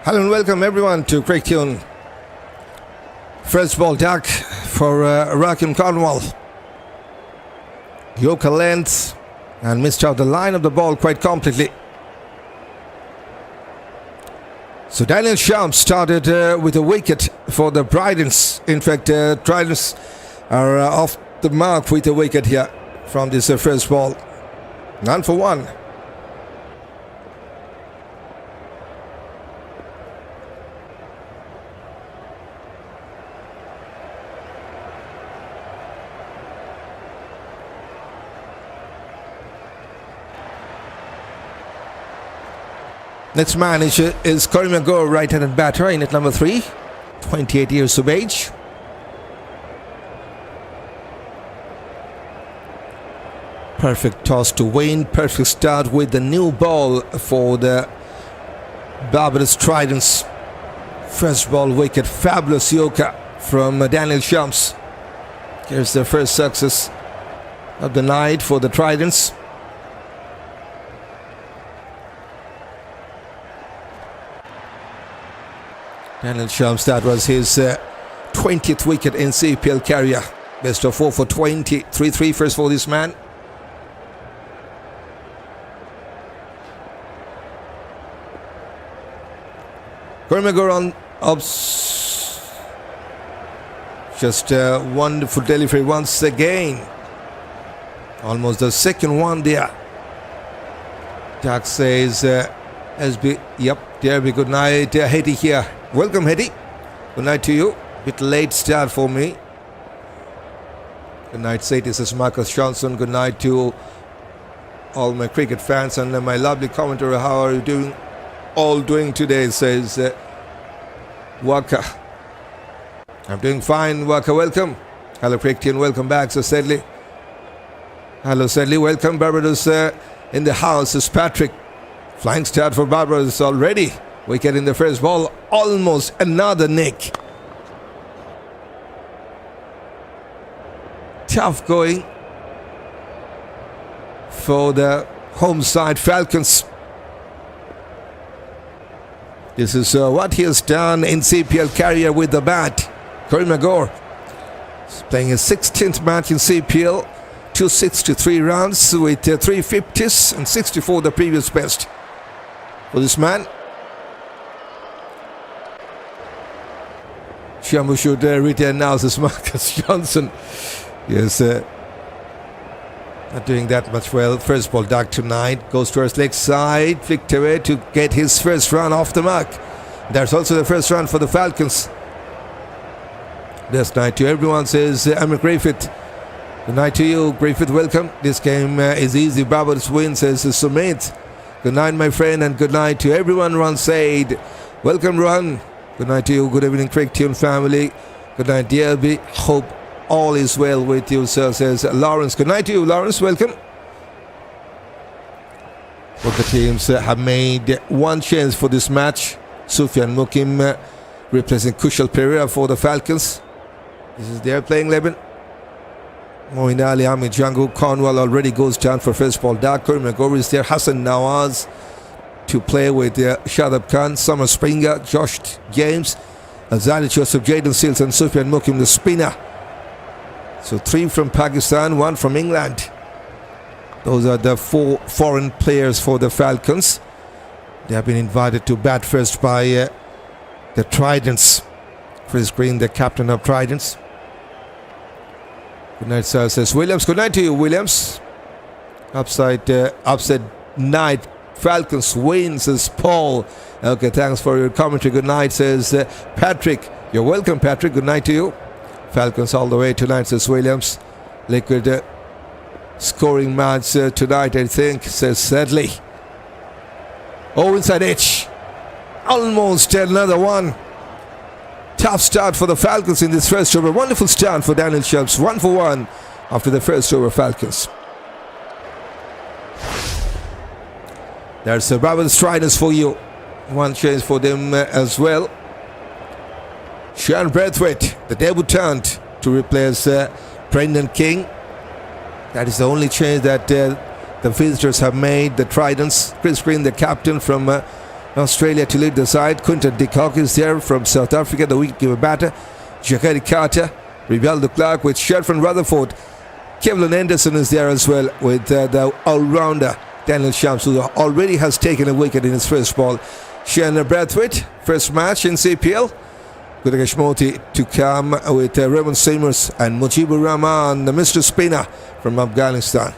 Hello and welcome everyone to Quick Tune. First ball duck for Rahkeem Cornwall. Yoka length and missed out the line of the ball quite completely. So Daniel Shams started with a wicket for the Tridents. In fact, Tridents are off the mark with a wicket here from this first ball. 9 for 1. Next man is Karima Gore, right-handed batter in at number 3, 28 years of age. Perfect toss to Moeen, perfect start with the new ball for the Barbados Tridents. First ball wicket, fabulous yoka from Daniel Shams. Here's the first success of the night for the Tridents. Daniel Shams, that was his 20th wicket in CPL career. Best of 4 for 20. 3-3 first for this man. Karima on ups. Just a wonderful delivery once again. Almost the second one there. Jack says, SB, yep, DRB, good night. Hedy here. Welcome, Hedy. Good night to you. Bit late start for me. Good night, say this is Marcus Johnson. Good night to all my cricket fans and my lovely commentator. How are you doing? All doing today, says Waka. I'm doing fine, Waka. Welcome. Hello, Crichton. Welcome back, so Sedley. Hello, Sedley. Welcome, Barbados. In the house is Patrick. Flying start for Barbados already. Wicket in the first ball. Almost another nick. Tough going for the home side Falcons. This is what he has done in CPL career with the bat. Karima Gore is playing his 16th match in CPL. 263 runs with 350s and 64 the previous best for this man. Shamar should return now, says Marcus Johnson. Yes, not doing that much well. First ball duck tonight. Goes towards leg side. Flicked away to get his first run off the mark. That's also the first run for the Falcons. This night to everyone, says Amir Griffith. Good night to you, Griffith. Welcome. This game is easy. Barbados win, says Sumit. Good night, my friend, and good night to everyone. Ron Said. Welcome, Ron. Good night to you. Good evening, Quick Tune family. Good night, DRB. Hope all is well with you, sir, says Lawrence. Good night to you, Lawrence. Welcome. Both the teams have made one change for this match. Sufiyan Muqeem replacing Kusal Perera for the Falcons. This is their playing 11. Moeen, Amir, Jangoo, Cornwall already goes down for first ball. Gore is there. Hasan, Nawaz to play with Shadab Khan, Summer Springer, Josh James, Alzarri, Joseph, Jayden Seals, and Sufiyan Muqeem, the spinner. So 3 from Pakistan, 1 from England. Those are the 4 foreign players for the Falcons. They have been invited to bat first by the Tridents. Chris Green, the captain of Tridents. Good night, sir, says Williams. Good night to you, Williams. Upside night. Falcons wins, says Paul. Okay, thanks for your commentary. Good night, says Patrick. You're welcome, Patrick. Good night to you. Falcons all the way tonight, says Williams. Liquid scoring match tonight, I think, says Sedley. Oh, inside edge. Almost another one. Tough start for the Falcons in this first over. Wonderful start for Daniel Shams. 1 for 1 after the first over, Falcons. There's a Barbados Tridents for you. One change for them as well. Sean Braithwaite, the debutant, to replace Brendan King. That is the only change that the visitors have made. The Tridents. Chris Green, the captain from Australia to lead the side. Quinton de Kock is there from South Africa, the wicketkeeper batter. Jacari Carter, Rivaldo Clark with Sherford Rutherford. Kevlin Henderson is there as well with the all-rounder Daniel Shams, who already has taken a wicket in his first ball. Shannon Brathwaite, first match in CPL. Gudakesh Moti to come with Raymond Seamers and Mujibur Rahman, the Mr. Spinner from Afghanistan.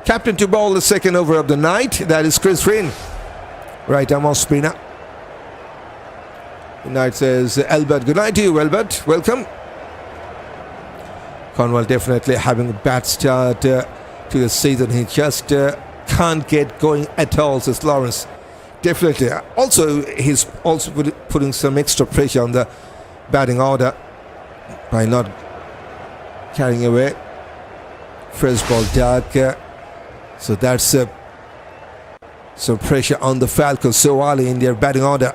Captain to bowl the second over of the night, that is Chris Rinn. Right arm off spinner. Good night, says Albert. Good night to you, Albert. Welcome. Cornwall definitely having a bad start to the season. He just can't get going at all, says Lawrence. Definitely. Also, he's also putting some extra pressure on the batting order by not carrying away. First ball dark. So that's some pressure on the Falcons so early in their batting order.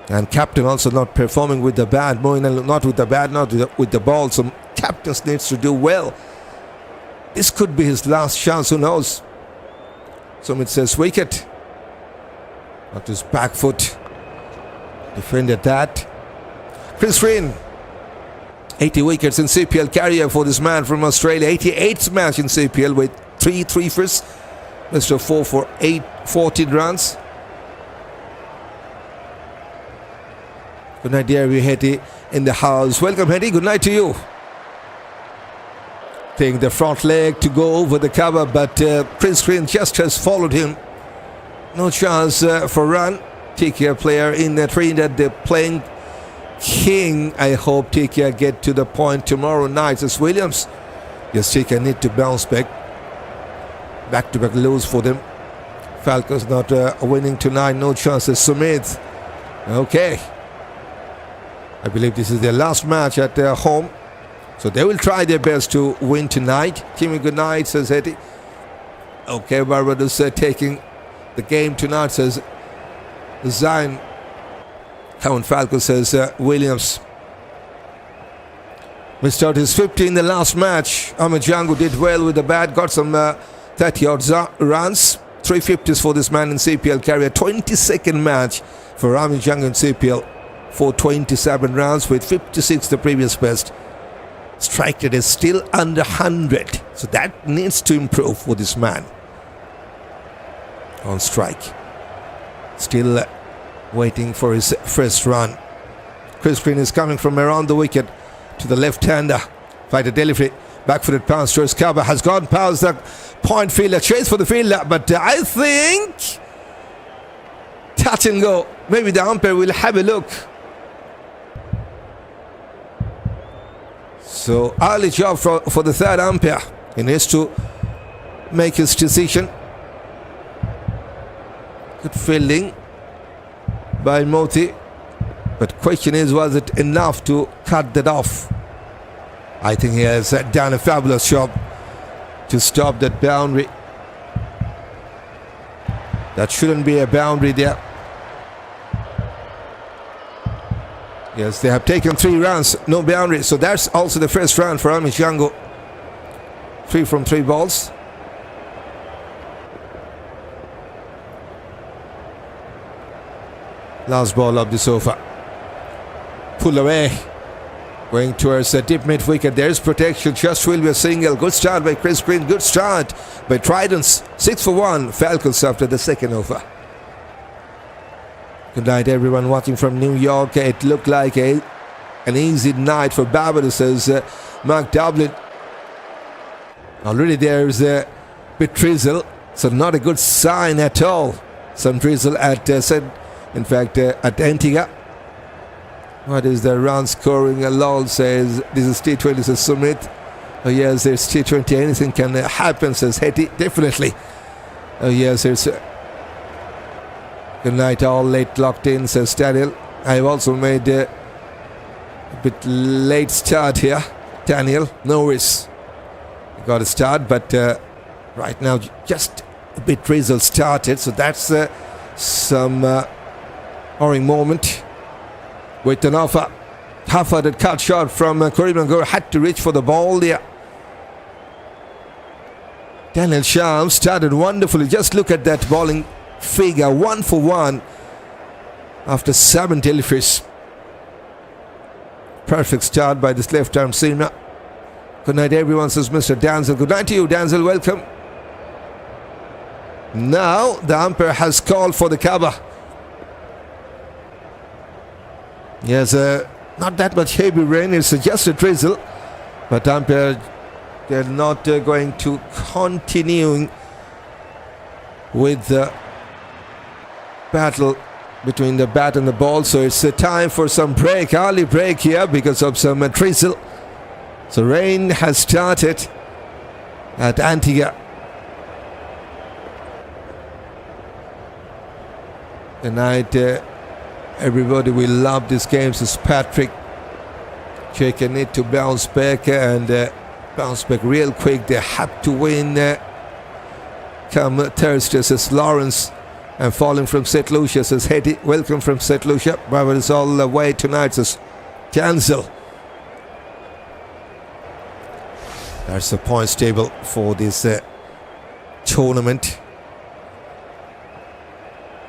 And captain also not performing with the bat. Moeen not with the bat, not with the ball. Some captains needs to do well. This could be his last chance, who knows. Sumit says wicket. Not his back foot. Defended that. Chris Rinn. 80 wickets in CPL career for this man from Australia. 88th match in CPL with 3 threefers. Mr. 4 for 14 runs. Good night, DRB Hetty in the house. Welcome, Hetty. Good night to you. Taking the front leg to go over the cover, but Chris Rinn just has followed him. No chance for run. TKR player in the Trinidad, they're playing king. I hope TKR get to the point tomorrow night. As Williams, yes, TKR need to bounce back. Back-to-back lose for them. Falcons not winning tonight. No chances. Sumit. Okay. I believe this is their last match at their home. So they will try their best to win tonight. Kimmy, good night, says Hetty. Okay, Barbados taking the game tonight, says Zion. Count Falcons, says Williams. Missed out his 50 in the last match. Amir Jangoo did well with the bat. Got some 30-odd runs. 350s for this man in CPL career. 22nd match for Amir Jangoo in CPL. For 27 runs with 56 the previous best. Strike rate is still under 100. So that needs to improve for this man. On strike. Still waiting for his first run. Chris Rinn is coming from around the wicket to the left-hander. Fighter delivery. Back-footed pass towards cover. Has gone past the point fielder. Chase for the fielder. But I think touch and go. Maybe the umpire will have a look. So early job for the third umpire. He needs to make his decision. Good fielding by Moti. But question is, was it enough to cut that off? I think he has done a fabulous job to stop that boundary. That shouldn't be a boundary there. Yes, they have taken 3 runs, no boundary. So that's also the first run for Amir Jangoo. 3 from 3 balls. Last ball of the sofa. Pull away. Going towards the deep mid wicket. There's protection. Just will be a single. Good start by Chris Rinn. Good start by Tridents. 6 for 1. Falcons after the second over. Good night, everyone watching from New York. It looked like an easy night for Barbados, says Mark Dublin. Already there's a bit drizzle, so not a good sign at all. Some drizzle at at Antigua. What is the run scoring? Lol says this is T20, says Sumit. Oh yes, there's T20. Anything can happen, says Hetty. Definitely. Oh yes, there's. Good night, all late locked in, says Daniel. I've also made a bit late start here, Daniel. No worries. Got a start, but right now just a bit drizzle started, so that's some orange moment. With an offer, half-hearted cut shot from Karima. Gore had to reach for the ball there. Daniel Shams started wonderfully. Just look at that bowling figure 1 for 1 after 7 deliveries. Perfect start by this left-arm seamer. Good night, everyone, says Mr. Danzel. Good night to you, Danzel. Welcome. Now the umpire has called for the cover. Yes, not that much heavy rain. It's just a drizzle. But umpire, they're not going to continue with the battle between the bat and the ball. So it's a time for some break, early break here because of some drizzle. So rain has started at Antigua. Tonight, everybody will love this game. Says Patrick. Checking it to bounce back and bounce back real quick. They have to win come Thursday, says Lawrence. And falling from St. Lucia, says Hetty. Welcome from St. Lucia. Barbados all the way tonight, says cancel. That's the points table for this tournament.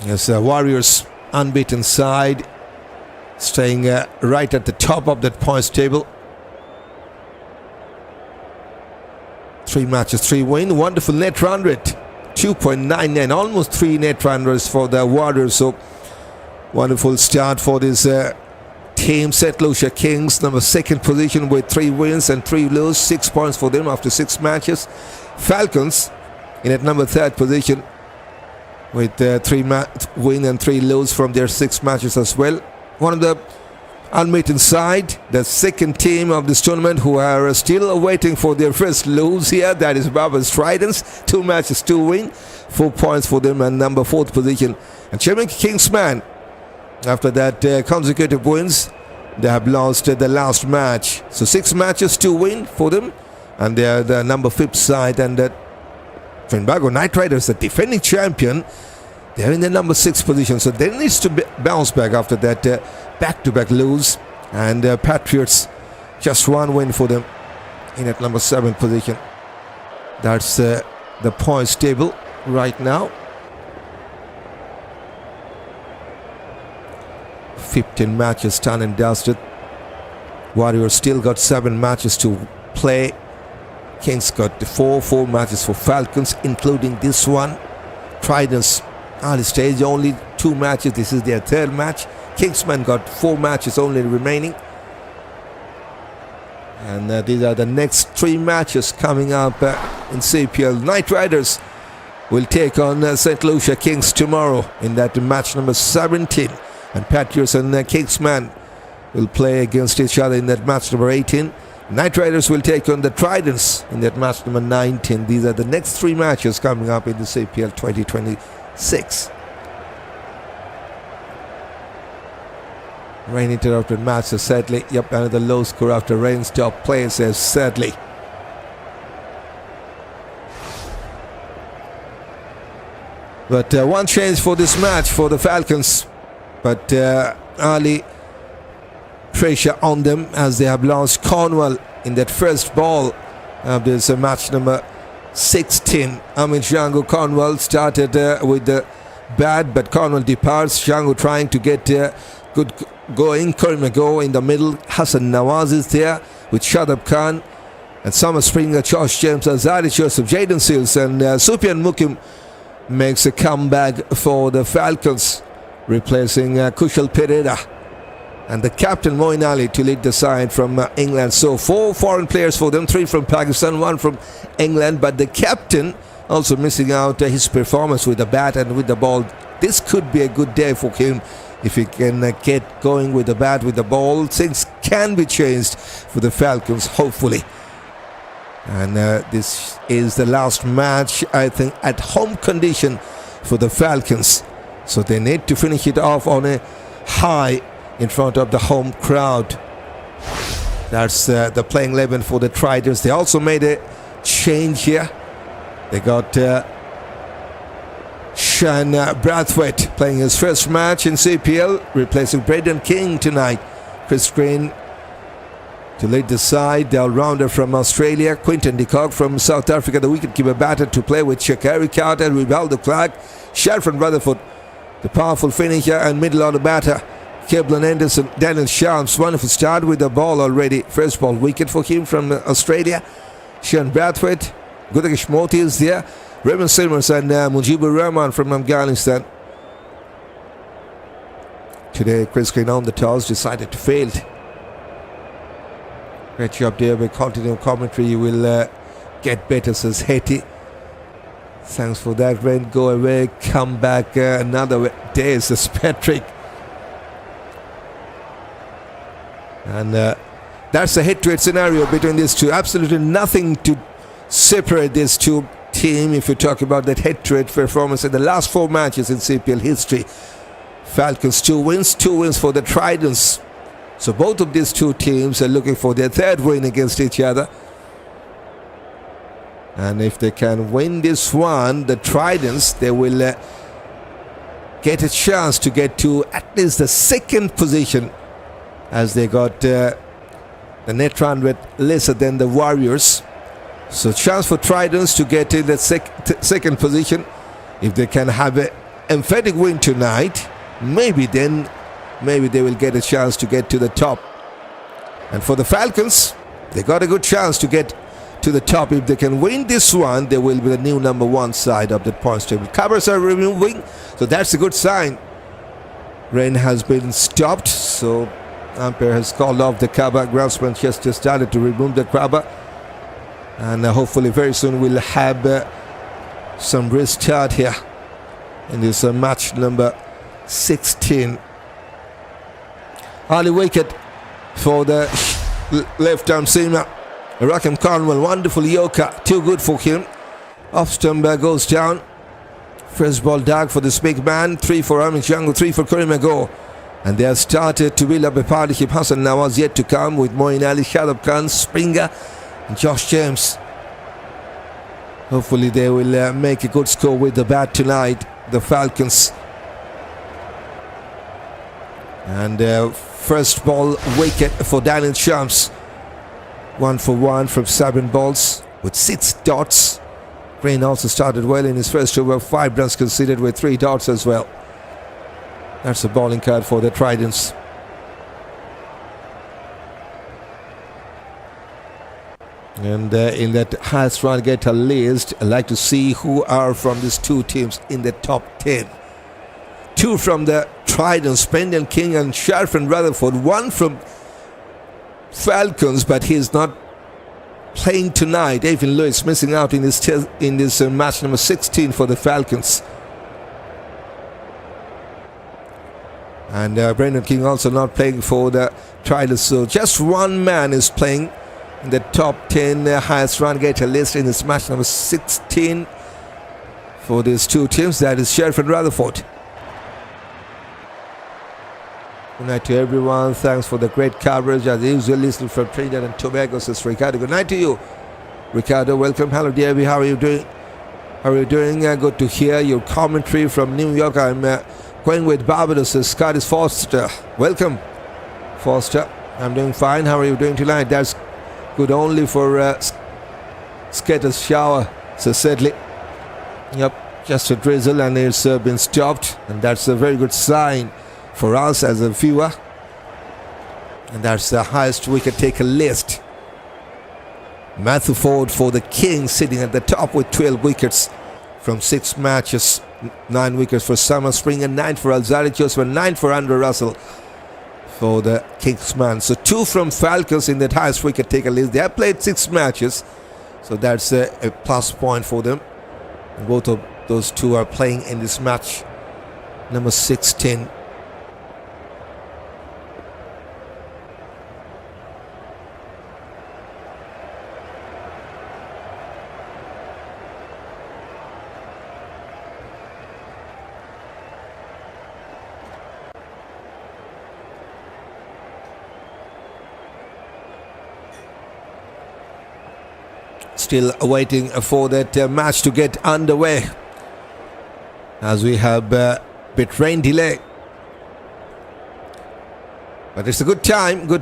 Yes, Warriors unbeaten side, staying right at the top of that points table. 3 matches, 3 wins. Wonderful net run rate, 2.99, almost 3 net run rates for the Warriors. So wonderful start for this team. St. Lucia Kings, number 2nd position with 3 wins and 3 losses, 6 points for them after 6 matches. Falcons in at number 3rd position with 3 win and 3 lose from their 6 matches as well. One of the unbeaten side, the 2nd team of this tournament, who are still waiting for their first lose here. That is Barbados Tridents, 2 matches, 2 win, 4 points for them, and number 4th position. And Jamaica Kingsman, after that consecutive wins, they have lost the last match. So 6 matches, 2 win for them, and they are the number 5th side. And Trinbago Knight Riders, the defending champion, they're in the number 6th position. So they need to bounce back after that back-to-back lose. And Patriots, just 1 win for them in at number 7th position. That's the points table right now. 15 matches done and dusted. Warriors still got 7 matches to play. Kings got 4 matches for Falcons, including this one. Tridents early stage, only 2 matches. This is their 3rd match. Kingsman got 4 matches only remaining. And these are the next 3 matches coming up in CPL. Knight Riders will take on St. Lucia Kings tomorrow in that match number 17. And Patriots and Kingsman will play against each other in that match number 18. Knight Riders will take on the Tridents in that match number 19. These are the next 3 matches coming up in the CPL 2026. Rain interrupted match, so sadly. Yep, another low score after rain stop play, says sadly. But one change for this match for the Falcons. But early pressure on them as they have lost Cornwall in that first ball of this match number 16. Amir Jangoo Cornwall started with the bat, but Cornwall departs. Jangoo trying to get good going. Karima go in the middle. Hasan Nawaz is there with Shadab Khan and Summer Springer, Josh James, Alzarri, Joseph, Jayden Seals, and Sufiyan Muqeem makes a comeback for the Falcons, replacing Kusal Perera. And the captain Moeen Ali to lead the side from England. So 4 foreign players for them, 3 from Pakistan, 1 from England. But the captain also missing out his performance with the bat and with the ball. This could be a good day for him if he can get going with the bat, with the ball. Things can be changed for the Falcons, hopefully. And this is the last match, I think, at home condition for the Falcons. So they need to finish it off on a high in front of the home crowd. That's the playing 11 for the Tridents. They also made a change here. They got Sean Brathwaite playing his first match in CPL, replacing Braden King tonight. Chris Green to lead the side. The all-rounder from Australia, Quinton de Kock from South Africa, the wicket-keeper batter to play with Shakari Carter, Rivaldo Clark, Sharfan Rutherford, the powerful finisher and middle-order batter, Keblan Anderson, Daniel Shams. Wonderful start with the ball already. First ball wicket for him from Australia. Sean Brathwaite, Gudakesh Moti is there, Raymond Silmers and Mujibur Rahman from Afghanistan. Today, Chris Green on the toss decided to fail. Great job there by continuing commentary. You will get better, says Hetty. Thanks for that, Rain. Go away, come back another day, says Patrick. And that's a head-to-head scenario between these two. Absolutely nothing to separate these two teams if you talk about that head-to-head performance in the last 4 matches in CPL history. Falcons 2 wins for the Tridents. So both of these two teams are looking for their 3rd win against each other. And if they can win this one, the Tridents, they will get a chance to get to at least the 2nd position, as they got the net run rate lesser than the Warriors. So chance for Tridents to get in the 2nd position. If they can have an emphatic win tonight, maybe they will get a chance to get to the top. And for the Falcons, they got a good chance to get to the top. If they can win this one, they will be the new number 1 side of the points table. Covers are removing, so that's a good sign. Rain has been stopped, so umpire has called off the cover. Groundsman just started to remove the cover, and hopefully very soon we'll have some restart here in this match number 16. Early wicket for the left-arm seamer Rahkeem Cornwall. Wonderful Yorker, too good for him. Off stump goes down. First ball dug for this big man. 3 for Amir, Jangoo, 3 for Karima, Gore. And they have started to build up a partnership. Hasan Nawaz yet to come with Moeen Ali, Shadab Khan, Springer and Josh James. Hopefully they will make a good score with the bat tonight, the Falcons. And first ball wicket for Daniel Shams. 1 for 1 from 7 balls with 6 dots. Green also started well in his first over. 5 runs conceded with 3 dots as well. That's a bowling card for the Tridents. And in that highest run getter list, I'd like to see who are from these two teams in the top 10. 2 from the Tridents, Brendan King and Sharfan Rutherford. 1 from Falcons, but he's not playing tonight. Evin Lewis missing out in this match number 16 for the Falcons. And Brendan King also not playing for the Tridents. So just 1 man is playing in the top 10 highest run getter list in this match number 16 for these two teams. That is Sharfan Rutherford. Good night to everyone. Thanks for the great coverage. As usual, listening from Trinidad and Tobago, says Ricardo. Good night to you, Ricardo. Welcome. Hello, DRB. How are you doing? How are you doing? Good to hear your commentary from New York. I'm going with Barbados, says Scottish Foster. Welcome, Foster. I'm doing fine. How are you doing tonight? That's good only for scattered shower, says Sedley. Yep, just a drizzle and it's been stopped. And that's a very good sign for us as a viewer. And that's the highest wicket taker list. Matthew Ford for the Kings sitting at the top with 12 wickets from 6 matches. 9 wickets for Summer, Spring and 9 for Alzarri, Joseph, 9 for Andrew Russell for the Kingsman. So 2 from Falcons in that highest wicket taker list. They have played 6 matches, so that's a plus point for them. And both of those 2 are playing in this match number 16. Still waiting for that match to get underway, as we have a bit rain delay. But it's a good time to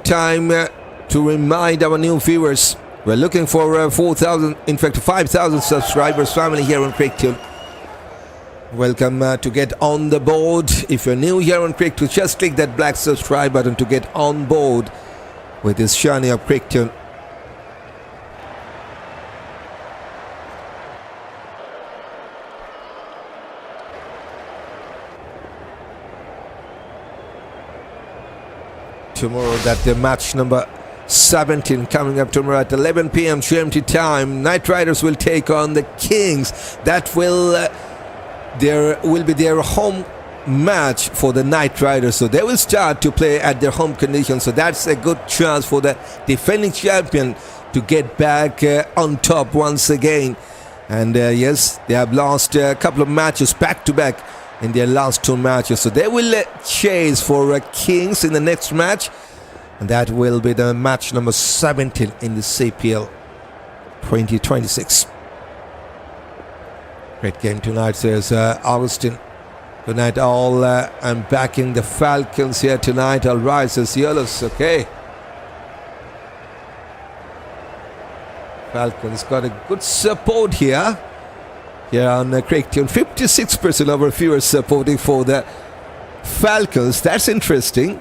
to remind our new viewers, we're looking for 4,000, in fact 5,000 subscribers family here on Cricket. Welcome to get on the board. If you're new here on Cricket, just click that black subscribe button to get on board with this journey of Cricket. Tomorrow, that the match number 17 coming up tomorrow at 11 p.m. GMT time. Knight Riders will take on the Kings. That will there will be their home match for the Knight Riders, so they will start to play at their home conditions. So that's a good chance for the defending champion to get back on top once again. And yes, they have lost a couple of matches back to back in their last two matches, so they will chase for Kings in the next match, and that will be the match number 17 in the CPL 2026. Great game tonight, says Augustine. Good night all. I'm backing the Falcons here tonight. All right, says Yellows. Okay, Falcons got a good support here on Cricket. 56% of our viewers supporting for the Falcons. That's interesting.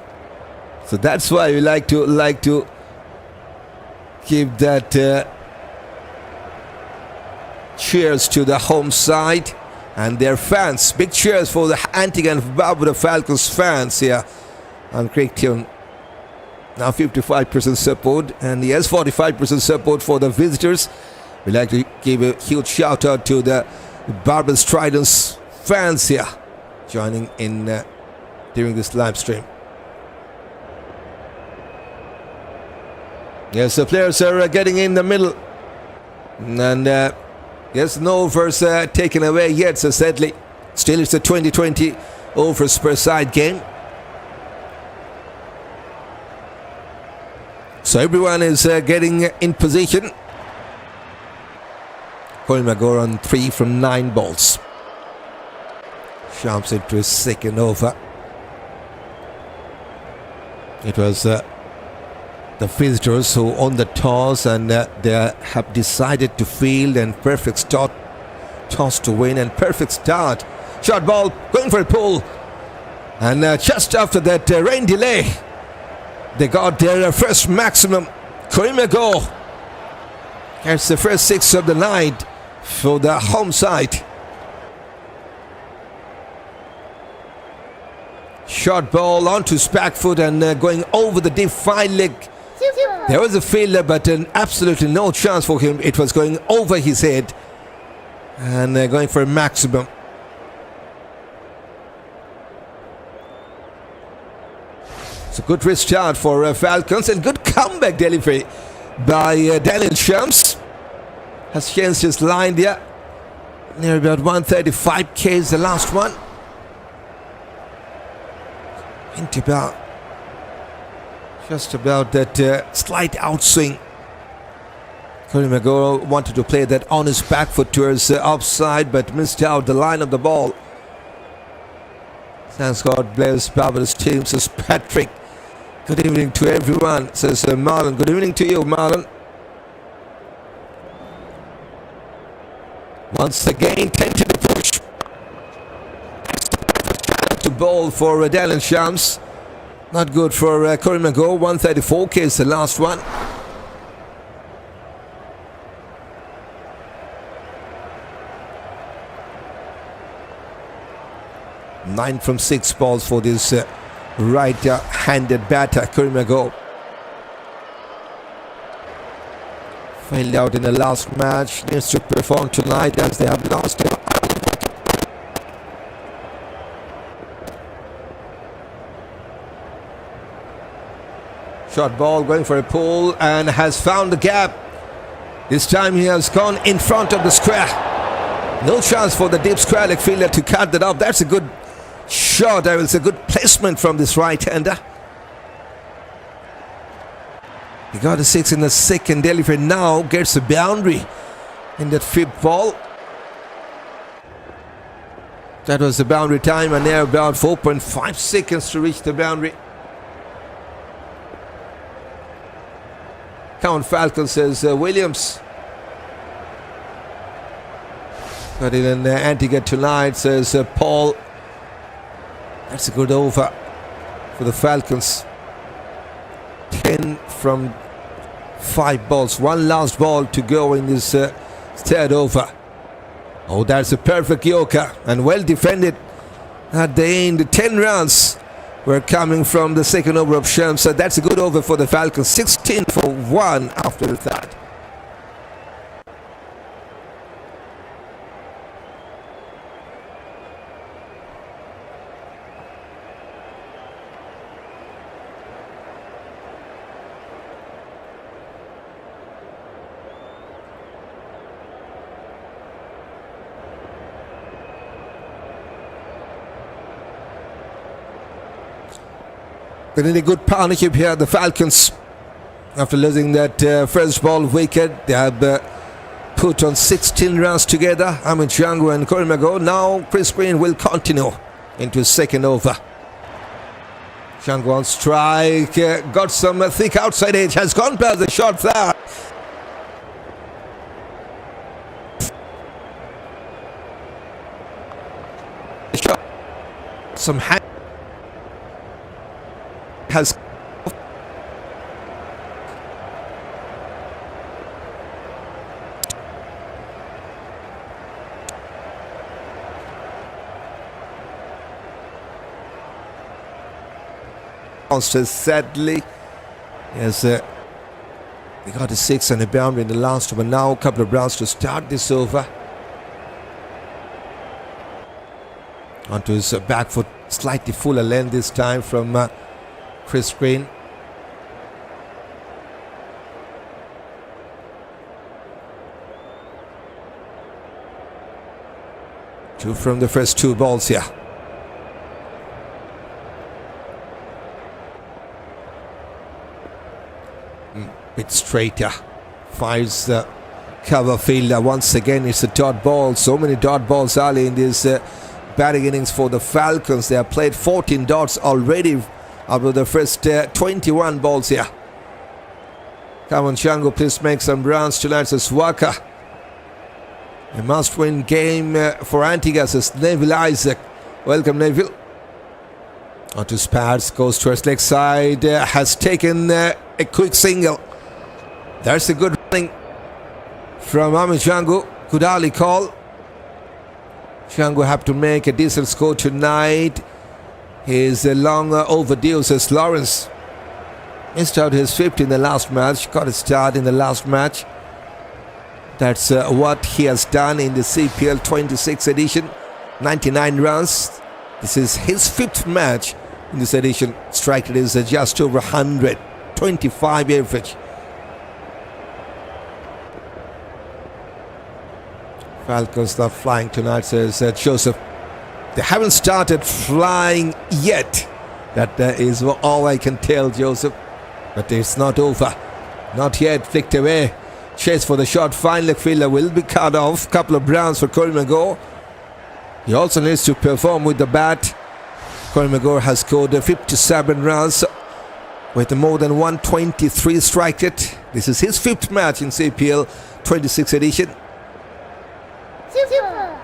So that's why we like to give that cheers to the home side and their fans. Big cheers for the Antigua Barbuda Falcons fans here on Cricket. Now 55% support, and yes, 45% support for the visitors. We like to give a huge shout out to the Barbados Tridents fans here joining in during this live stream. Yes, the players are getting in the middle, and yes, no overs taken away yet, so sadly still it's a 20-20 overs per side game. So everyone is getting in position. Gore on 3 from 9 balls. Sharps into his second over. It was the visitors who own the toss, and they have decided to field, and perfect start, toss to win, and perfect start. Short ball going for a pull, and just after that rain delay, they got their first maximum. Karima Gore gets the first 6 of the night for the home side. Short ball onto his back foot and going over the deep fine leg. There was a fielder, but absolutely no chance for him. It was going over his head and going for a maximum. It's a good restart for Falcons, and good comeback delivery by Daniel Shams. Has changed his line there. Near about 135k is the last one. Into about just about that slight outswing. Karima Gore wanted to play that on his back foot towards offside, but missed out the line of the ball. Thanks God bless Barbados team, says Patrick. Good evening to everyone, says Marlon. Good evening to you, Marlon. Once again, tempted to push. To bowl for Dallin Shams. Not good for Karima Gore. 134k is the last one. Nine from 6 balls for this right-handed batter, Karima Gore. Failed out in the last match. Needs to perform tonight as they have lost it. Short ball going for a pull and has found the gap. This time he has gone in front of the square. No chance for the deep square leg fielder to cut that off. That's a good shot. That was a good placement from this right-hander. He got a 6 in the second delivery. Now gets a boundary in that 5th ball. That was the boundary time, and now about 4.5 seconds to reach the boundary. Come on, Falcons, says Williams. Got it in Antigua tonight, says Paul. That's a good over for the Falcons. 10 from 5 balls. One last ball to go in this third over. Oh, that's a perfect yorker and well defended at the end. 10 runs were coming from the second over of Shams. So that's a good over for the Falcons. 16 for 1 after the third. They need a good partnership here, the Falcons. After losing that first ball wicket, they have put on 16 runs together. Amir, Jangoo and Karima go. Now Chris Green will continue into his second over. Jangoo on strike, got some thick outside edge, has gone past the short there. Some hand has sadly, yes, they got a 6 and a boundary in the last one. Now a couple of rounds to start this over. Onto his back foot, slightly fuller length this time from Chris Green. Two from the first 2 balls here. Bit straighter. Fires the cover fielder. Once again, it's a dot ball. So many dot balls early in this batting innings for the Falcons. They have played 14 dots already out of the first 21 balls here. Come on, Jangoo, please make some runs tonight, says Waka. A must-win game for Antigua, says Neville Isaac. Welcome, Neville. Onto Spars, goes towards leg side, has taken a quick single. That's a good running from Amir Jangoo. Good early call. Jangoo have to make a decent score tonight. He's long overdue, says Lawrence. Missed out his 5th in the last match. Got a start in the last match. That's what he has done in the CPL 26 edition. 99 runs. This is his 5th match in this edition. Strike rate is just over 100. 25 average. Falcons not flying tonight, says Joseph. They haven't started flying yet. That is all I can tell, Joseph. But it's not over. Not yet. Flicked away. Chase for the shot. Fine leg fielder will be cut off. Couple of rounds for Karima Gore. He also needs to perform with the bat. Karima Gore has scored 57 runs with more than 123 strike rate. This is his 5th match in CPL 26 edition. Super.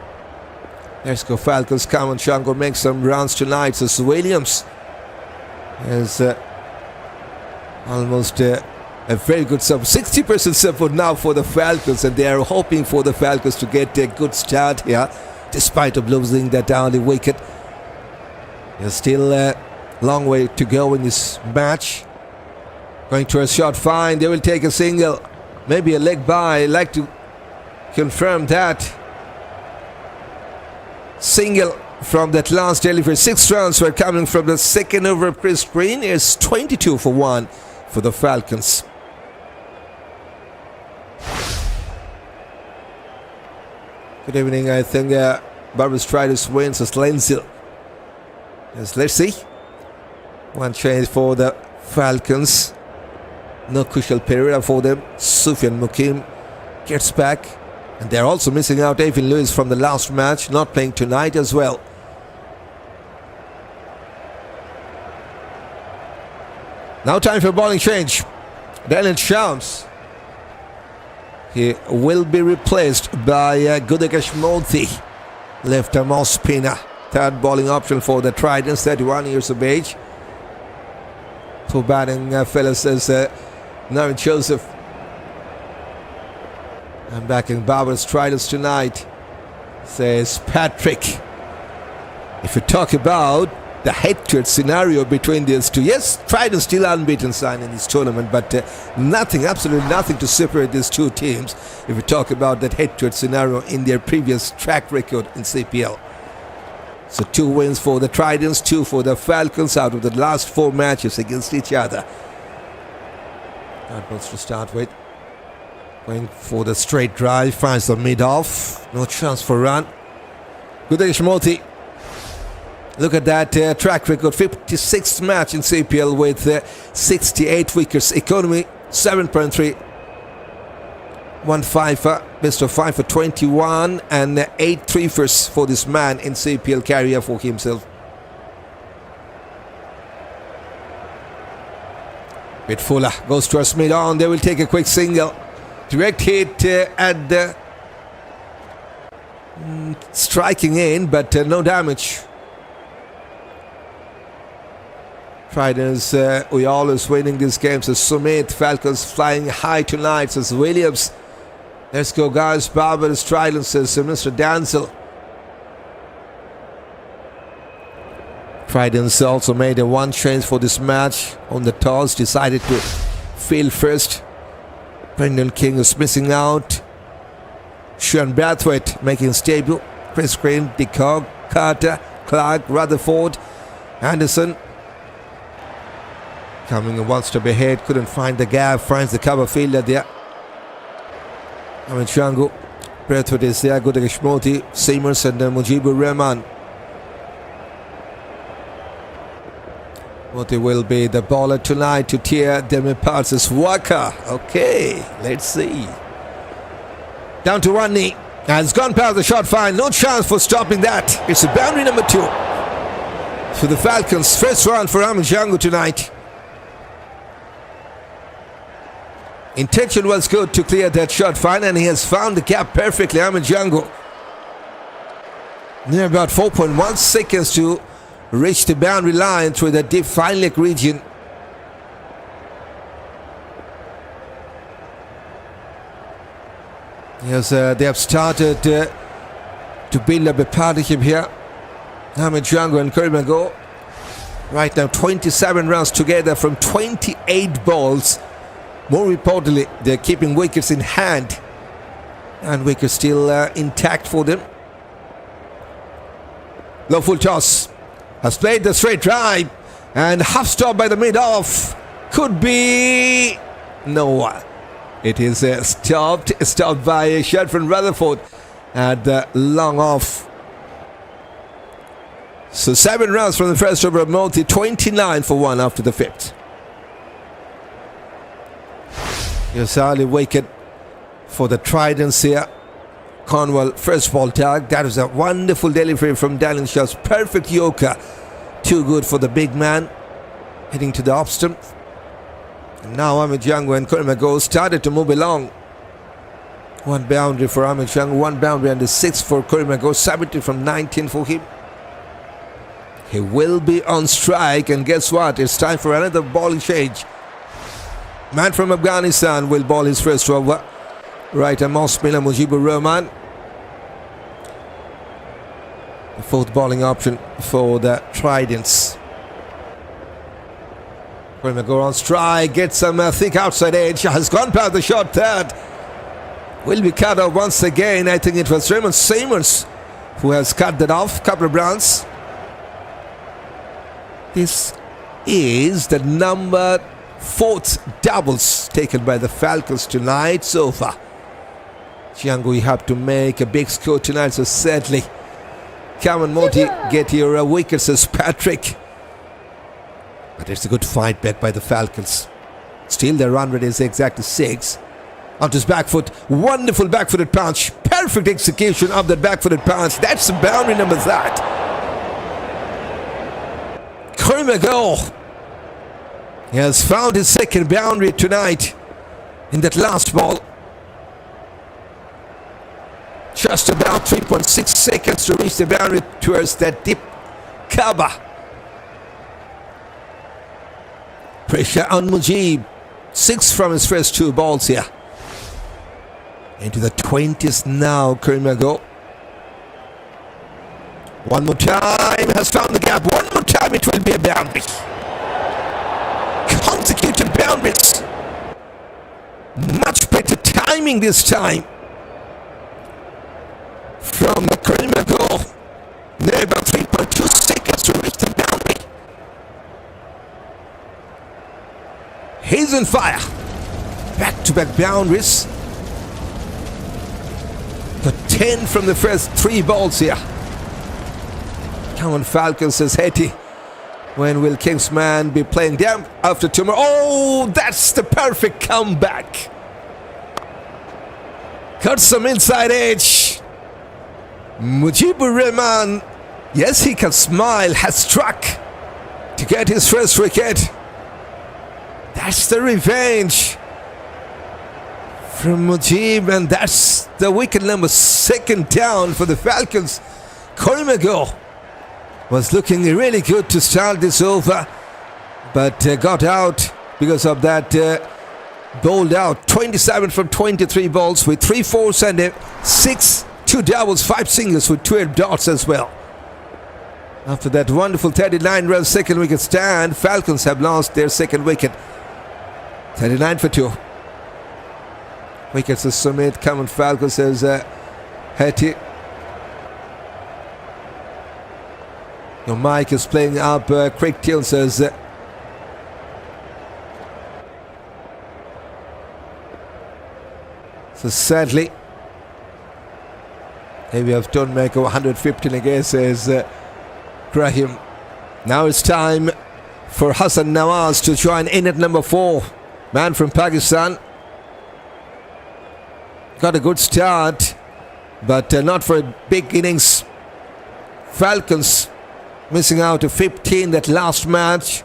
Let's go Falcons. Come on, Jangoo, make some runs tonight. So Williams is almost a very good sub. 60% support now for the Falcons, and they are hoping for the Falcons to get a good start here, despite of losing that early wicket. There's still a long way to go in this match. Going to a shot, fine. They will take a single, maybe a leg by. I'd like to confirm that. Single from that last delivery. 6 runs were coming from the second over of Chris Green. It's 22 for 1 for the Falcons. Good evening. I think Barbados Tridents wins as Lensil. Yes, let's see. One change for the Falcons. No Kusal Perera for them. Sufiyan Muqeem gets back. And they're also missing out Evin Lewis from the last match, not playing tonight as well. Now time for bowling change. Then it's Shams. He will be replaced by Gudakesh Moti, left arm off spinner. Third bowling option for the Tridents, 31 years of age. For batting fellas is Narin Joseph. I'm backing Barbados Tridents tonight, says Patrick. If you talk about the head-to-head scenario between these two, yes, Tridents still unbeaten sign in this tournament, but nothing, absolutely nothing to separate these two teams if we talk about that head-to-head scenario in their previous track record in CPL. So 2 wins for the Tridents, 2 for the Falcons out of the last 4 matches against each other. That was to start with. Going for the straight drive, finds the mid-off. No chance for run. Gudakesh Moti. Look at that track record. 56th match in CPL with 68 wickets. Economy 7.3. 1 fifer, best of 5 for 21, and 8 threefers for this man in CPL career for himself. Bit Fuller goes towards mid-on. They will take a quick single. Direct hit at the striking in, but no damage. Tridents, we always winning these games. So Sumit, Falcons flying high tonight, says Williams. Let's go, guys. Barbados Tridents, says Mr. Danzel. Tridents also made a 1 change for this match on the toss. Decided to field first. Brendan King is missing out. Sean Brathwaite making his debut. Chris Green, DeCog, Carter, Clark, Rutherford, Anderson. Coming one step ahead, couldn't find the gap, finds the cover fielder there. Jangoo, Brathwaite is there, Gudakesh Moti, Seamers and Mujibur Rahman. Moti will be the bowler tonight to tear them apart, says Waka. Okay, let's see. Down to 1 knee, and it's gone past the short fine, no chance for stopping that. It's a boundary number 2 for the Falcons. First run for Jangoo tonight. Intention was good to clear that shot fine, and he has found the gap perfectly. Jangoo. Near about 4.1 seconds to reach the boundary line through the deep fine leg region. Yes, they have started to build up a partnership here. Jangoo and Karima go. Right now, 27 runs together from 28 balls. More importantly, they're keeping wickets in hand, and wickets still intact for them. Low full toss has played the straight drive, and half stop by the mid-off. Could be no. It is stopped by a shot from Rutherford at the long off. So 7 runs from the first over of Moti, 29 for 1 after the 5th. Yes, early wicket for the Tridents here. Cornwall first ball tag. That was a wonderful delivery from Dallin Shaw's perfect yorker. Too good for the big man. Heading to the off stump. And now Jangoo and Karima go started to move along. 1 boundary for Jangoo, 1 boundary and the 6 for Karima go. 70 from 19 for him. He will be on strike, and guess what? It's time for another bowling change. Man from Afghanistan will bowl his first over. Right arm off spinner Mujibur Rahman. The 4th bowling option for the Tridents. Karima go on strike, gets some thick outside edge, has gone past the short 3rd. Will be cut off once again. I think it was Raymond Seamers who has cut that off. Couple of runs. This is the number 4th doubles taken by the Falcons tonight so far. Jangoo, you have to make a big score tonight, so sadly, come on Moti, get your wickets, says Patrick. But it's a good fight back by the Falcons. Still their run rate is exactly 6. Onto his back foot, wonderful back-footed punch, perfect execution of that back-footed punch. That's the boundary number that. Karima go. He has found his 2nd boundary tonight in that last ball. Just about 3.6 seconds to reach the boundary towards that deep cover. Pressure on Muqeem. 6 from his first 2 balls here. Into the 20s now, Karima go. One more time, has found the gap. One more time, it will be a boundary. Consecutive boundaries. Much better timing this time. From the Karima goal. There about 3.2 seconds to reach the boundary. He's on fire. Back-to-back boundaries. Got 10 from the first 3 balls here. Come on, Falcons, says Hetty. When will Kingsman be playing down after tomorrow? Oh, that's the perfect comeback. Got some inside edge. Mujibur Rahman, yes, he can smile, has struck to get his first wicket. That's the revenge from Muqeem, and that's the wicket number 2nd down for the Falcons. Karima was looking really good to start this over, but got out because of that bowled out. 27 from 23 balls with 3 fours and 6 2 doubles, 5 singles with 12 dots as well. After that wonderful 39-run second wicket stand, Falcons have lost their 2nd wicket. 39 for 2. Wickets to Sumit. Come on, Falcons, says Hetty. Your mic is playing up. Craig Till says so sadly, here we have Tonmaker 115 again, says Rahkeem. Now it's time for Hasan Nawaz to join in at number 4. Man from Pakistan. Got a good start, but not for a big innings. Falcons missing out to 15 that last match.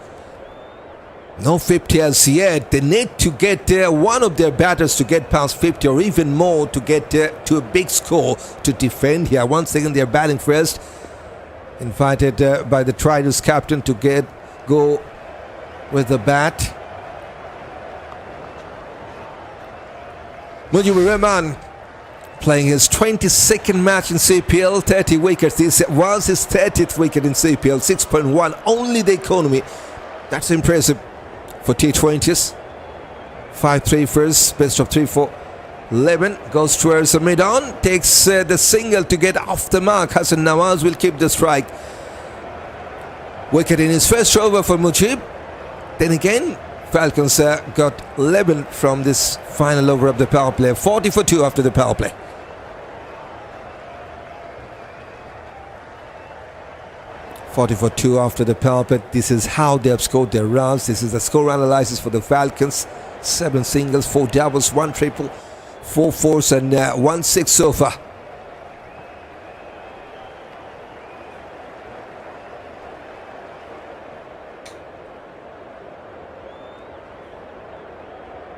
No 50 as yet. They need to get one of their batters to get past 50 or even more to get to a big score to defend here. Once again, they're batting first. Invited by the Tridents captain to go with the bat. Mujibur Rahman playing his 22nd match in CPL, 30 wickets. This was his 30th wicket in CPL, 6.1, only the economy. That's impressive for T20s. 5-3 first, best of 3 for 11. Goes towards the mid-on, takes the single to get off the mark. Hasan Nawaz will keep the strike. Wicket in his first over for Muqeem. Then again, Falcons got 11 from this final over of the power play. 40 for 2 after the power play. For 2 after the power play. This is how they have scored their runs. This is the score analysis for the Falcons. 7 singles, 4 doubles, 1 triple, 4 fours and 1 6 so far.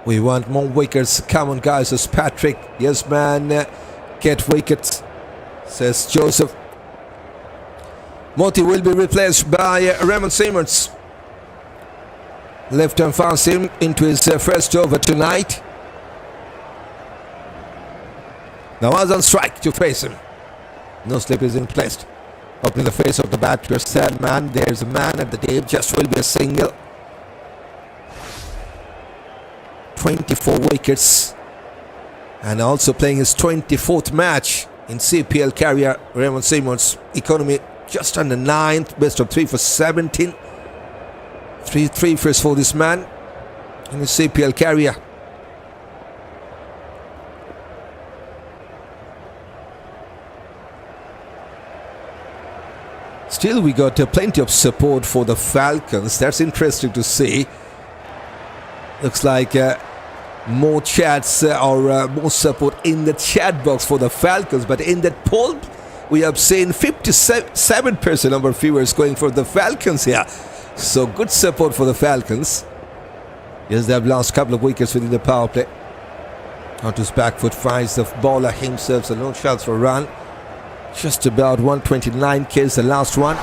We want more wickets. Come on, guys, says Patrick. Yes, man, get wickets, says Joseph. Moti will be replaced by Raymond Simmons. Left arm fast him into his first over tonight. Nawaz on strike to face him. No slip is in place. Opening the face of the batter, sad man. There's a man at the deep. Just will be a single. 24 wickets. And also playing his 24th match in CPL career. Raymond Simmons, economy just under 9th. Best of 3 for 17. 3 first for this man in his CPL career. Still, we got plenty of support for the Falcons. That's interesting to see. Looks like more chats or more support in the chat box for the Falcons. But in that poll, we have seen 57% of our viewers going for the Falcons here. So good support for the Falcons. Yes, they have lost a couple of wickets within the power play. On his back foot finds the bowler himself, so no chance for a run. Just about 129 kills, the last one.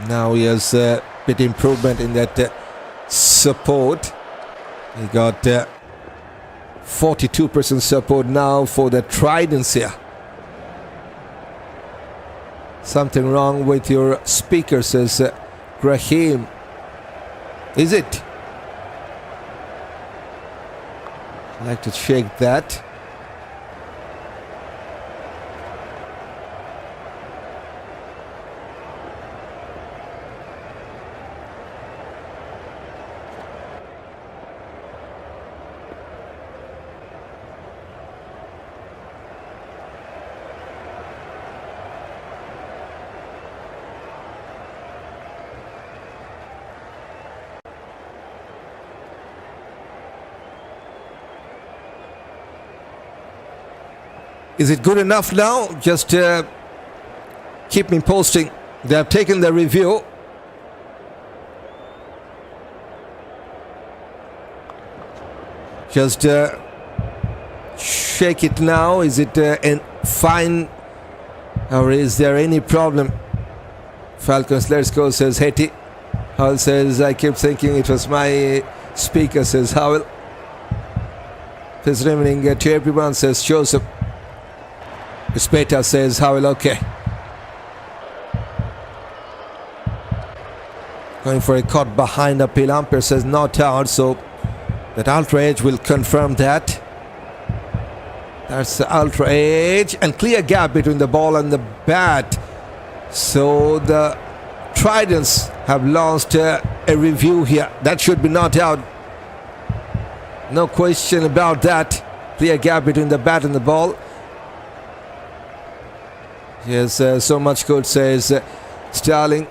Now he has a bit improvement in that support. He got 42% support now for the Tridents here. Something wrong with your speaker, says Rahkeem. Is it? I'd like to check that. Is it good enough now? Just keep me posting. They have taken the review. Just shake it now. Is it fine, or is there any problem? Falcons, let's go, says Hetty. Howell says, I keep thinking it was my speaker, says Howell. This remaining to everyone, says Joseph. Speta, says Howell, okay. Going for a cut behind appeal. Umpire says not out, so that ultra edge will confirm that. That's the ultra edge, and clear gap between the ball and the bat. So the Tridents have lost a review here. That should be not out. No question about that. Clear gap between the bat and the ball. Yes, so much good, says Starling.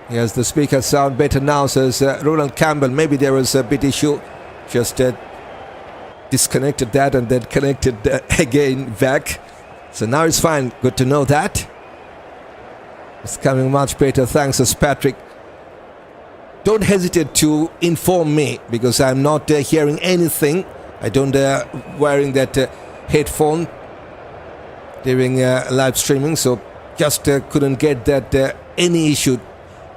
Yes, the speaker sound better now, says Roland Campbell. Maybe there was a bit issue. Just disconnected that and then connected again back. So now it's fine. Good to know that. It's coming much better. Thanks, as Patrick. Don't hesitate to inform me, because I'm not hearing anything. I don't wearing that headphone during live streaming, so just couldn't get that any issue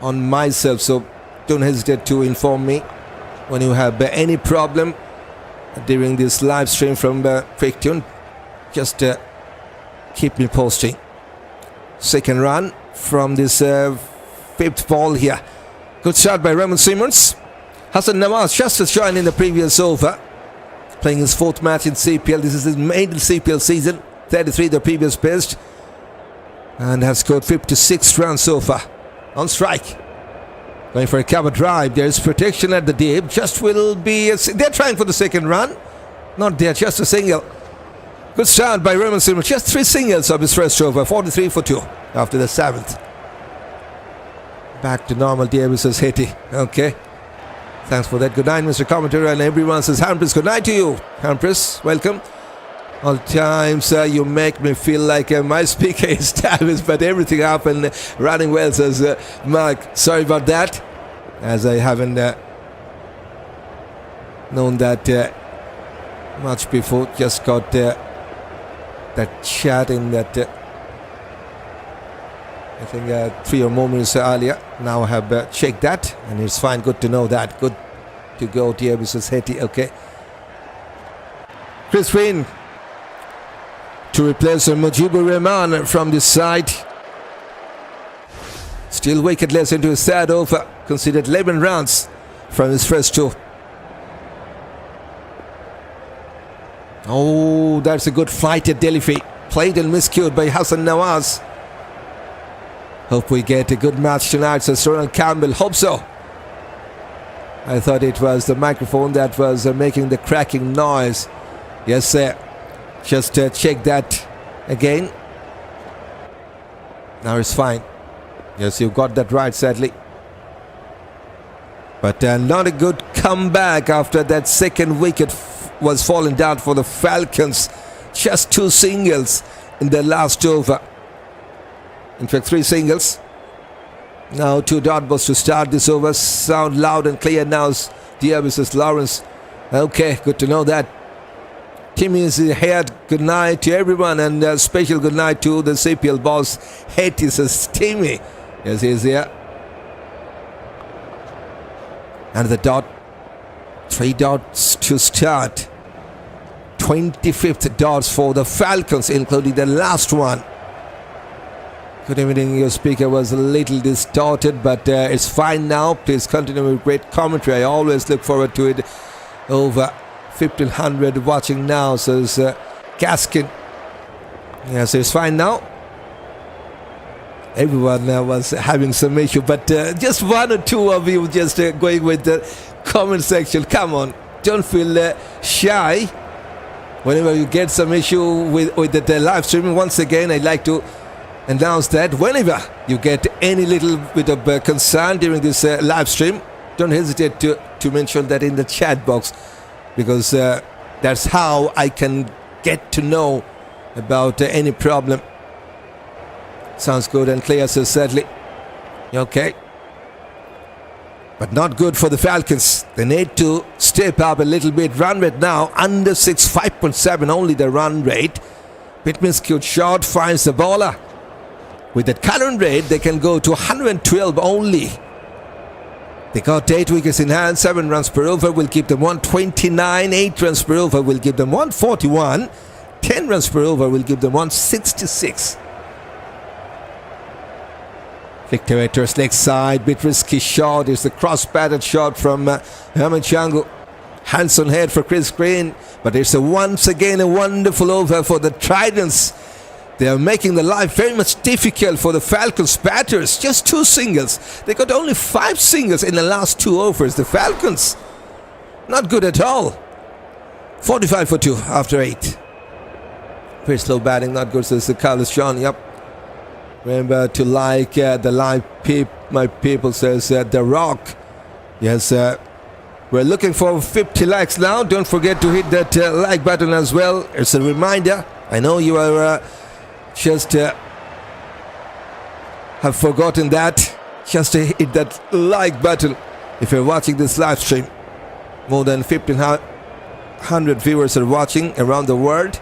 on myself. So don't hesitate to inform me when you have any problem during this live stream from QuickTune. Just keep me posting. Second run from this fifth ball here. Good shot by Raymond Simmons. Hasan Nawaz just has joined in the previous over, playing his fourth match in CPL. This is his maiden CPL season. 33, the previous best, and has scored 56 runs so far. On strike, going for a cover drive. There is protection at the deep. Just will be they're trying for the second run. Not there, just a single. Good start by Raymond Simmons. Just 3 singles of his first over. 43 for 2 after the 7th. Back to normal. Davis says Hetty. Okay, thanks for that. Good night, Mr. Commentator, and everyone says Hampers. Good night to you, Hampers. Welcome. All times you make me feel like my speaker is Davis, but everything happened running well, says Mark. Sorry about that, as I haven't known that much before. Just got that chat in that I think 3 or more minutes earlier. Now I have checked that, and it's fine. Good to know that. Good to go. Davis says Hetty. Okay. Chris Wynn to replace Mujibur Rahman from this side. Still wicketless into his third over. Considered 11 runs from his first 2. Oh, that's a good flight at Delphi. Played and miscued by Hasan Nawaz. Hope we get a good match tonight, says Roland Campbell. Hope so. I thought it was the microphone that was making the cracking noise. Yes, sir. Just check that again. Now it's fine. Yes, you got that right, sadly. But not a good comeback after that second wicket was falling down for the Falcons. Just 2 singles in the last over. In fact, 3 singles. Now 2 dot balls to start this over. Sound loud and clear now. DRB says Lawrence. Okay, good to know that. Timmy is here. Good night to everyone, and special good night to the CPL boss. Haiti says Timmy. Yes, he is here. And the dot. 3 dots to start. 25th dots for the Falcons, including the last one. Good evening, your speaker was a little distorted, but it's fine now. Please continue with great commentary. I always look forward to it. Over 1,500 watching now, says Gaskin. Yes, it's fine now. Everyone was having some issue, but just 1 or 2 of you just going with the comment section. Come on, don't feel shy. Whenever you get some issue with the live streaming, once again, I'd like to announce that whenever you get any little bit of concern during this live stream, don't hesitate to mention that in the chat box, because that's how I can get to know about any problem. Sounds good and clear, so sadly. Okay. But not good for the Falcons. They need to step up a little bit. Run rate now under 6, 5.7 only the run rate. Pittman's cute shot finds the baller. With that current rate, they can go to 112 only. They got 8 wickets in hand. 7 runs per over will give them 129. 8 runs per over will give them 141. 10 runs per over will give them 166. Victor Etters leg side, bit risky shot. Is the cross-batted shot from Jangoo. Hands on head for Chris Green, but it's once again a wonderful over for the Tridents. They are making the life very much difficult for the Falcons batters. Just 2 singles. They got only 5 singles in the last 2 overs. The Falcons, not good at all. 45 for 2 after 8. Very slow batting, not good, says the Carlos John. Yep. Remember to like the live my people, says The Rock. Yes, we're looking for 50 likes now. Don't forget to hit that like button as well. It's a reminder. I know you are just have forgotten that. Just hit that like button if you're watching this live stream. More than 1,500 viewers are watching around the world.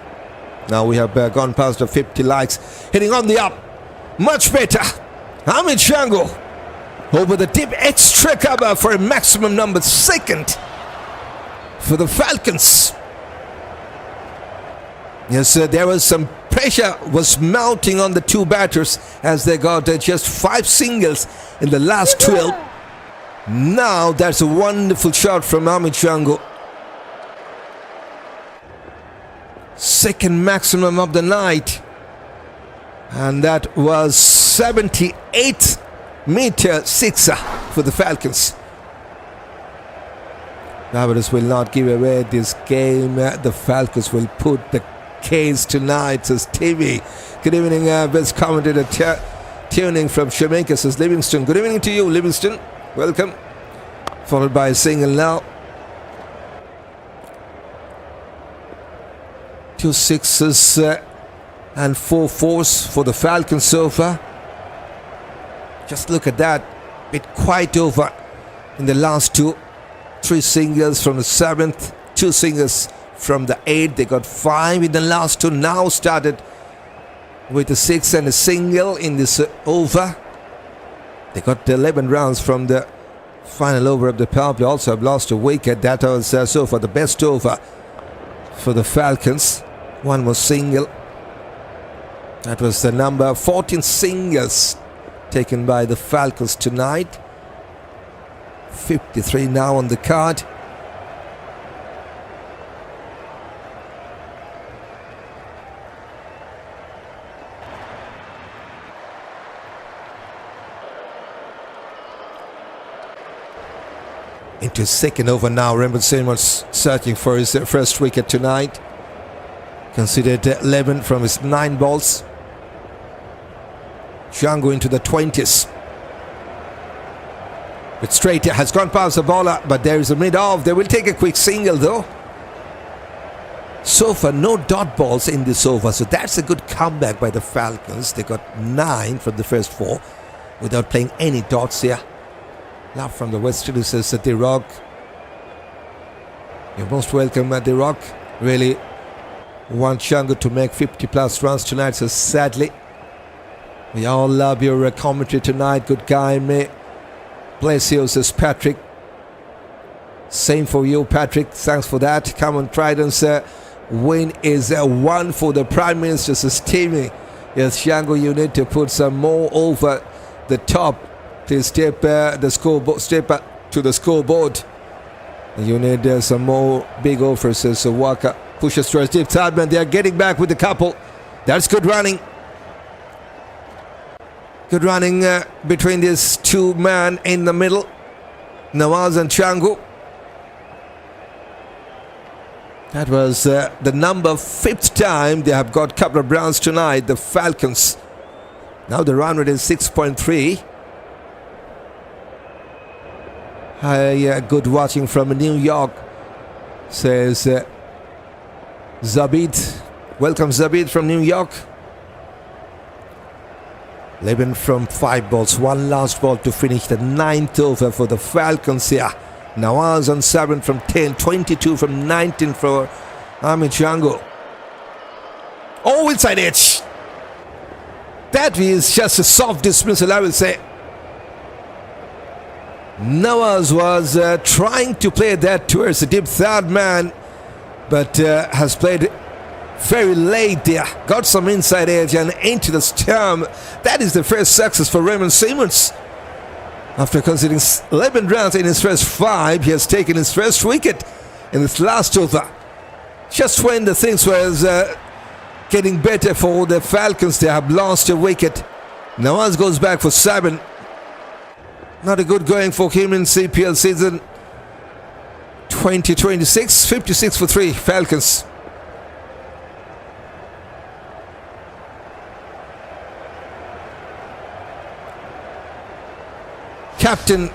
Now we have gone past the 50 likes. Hitting on the up. Much better. Amir Jangoo over the deep extra cover for a maximum number 2nd for the Falcons. Yes, there was some pressure was mounting on the 2 batters as they got just 5 singles in the last 12. Now that's a wonderful shot from Amir Jangoo. 2nd maximum of the night. And that was 78-meter 6er for the Falcons. Barbados will not give away this game. The Falcons will put the case tonight, says TV. Good evening, best commentator tuning from Jamaica, says Livingston. Good evening to you, Livingston. Welcome. Followed by a single now. 2 sixes and 4 fours for the Falcons so far. Just look at that. Bit quite over in the last 2. 3 singles from the 7th, 2 singles from the 8th. They got 5 in the last 2. Now started with a 6 and a single in this over. They got 11 rounds from the final over of the power play. Also have lost a wicket. That was so far the best over for the Falcons. 1 was single. That was the number 14 singles taken by the Falcons tonight. 53 now on the card. Into 2nd over now. Remember, Simmons searching for his first wicket tonight. Considered 11 from his 9 balls. Jangoo into the 20s. But straight has gone past the bowler, but there is a mid-off. They will take a quick single though. So far, no dot balls in this over. So that's a good comeback by the Falcons. They got 9 from the first 4 without playing any dots here. Love from the West Indies says that the Rock. You're most welcome at the Rock. Really want Jangoo to make 50 plus runs tonight. So sadly, we all love your commentary tonight. Good guy, mate. Bless you, says Patrick. Same for you, Patrick. Thanks for that. Come on, Tridents. Win is 1 for the Prime Minister, says Timmy. Yes, Jangoo, you need to put some more over the top. Please step the scoreboard. Step to the scoreboard. You need some more big offers, says Waka. Pushes towards deep side, man. They are getting back with the couple. That's good running. Good running between these two men in the middle, Nawaz and Jangoo. That was the number 5th time they have got a couple of runs tonight, the Falcons. Now the run rate is 6.3. Good watching from New York, says Zabid. Welcome, Zabid from New York. 11 from 5 balls, 1 last ball to finish the 9th over for the Falcons here. Nawaz on 7 from 10, 22 from 19 for Amir Jangoo. Oh, inside edge. That is just a soft dismissal, I will say. Nawaz was trying to play that towards the deep third man, but has played very late there. Got some inside edge and into the stump. That is the first success for Raymond Simmons. After conceding 11 runs in his first 5, he has taken his first wicket in this last over. Just when the things were getting better for the Falcons, they have lost a wicket. Nawaz goes back for 7. Not a good going for him in CPL season 2026. 56 for 3, Falcons. Captain,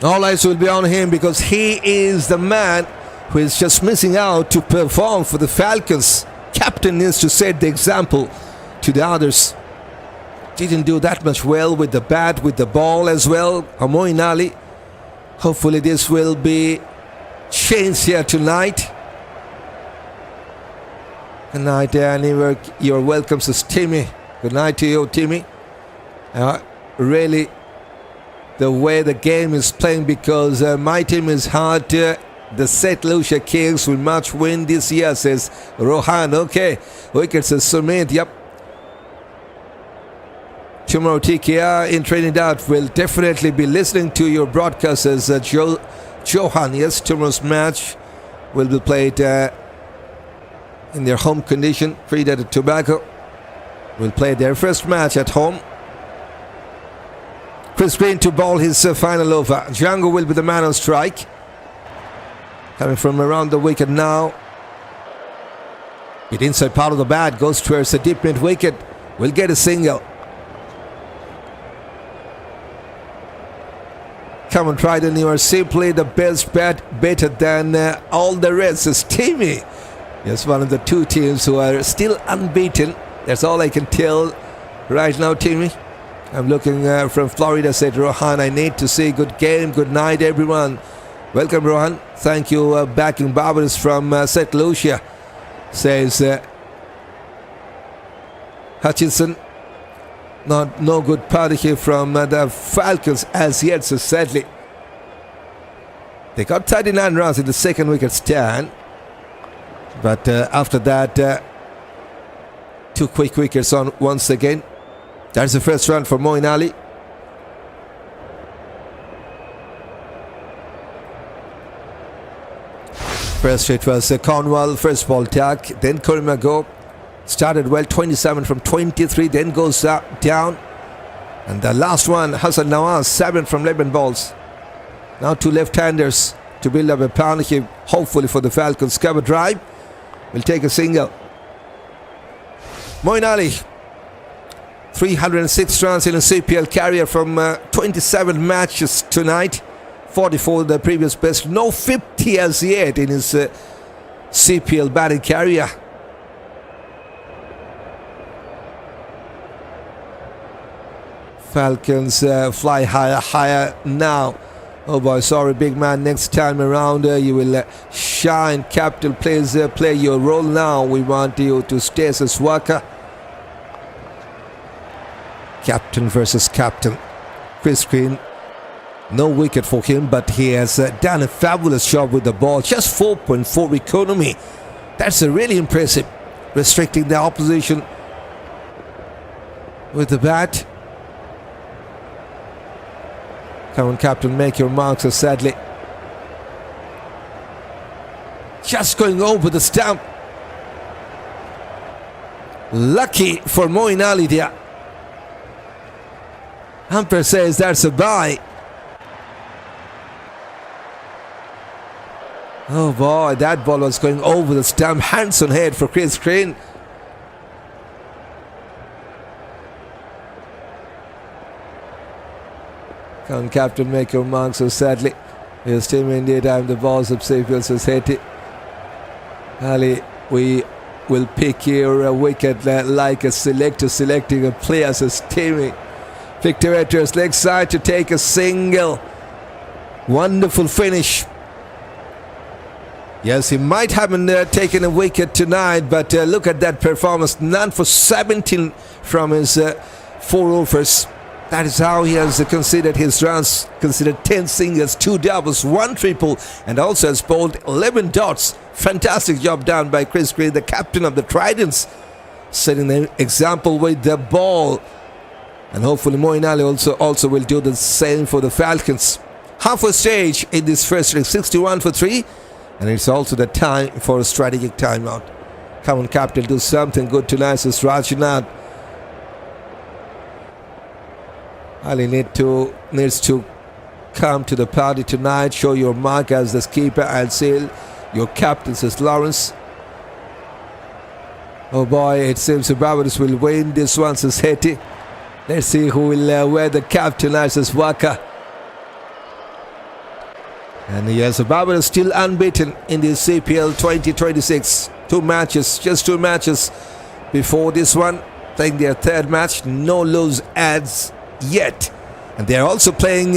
all eyes will be on him because he is the man who is just missing out to perform for the Falcons. Captain needs to set the example to the others. Didn't do that much well with the bat, with the ball as well. Moeen Ali. Hopefully this will be changed here tonight. Good night, Annie. You're welcome, says Timmy. Good night to you, Timmy. Really, the way the game is playing, because my team is hard. The St. Lucia Kings will much win this year, says Rohan. Okay, wicket, says Sumit. Yep. Tomorrow TKR in Trinidad will definitely be listening to your broadcast, says Johan. Yes, tomorrow's match will be played in their home condition. Trinidad and Tobago will play their first match at home. Chris Green to bowl his final over. Jangoo will be the man on strike. Coming from around the wicket now. The inside part of the bat goes towards the deep mid wicket. Will get a single. Come on, Trident, you are simply the best bat, better than all the rest. It's Timmy. Yes, one of the 2 teams who are still unbeaten. That's all I can tell right now, Timmy. I'm looking from Florida, said Rohan. I need to say good game. Good night, everyone. Welcome, Rohan. Thank you. Backing Barbados from St. Lucia, says Hutchinson. No good party here from the Falcons as yet, so sadly. They got 39 runs in the second wicket stand. But after that, 2 quick wickets on once again. That's the first run for Moeen Ali. First it was Cornwall, first ball tag. Then Karima go. Started well, 27 from 23, then goes down. And the last one, Hasan Nawaz, 7 from 11 balls. Now 2 left-handers to build up a partnership, hopefully for the Falcons. Cover drive, will take a single. Moeen Ali, 306 runs in a CPL career from 27 matches tonight. 44 the previous best. No 50 as yet in his CPL batting carrier. Falcons fly higher now. Oh boy, sorry big man, next time around you will shine. Captain, please play your role now. We want you to stay as a worker. Captain versus captain. Chris Green, no wicket for him, but he has done a fabulous job with the ball. Just 4.4 economy. That's really impressive. Restricting the opposition with the bat. Come on, captain, make your marks. Sadly, just going over the stump. Lucky for Moeen Ali there. Umpire says that's a bye. Oh boy, that ball was going over the stump. Hands on head for Chris Green. Come on, captain, make your mark. So sadly, his team in daytime, the balls of CPL Society. Ali, we will pick your wicket like a selector selecting a player as teaming. Victor Etters leg side to take a single. Wonderful finish. Yes, he might haven't taken a wicket tonight, but look at that performance. None for 17 from his 4 overs. That is how he has considered his runs. Considered 10 singles, 2 doubles, 1 triple, and also has bowled 11 dots. Fantastic job done by Chris Green, the captain of the Tridents, setting an example with the ball. And hopefully Moeen Ali also will do the same for the Falcons. Halfway stage in this first leg, 61 for 3. And it's also the time for a strategic timeout. Come on, captain, do something good tonight, says Rajnath. Ali needs to come to the party tonight. Show your mark as the keeper and seal. Your captain, says Lawrence. Oh boy, it seems the Barbados will win this one, says Hetty. Let's see who will wear the cap tonight, says Waka. And yes, Barbados still unbeaten in the CPL 2026. 2 matches, just 2 matches before this one. Playing their 3rd match, no lose adds yet. And they're also playing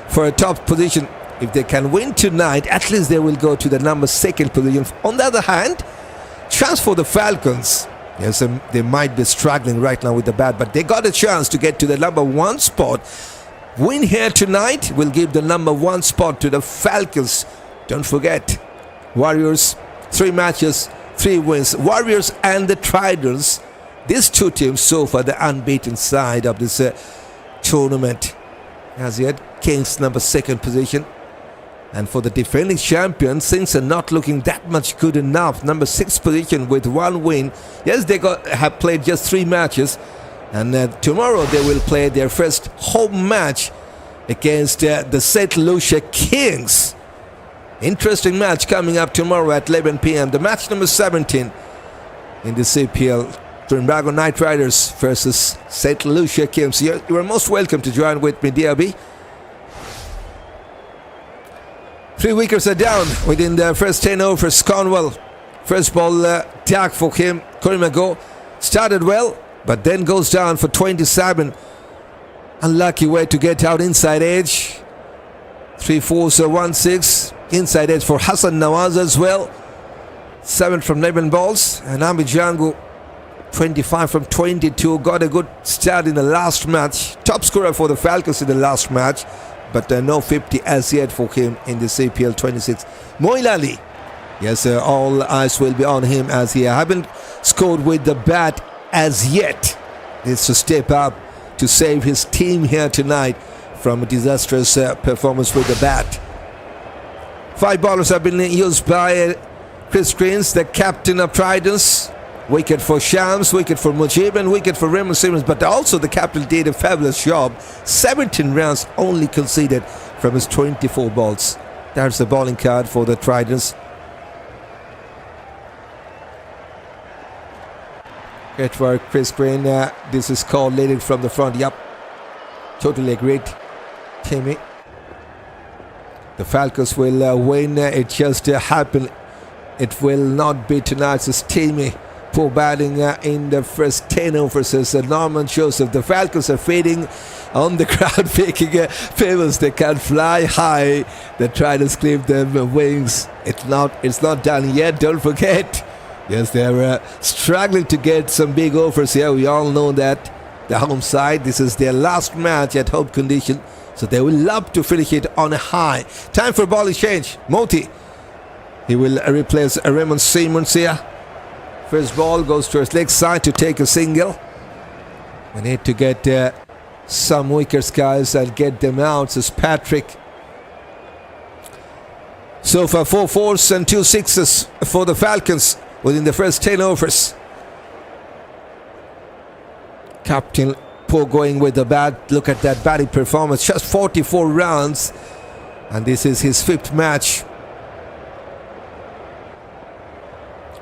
for a top position. If they can win tonight, at least they will go to the number 2nd position. On the other hand, chance for the Falcons. Yes, they might be struggling right now with the bat, but they got a chance to get to the number 1 spot. Win here tonight will give the number 1 spot to the Falcons. Don't forget, Warriors, 3 matches, 3 wins. Warriors and the Tridents, these 2 teams so far the unbeaten side of this tournament. As yet, Kings number 2nd position. And for the defending champions, things are not looking that much good enough. Number 6th position with 1 win. Yes, they have played just 3 matches. And tomorrow they will play their first home match against the St. Lucia Kings. Interesting match coming up tomorrow at 11 p.m. The match number 17 in the CPL. Trinbago Knight Riders versus St. Lucia Kings. You are most welcome to join with me, DRB. 3 wickets are down within the first 10 overs. Cornwall, first ball tag for him. Karima go started well, but then goes down for 27. Unlucky way to get out inside edge. 3-4, 1-6. Inside edge for Hasan Nawaz as well. 7 from 11 balls. And Amir Jangoo, 25 from 22. Got a good start in the last match. Top scorer for the Falcons in the last match. But no 50 as yet for him in the CPL 26. Moeen Ali. Yes, all eyes will be on him as he haven't scored with the bat as yet. Needs to step up to save his team here tonight from a disastrous performance with the bat. 5 bowlers have been used by Chris Green, the captain of Tridents. Wicket for Shams, wicket for Muqeem, and wicket for Raymond Simmons. But also the captain did a fabulous job. 17 runs only conceded from his 24 balls. That's the bowling card for the Tridents. Great work, Chris Green. This is called leading from the front. Yup, totally agreed, Timmy. The Falcons will win. It just happened it will not be tonight's steamy poor batting in the first 10 overs as Norman Joseph. The Falcons are fading on the crowd, making famous. They can't fly high. The Tridents clip them wings. It's not done yet. Don't forget. Yes, they're struggling to get some big overs here. We all know that. The home side, this is their last match at home condition, so they will love to finish it on a high. Time for ball exchange. Moti, he will replace Raymond Simmons here. First ball goes to his leg side to take a single. We need to get some wickets, guys, and get them out. Says Patrick. So far 4 fours and 2 sixes for the Falcons within the first 10 overs. Captain Poe going with the bat. Look at that batting performance. Just 44 runs. And this is his 5th match.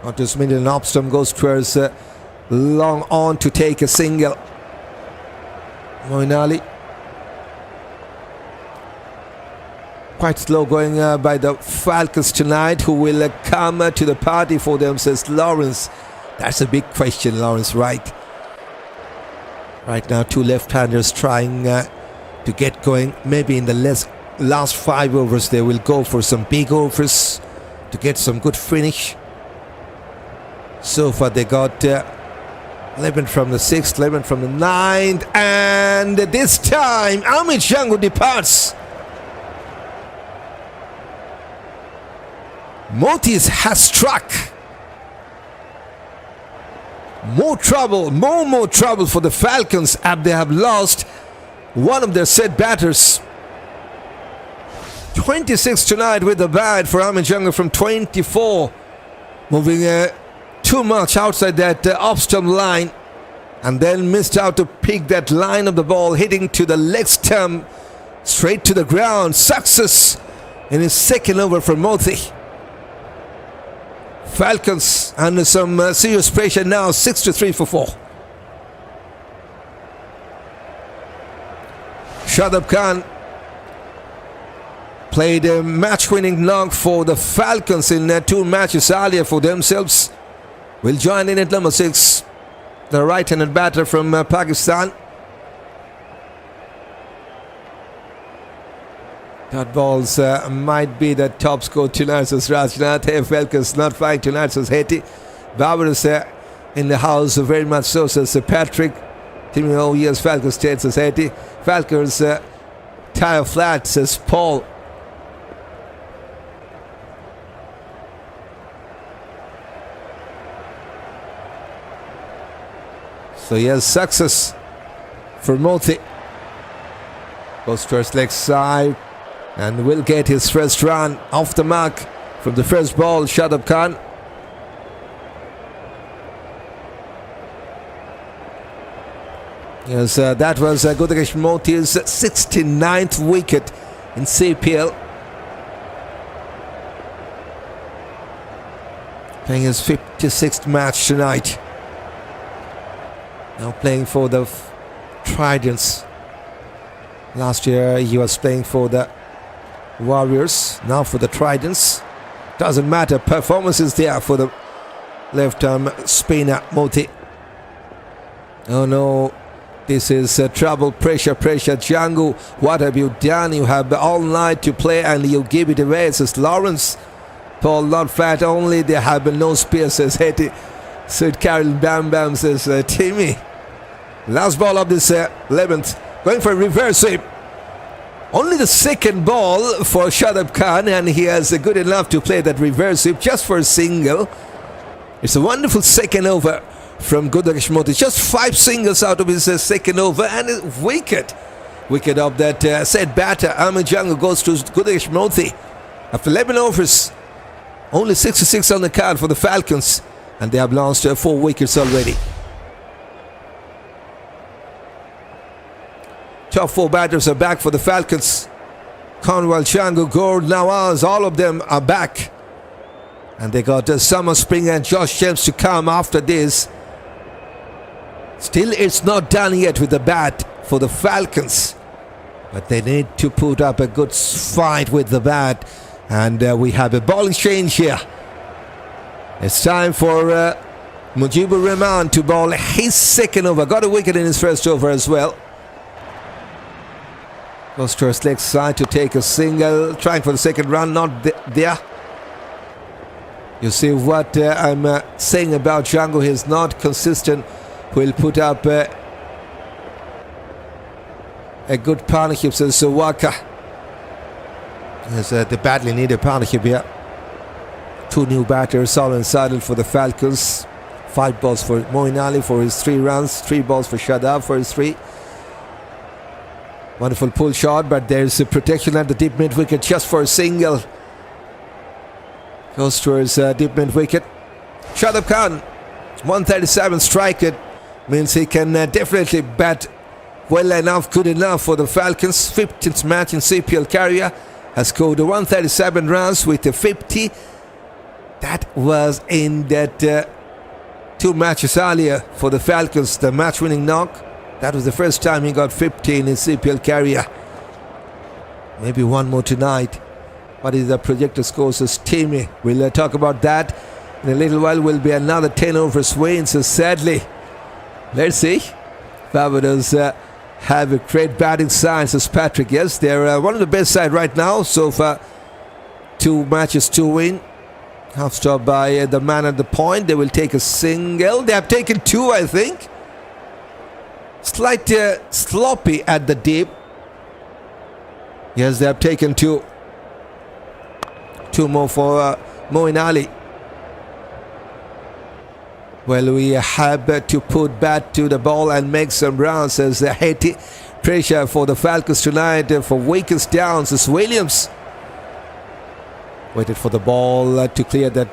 Otis Milind Opstom goes towards long on to take a single. Moeen Ali. Quite slow going by the Falcons tonight. Who will come to the party for them, says Lawrence. That's a big question, Lawrence, right? Right now, 2 left-handers trying to get going. Maybe in the last 5 overs, they will go for some big overs to get some good finish. So far, they got 11 from the 6th, 11 from the 9th, and this time, Amir Jangoo departs. Motis has struck. More trouble for the Falcons as they have lost one of their set batters. 26 tonight with the bat for Amir Jangoo from 24. Moving too much outside that off-stump line, and then missed out to pick that line of the ball, hitting to the leg stump, straight to the ground. Success in his 2nd over for Moti. Falcons under some serious pressure now, 6-3 for 4. Shadab Khan played a match-winning knock for the Falcons in 2 matches earlier for themselves. Will join in at number 6, the right-handed batter from Pakistan. That balls might be the top score tonight, says Rajnath. Hey, Falcons not flying tonight, says Haiti. Barbados in the house, very much so, says Patrick. Team, oh yes, Falcons state, says Haiti. Falcons tire flat, says Paul. So yes, success for Moti. Goes towards leg side and will get his first run off the mark from the first ball. Shadab Khan. Yes, that was Godagesh Moti's 69th wicket in CPL. Playing his 56th match tonight. Now playing for the Tridents. Last year he was playing for the Warriors. Now for the Tridents. Doesn't matter. Performance is there for the left-arm spinner Moti. Oh no. This is trouble. Pressure. Jangoo, what have you done? You have all night to play and you give it away, says Lawrence. Paul not flat only. There have been no spears, says Hetty. Sid Carroll Bam Bam, says Timmy. Last ball of this 11th. Going for a reverse sweep. Only the 2nd ball for Shadab Khan, and he has good enough to play that reverse sweep just for a single. It's a wonderful 2nd over from Godagesh Moti. Just 5 singles out of his 2nd over, and a wicket. Wicket of that set batter. Amir Jangoo goes to Godagesh Moti. After 11 overs, only 66 on the card for the Falcons, and they have lost 4 wickets already. Top 4 batters are back for the Falcons. Cornwall, Jangoo, Gore, Nawaz, all of them are back. And they got Summer, Spring and Josh James to come after this. Still, it's not done yet with the bat for the Falcons. But they need to put up a good fight with the bat. And we have a ball exchange here. It's time for Mujibur Rahman to bowl his second over. Got a wicket in his first over as well. Goes to his leg side to take a single. Trying for the second run, not there. You see what I'm saying about Jangoo. He's not consistent. Will put up a good partnership. So Waka. They badly need a partnership here. Two new batters all unsaddled for the Falcons. 5 balls for Moeen Ali for his 3 runs. 3 balls for Shadab for his 3. Wonderful pull shot, but there's a protection at the deep mid wicket just for a single. Goes towards deep mid wicket. Shadab Khan, 137 strike. It means he can definitely bat well enough, good enough for the Falcons. 15th match in CPL career. Has scored 137 runs with a 50. That was in that 2 matches earlier for the Falcons. The match-winning knock. That was the first time he got 50 in his CPL career. Maybe one more tonight. What is the projected scores? Is teamy. We'll talk about that in a little while. Will be another 10 overs win. So sadly, let's see. Barbados have a great batting side, says Patrick. Yes, they're one of the best side right now. So far, 2 matches to win. Half stop by the man at the point. They will take a single. They have taken 2, I think. Slight sloppy at the deep. Yes, they have taken 2. 2 more for Moeen Ali. Well, we have to put bat to the ball and make some runs as the Haiti pressure for the Falcons tonight for weakest downs as Williams waited for the ball to clear that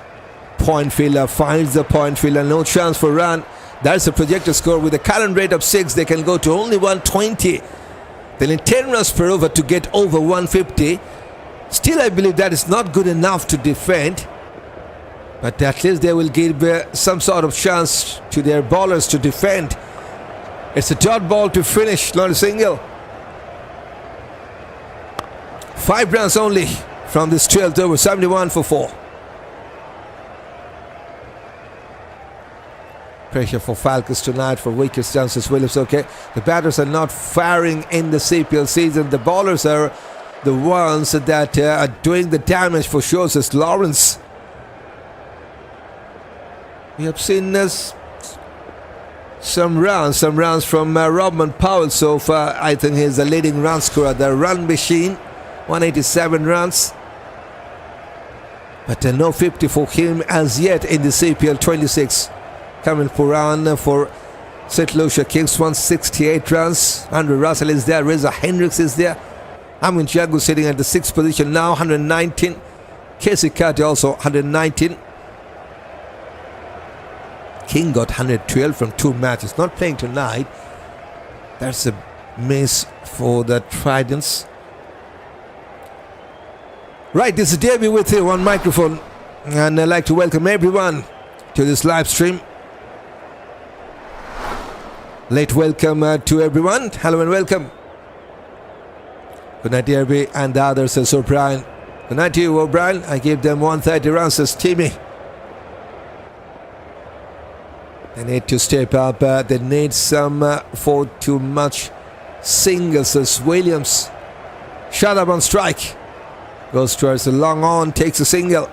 point fielder, finds the point fielder, no chance for run. That's a projected score. With a current rate of 6, they can go to only 120. They need 10 runs per over to get over 150. Still, I believe that is not good enough to defend. But at least they will give some sort of chance to their bowlers to defend. It's a dot ball to finish, not a single. 5 runs only from this 12th over, 71 for 4. Pressure for Falcons tonight for weakest chances. Williams, okay. The batters are not firing in the CPL season. The bowlers are the ones that are doing the damage for sure, says Lawrence. We have seen some runs from Robman Powell so far. I think he's the leading run scorer, the run machine. 187 runs. But no 50 for him as yet in the CPL 26. Coming for run for St. Lucia Kings, 168 runs. Andrew Russell is there. Reza Hendricks is there. Amir Jangoo sitting at the 6th position now, 119. Casey Carter also 119. King got 112 from 2 matches. Not playing tonight. That's a miss for the Tridents. Right, this is DRB with you on microphone. And I'd like to welcome everyone to this live stream. Late welcome to everyone. Hello and welcome. Good night, DRB and the others, says O'Brien. Good night to you, O'Brien. I gave them 130 runs, says Timmy. They need to step up. They need some for too much singles, says Williams. Shadab on strike. Goes towards the long on, takes a single.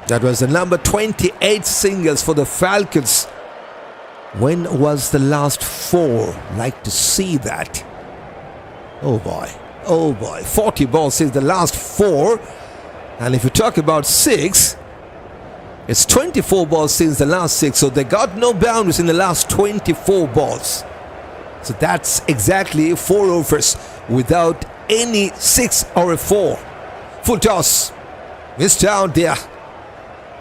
That was the number 28 singles for the Falcons. When was the last 4? Like to see that. Oh boy, oh boy. 40 balls since the last 4. And if you talk about 6, it's 24 balls since the last 6. So they got no boundaries in the last 24 balls. So that's exactly 4 overs without any 6 or a 4. Full toss. Missed out there.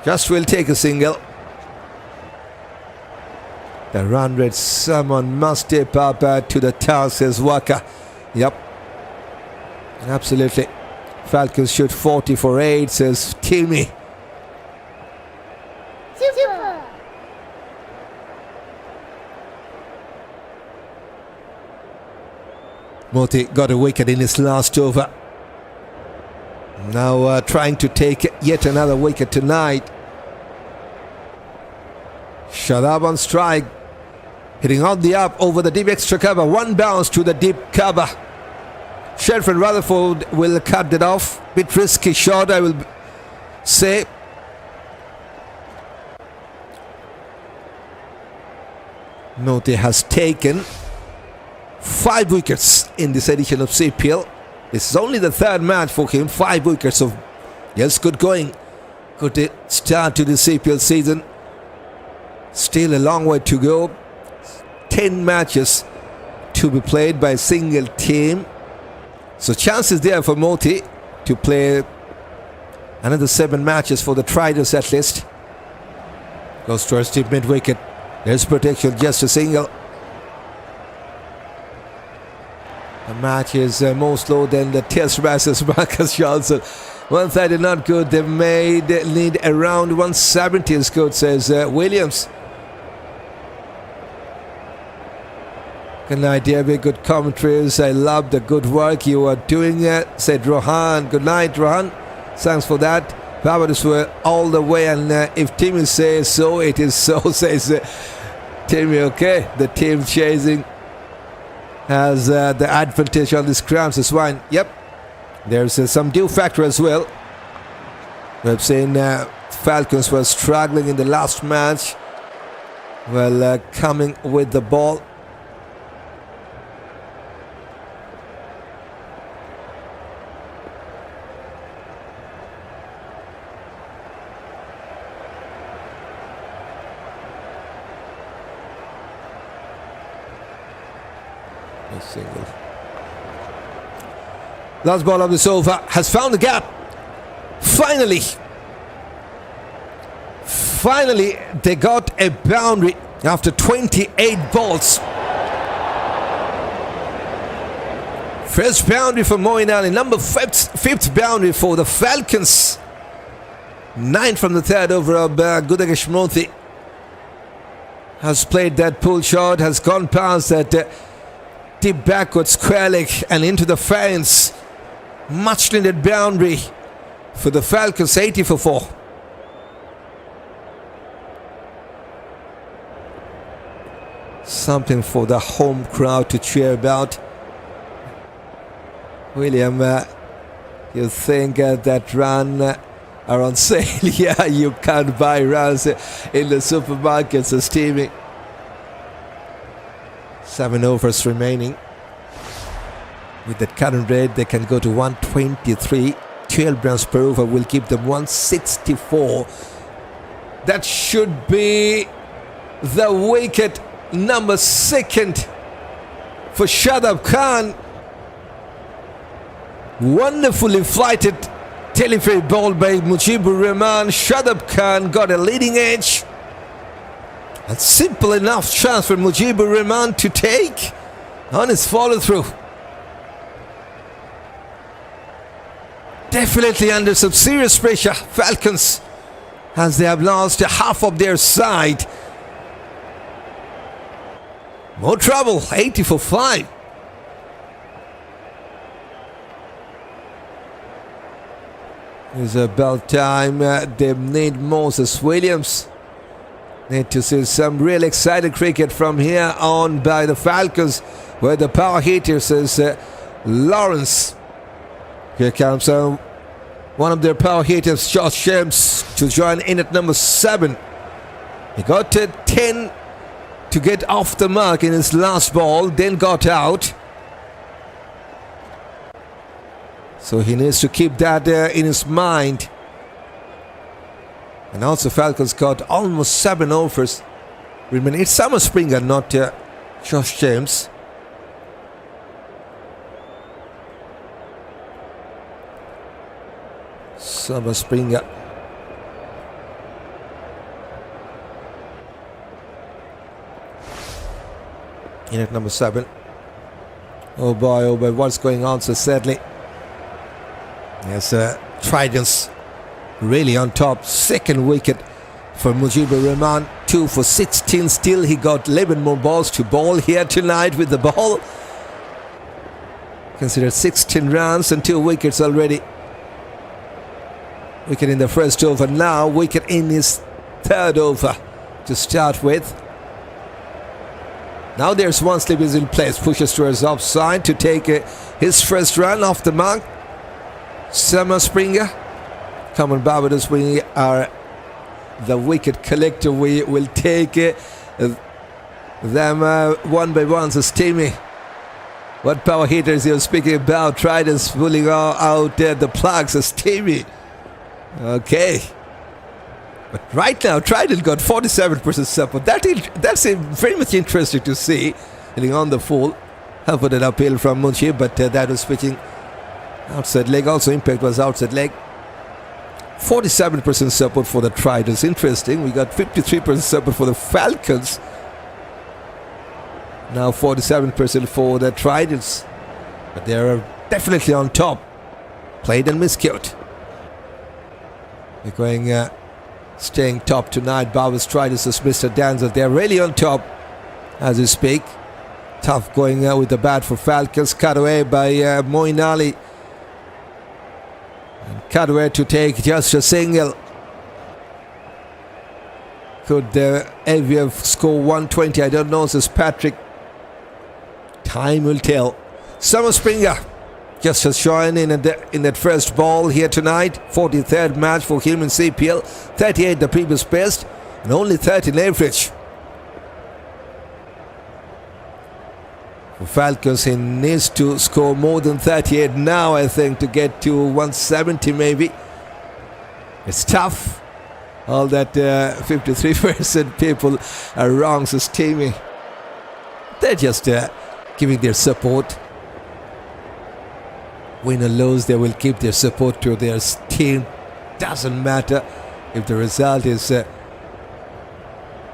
Just will take a single. The run rate, someone must step up to the task, says Waka. Yep. Absolutely. Falcons shoot 40 for 8, says Timmy. Super. Moti got a wicket in his last over. Now trying to take yet another wicket tonight. Shadab on strike. Hitting on the up over the deep extra cover. One bounce to the deep cover. Shelford Rutherford will cut it off. Bit risky shot, I will say. Moeen has taken 5 wickets in this edition of CPL. This is only the 3rd match for him. 5 wickets of, yes, good going. Good start to the CPL season. Still a long way to go. 10 matches to be played by a single team. So chances there for Moeen to play another 7 matches for the Tridents at least. Goes towards deep mid-wicket. There's protection, just a single. The match is more slow than the test matches. Marcus Johnson, 130 not good. They need around 170 is good, says Williams. Good night, DRB. Good commentaries. I love the good work you are doing, said Rohan. Good night, Rohan. Thanks for that. Barbados were all the way, and if Timmy says so, it is so, says Timmy. Okay, the team chasing has the advantage on this ground. This one, yep. There's some due factor as well. We've seen Falcons were struggling in the last match. Well, coming with the ball. Single. Last ball of this over has found the gap. Finally, they got a boundary after 28 balls. First boundary for Moeen Ali, number fifth boundary for the Falcons. 9 from the 3rd over of Gudagesh Moeen. Has played that pull shot, has gone past that deep backward square leg and into the fence. Much needed boundary for the Falcons. 80 for 4. Something for the home crowd to cheer about. William, you think that run are on sale? Yeah, you can't buy runs in the supermarkets. It's steaming. 7 overs remaining. With the current rate, they can go to 123. 12 runs per over will give them 164. That should be the wicket number 2nd for Shadab Khan. Wonderfully flighted telephone ball by Mujibur Rahman. Shadab Khan got a leading edge. A simple enough chance for Mujibur Rahman to take on his follow-through. Definitely under some serious pressure, Falcons, as they have lost half of their side. More trouble, 80 for 5. It's about time they need Moses Williams. Need to see some real exciting cricket from here on by the Falcons, where the power hitters is Lawrence. Here comes one of their power hitters, Josh Shams, to join in at number 7. He got 10 to get off the mark in his last ball, then got out. So he needs to keep that in his mind. And also Falcons got almost 7 overs. Remember, it's Summer Springer, not Josh James. Summer Springer. In at number 7. Oh boy, what's going on so sadly? Yes, Tridents really on top. 2nd wicket for Mujibur Rahman. 2 for 16 still. He got 11 more balls to bowl here tonight with the ball. Considered 16 runs and 2 wickets already. Wicket in the first over now. Wicket in his 3rd over. to start with. Now there's one slip is in place. Pushes towards offside to take his first run off the mark. Summer Springer. Come on, Barbados, we are the wicket collector. We will take them one by one. So steamy. What power hitters you're speaking about? Tridents pulling out the plugs. So steamy. Okay. But right now, Trident got 47% support. That's very much interesting to see. Hitting on the full. Helped an appeal from Muqeem, but that was switching outside leg. Also, impact was outside leg. 47% support for the Tridents. Interesting. We got 53% support for the Falcons. Now 47% for the Tridents. But they're definitely on top. Played and miscued. We're going... staying top tonight. Barbados Tridents as Mr. Danzel. They're really on top as we speak. Tough going with the bat for Falcons. Cut away by Moeen Ali. And cut away to take just a single. Could Evin score 120? I don't know. Says Patrick. Time will tell. Summer Springer just has shone in that first ball here tonight. 43rd match for him in CPL. 38 the previous best. And only 13 average. For Falcons, he needs to score more than 38 now, I think, to get to 170 maybe. It's tough. All that 53% people are wrong, so steamy. They're just giving their support. Win or lose, they will keep their support to their team. Doesn't matter if the result is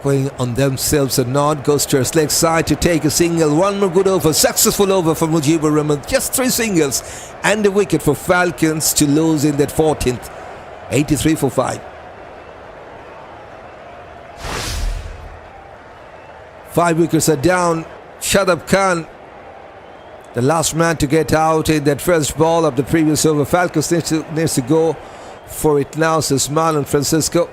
going on themselves or not. Goes to his leg side to take a single. One more good over. Successful over for Mujibur. Just 3 singles and a wicket for Falcons to lose in that 14th. 83 for 5. 5 wickets are down. Shadab Khan, the last man to get out in that first ball of the previous over. Falcons needs to go for it now, says Marlon Francisco.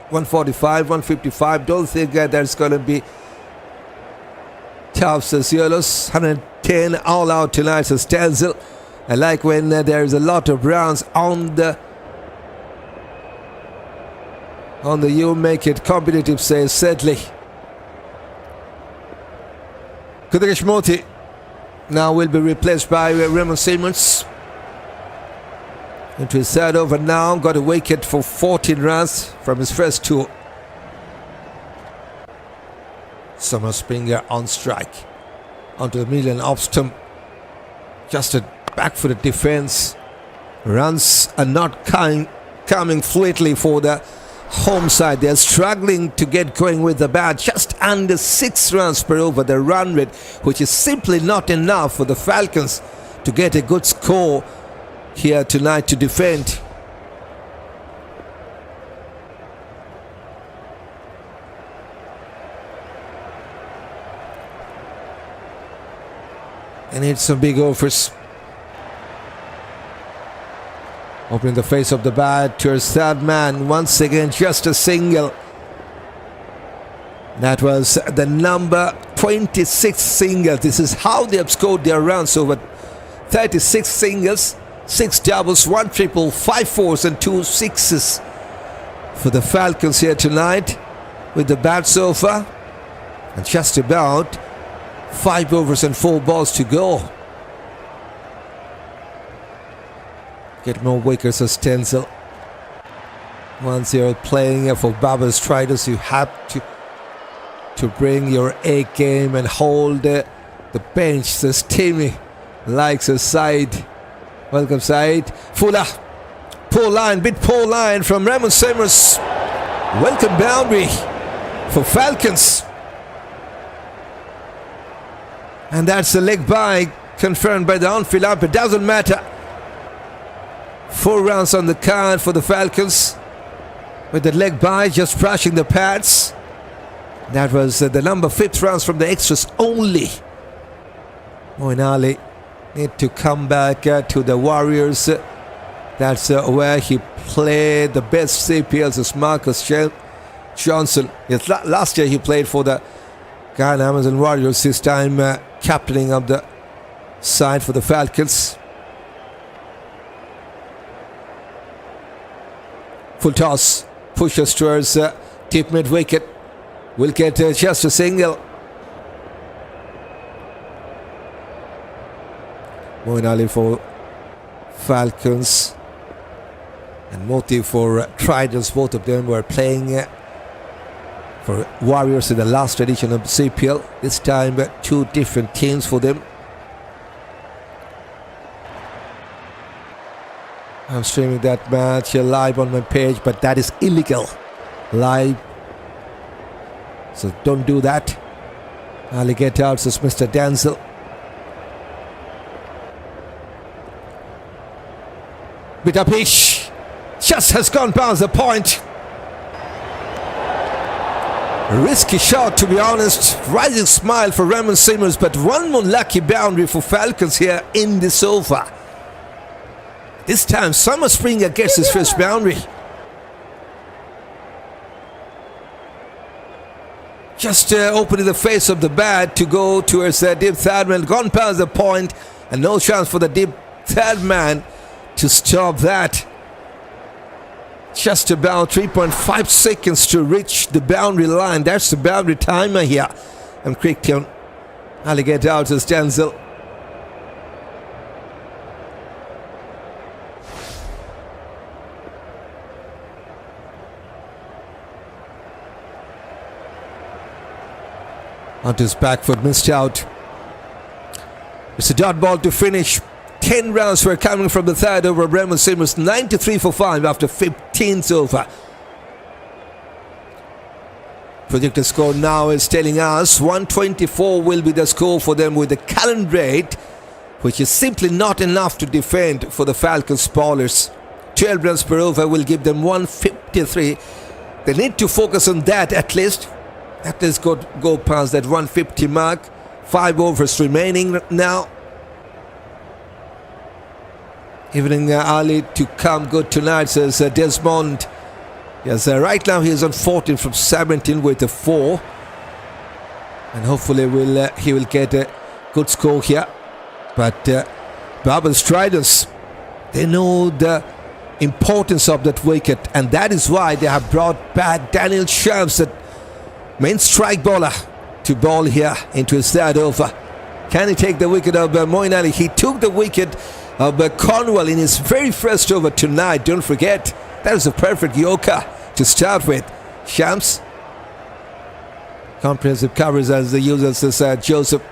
145, 155. Don't think that's going to be tough, says Yolos. 110 all out tonight, says Denzel. I like when there's a lot of rounds on the you make it competitive, says Sedley. Kudakesh Moti now will be replaced by Raymond Simmons. Into his third over now. Got a wicket for 14 runs from his first 2. Summer Springer on strike. Onto the Milind off stump. Just a back for the defense. Runs are not coming fleetly for the home side. They're struggling to get going with the bat. Just under 6 runs per over the run rate, which is simply not enough for the Falcons to get a good score here tonight to defend. And it's some big offers. Opening the face of the bat to his third man. Once again, just a single. That was the number 26 single. This is how they have scored their runs over 36 singles, 6 doubles, 1 triple, 5 fours and 2 sixes for the Falcons here tonight with the bat so far. And just about 5 overs and 4 balls to go. Get more wickets as Denzel. Once you're playing for Barbados Tridents, you have to bring your A game and hold the bench. Says Timmy likes a side. Welcome side. Fuller. Poor line from Raymond Simmons. Welcome boundary for Falcons. And that's a leg by confirmed by the on-field ump. It doesn't matter. 4 runs on the card for the Falcons with the leg by, just brushing the pads. That was the number 5th runs from the extras only. Moeen Ali need to come back to the Warriors. That's where he played the best CPLs as Marcus Johnson. Yes, last year he played for the Ghana Amazon Warriors. This time captaining of the side for the Falcons. Full toss. Pushes towards deep mid wicket. Will get just a single. Moeen Ali for Falcons and Moti for Tridents. Both of them were playing for Warriors in the last edition of the CPL. This time two different teams for them. I'm streaming that match live on my page, but that is illegal. Live. So don't do that. Ali get out, says Mr. Denzel. Bit up pitch. Just has gone past the point. Risky shot, to be honest. Rising smile for Raymond Simmons, but one more lucky boundary for Falcons here in this over. This time Summer Springer gets his first boundary. Just opening the face of the bat to go towards deep third man. Gone past the point and no chance for the deep third man to stop that. Just about 3.5 seconds to reach the boundary line. That's the boundary timer here. And Crichton. Ali get out as Denzel. Onto his back foot, missed out. It's a dot ball to finish. 10 rounds were coming from the third over. Raymond Simmons 93 for 5 after 15th over. Projected score now is telling us 124 will be the score for them with the current rate, which is simply not enough to defend for the Falcons bowlers. 12 runs per over will give them 153. They need to focus on that at least. At least go past that 150 mark. 5 overs remaining now. Evening Ali to come good tonight, says Desmond. Yes, right now he is on 14 from 17 with a 4. And hopefully he will get a good score here. But Barbados Tridents, they know the importance of that wicket. And that is why they have brought back Daniel Shams, that main strike bowler, to bowl here into his third over. Can he take the wicket of Moeen Ali? He took the wicket of Cornwall in his very first over tonight. Don't forget, that was a perfect yorker to start with. Shams. Comprehensive coverage as the user says Joseph.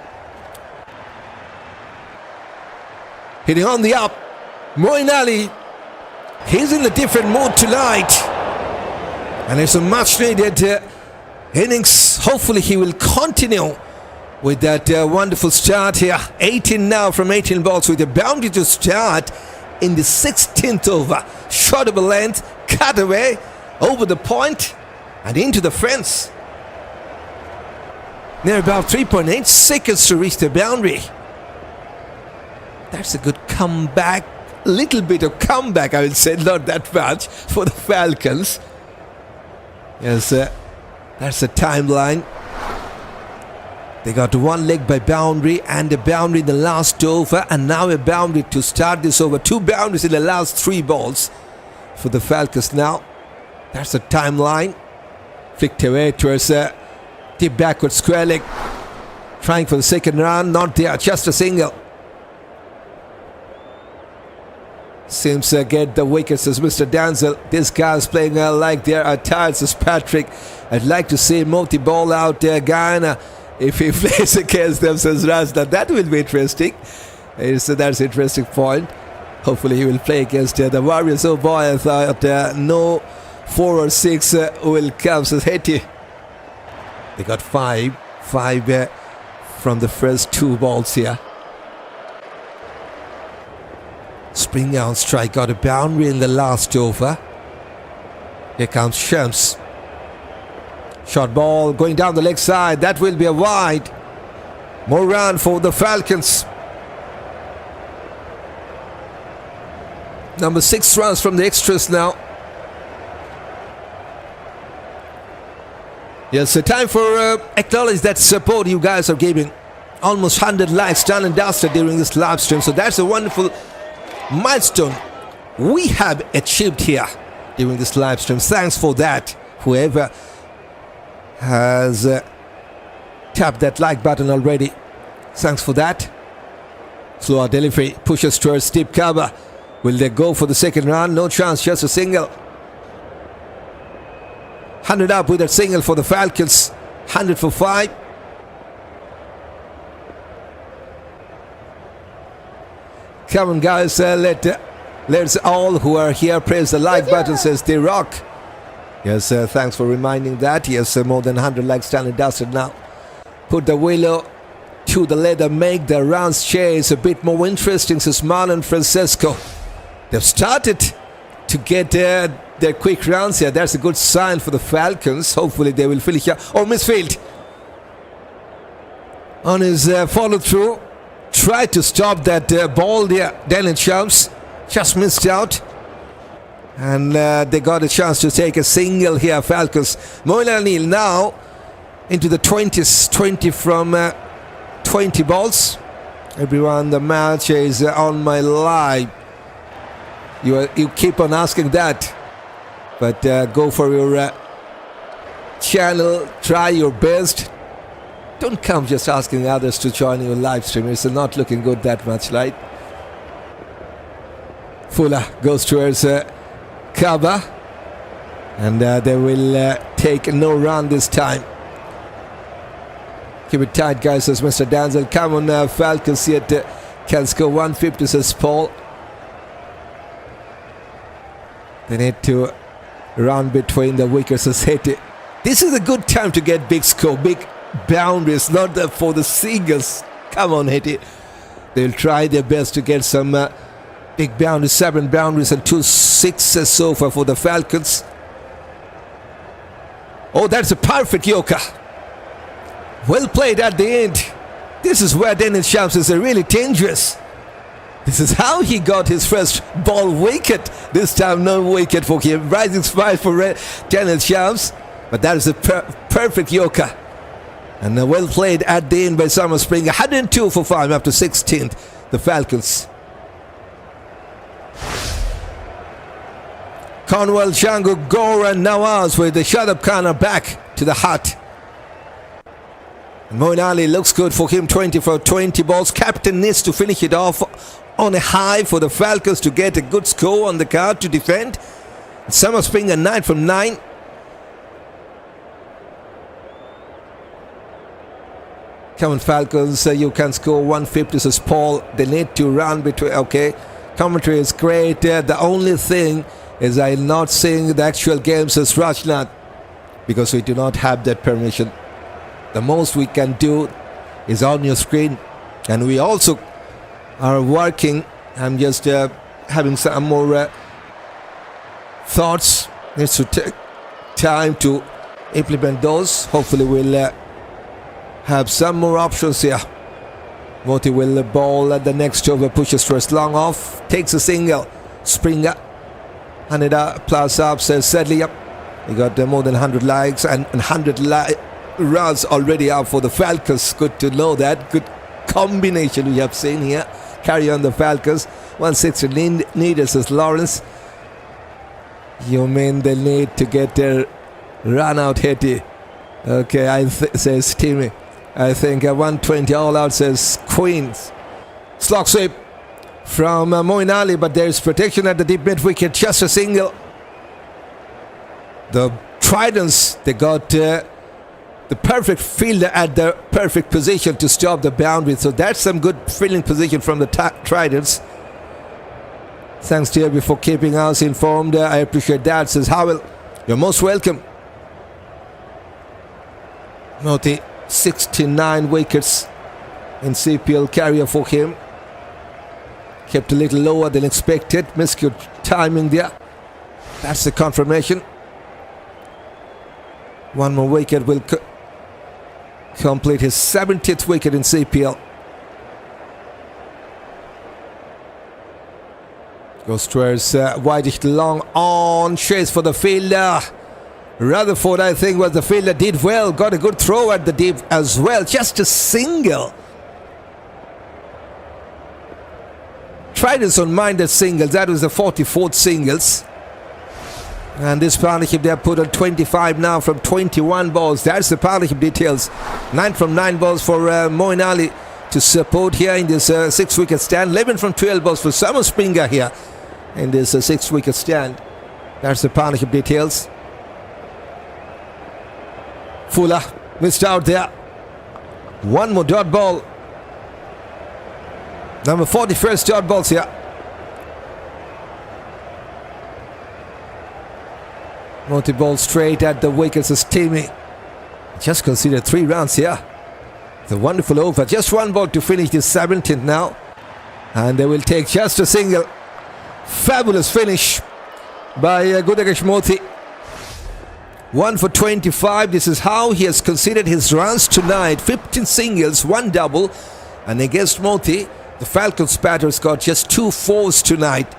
Hitting on the up. Moeen Ali. He's in a different mood tonight. And it's a much needed innings. Hopefully he will continue with that wonderful start here. 18 now from 18 balls with a boundary to start in the 16th over. Short of a length, cut away, over the point and into the fence. Near about 3.8 seconds to reach the boundary. That's a good comeback. Little bit of comeback, I would say, not that much for the Falcons. Yes, that's the timeline. They got one leg by boundary and a boundary in the last over, and now a boundary to start this over. 2 boundaries in the last 3 balls for the Falcons now. That's the timeline. Flicked away towards deep backward square leg. Trying for the second run, not there, just a single. Seems to get the wickets as Mr. Denzel. This guy's playing like they are tired, says Patrick. I'd like to see Moti ball out there, Ghana, if he plays against them, says Razda. That will be interesting. So that's an interesting point. Hopefully he will play against the Warriors. Oh boy, I thought no 4 or 6 will come, says Haiti. They got 5 from the first 2 balls here. Spring out strike, got a boundary in the last over. Here comes Shams. Short ball going down the leg side. That will be a wide. More run for the Falcons. Number 6 runs from the extras now. Yes, time for acknowledge that support you guys are giving. Almost 100 likes done and dusted during this live stream. So that's a wonderful milestone we have achieved here during this live stream. Thanks for that. Whoever has tapped that like button already, thanks for that. Slower delivery pushes towards deep cover. Will they go for the second round? No chance, just a single. 100 up with a single for the Falcons. 100 for 5. Come on, guys, let's all who are here press the like button, says The Rock. Yes, thanks for reminding that. Yes, more than 100 likes done and dusted now. Put the willow to the leather, make the rounds chase a bit more interesting, says Marlon Francesco. They've started to get their quick rounds here. That's a good sign for the Falcons. Hopefully they will finish here. Oh, misfield. On his follow-through. Tried to stop that ball there. Daniel Shams just missed out. And they got a chance to take a single here, Falcons. Moeen now into the 20s. 20 from 20 balls. Everyone, the match is on my live. You keep on asking that. But go for your channel. Try your best. Don't come just asking others to join your live stream. It's not looking good that much, right? Fuller goes towards cover. And they will take no run this time. Keep it tight, guys, says Mr. Danzel. Come on, Falcons yet can score 150, says Paul. They need to run between the wickets, says Haiti. This is a good time to get big score, big boundaries, not for the singles. Come on, Haiti. They'll try their best to get some big boundaries, 7 boundaries and 2 sixes so far for the Falcons. Oh, that's a perfect Yoka. Well played at the end. This is where Daniel Shams is really dangerous. This is how he got his first ball wicket. This time no wicket for him. Rising smile for Daniel Shams. But that is a perfect Yoka. And well played at the end by Summer Spring. 102 for 5 after 16th. The Falcons. Cornwall, Jangoo, Gore and Nawaz with the Shadab corner back to the hut. And Moeen looks good for him. 20 for 20 balls. Captain needs to finish it off on a high for the Falcons to get a good score on the card to defend. Summer Spring a 9 from 9. Come on, Falcons, you can score 150, says Paul. They need to run between. Okay, commentary is great. The only thing is I'm not seeing the actual game, says Rajnath, because we do not have that permission. The most we can do is on your screen, and we also are working. I'm just having some more thoughts. Needs to take time to implement those. Hopefully we'll have some more options here. Moti will ball at the next over, pushes first long off, takes a single. Springer, 100 plus up, says Sedley up. He got more than 100 likes and 100 runs already up for the Falcons. Good to know that. Good combination we have seen here. Carry on the Falcons. 160 needed, says Lawrence. You mean they need to get their run out, Hetty? Okay, says Timmy. I think 120 all out, says Queens. Slog sweep from Moeen, but there's protection at the deep mid wicket. Just a single. The Tridents, they got the perfect fielder at the perfect position to stop the boundary. So that's some good fielding position from the Tridents. Thanks to you for keeping us informed. I appreciate that, says Howell. You're most welcome. Moti, 69 wickets in CPL carrier for him. Kept a little lower than expected. Miscued timing there. That's the confirmation. One more wicket will complete his 70th wicket in CPL. Goes towards Whitish long on chase for the fielder. Rutherford, I think, was the fielder, did well, got a good throw at the deep as well. Just a single. Tridents don't mind the singles. That was the 44th singles. And this partnership, they have put on 25 now from 21 balls. That's the partnership details. 9 from 9 balls for Moeen Ali to support here in this 6-wicket stand. 11 from 12 balls for Summer Springer here in this 6-wicket stand. That's the partnership details. Fuller missed out there. One more dot ball. Number 41st dot balls here. Multi-ball straight at the wickets as Timmy just considered 3 runs here. It's a wonderful over. Just 1 ball to finish this 17th now. And they will take just a single. Fabulous finish by Gudakesh Moti. 1 for 25. This is how he has considered his runs tonight. 15 singles, 1 double. And against Moti, the Falcons batters got just 2 fours tonight.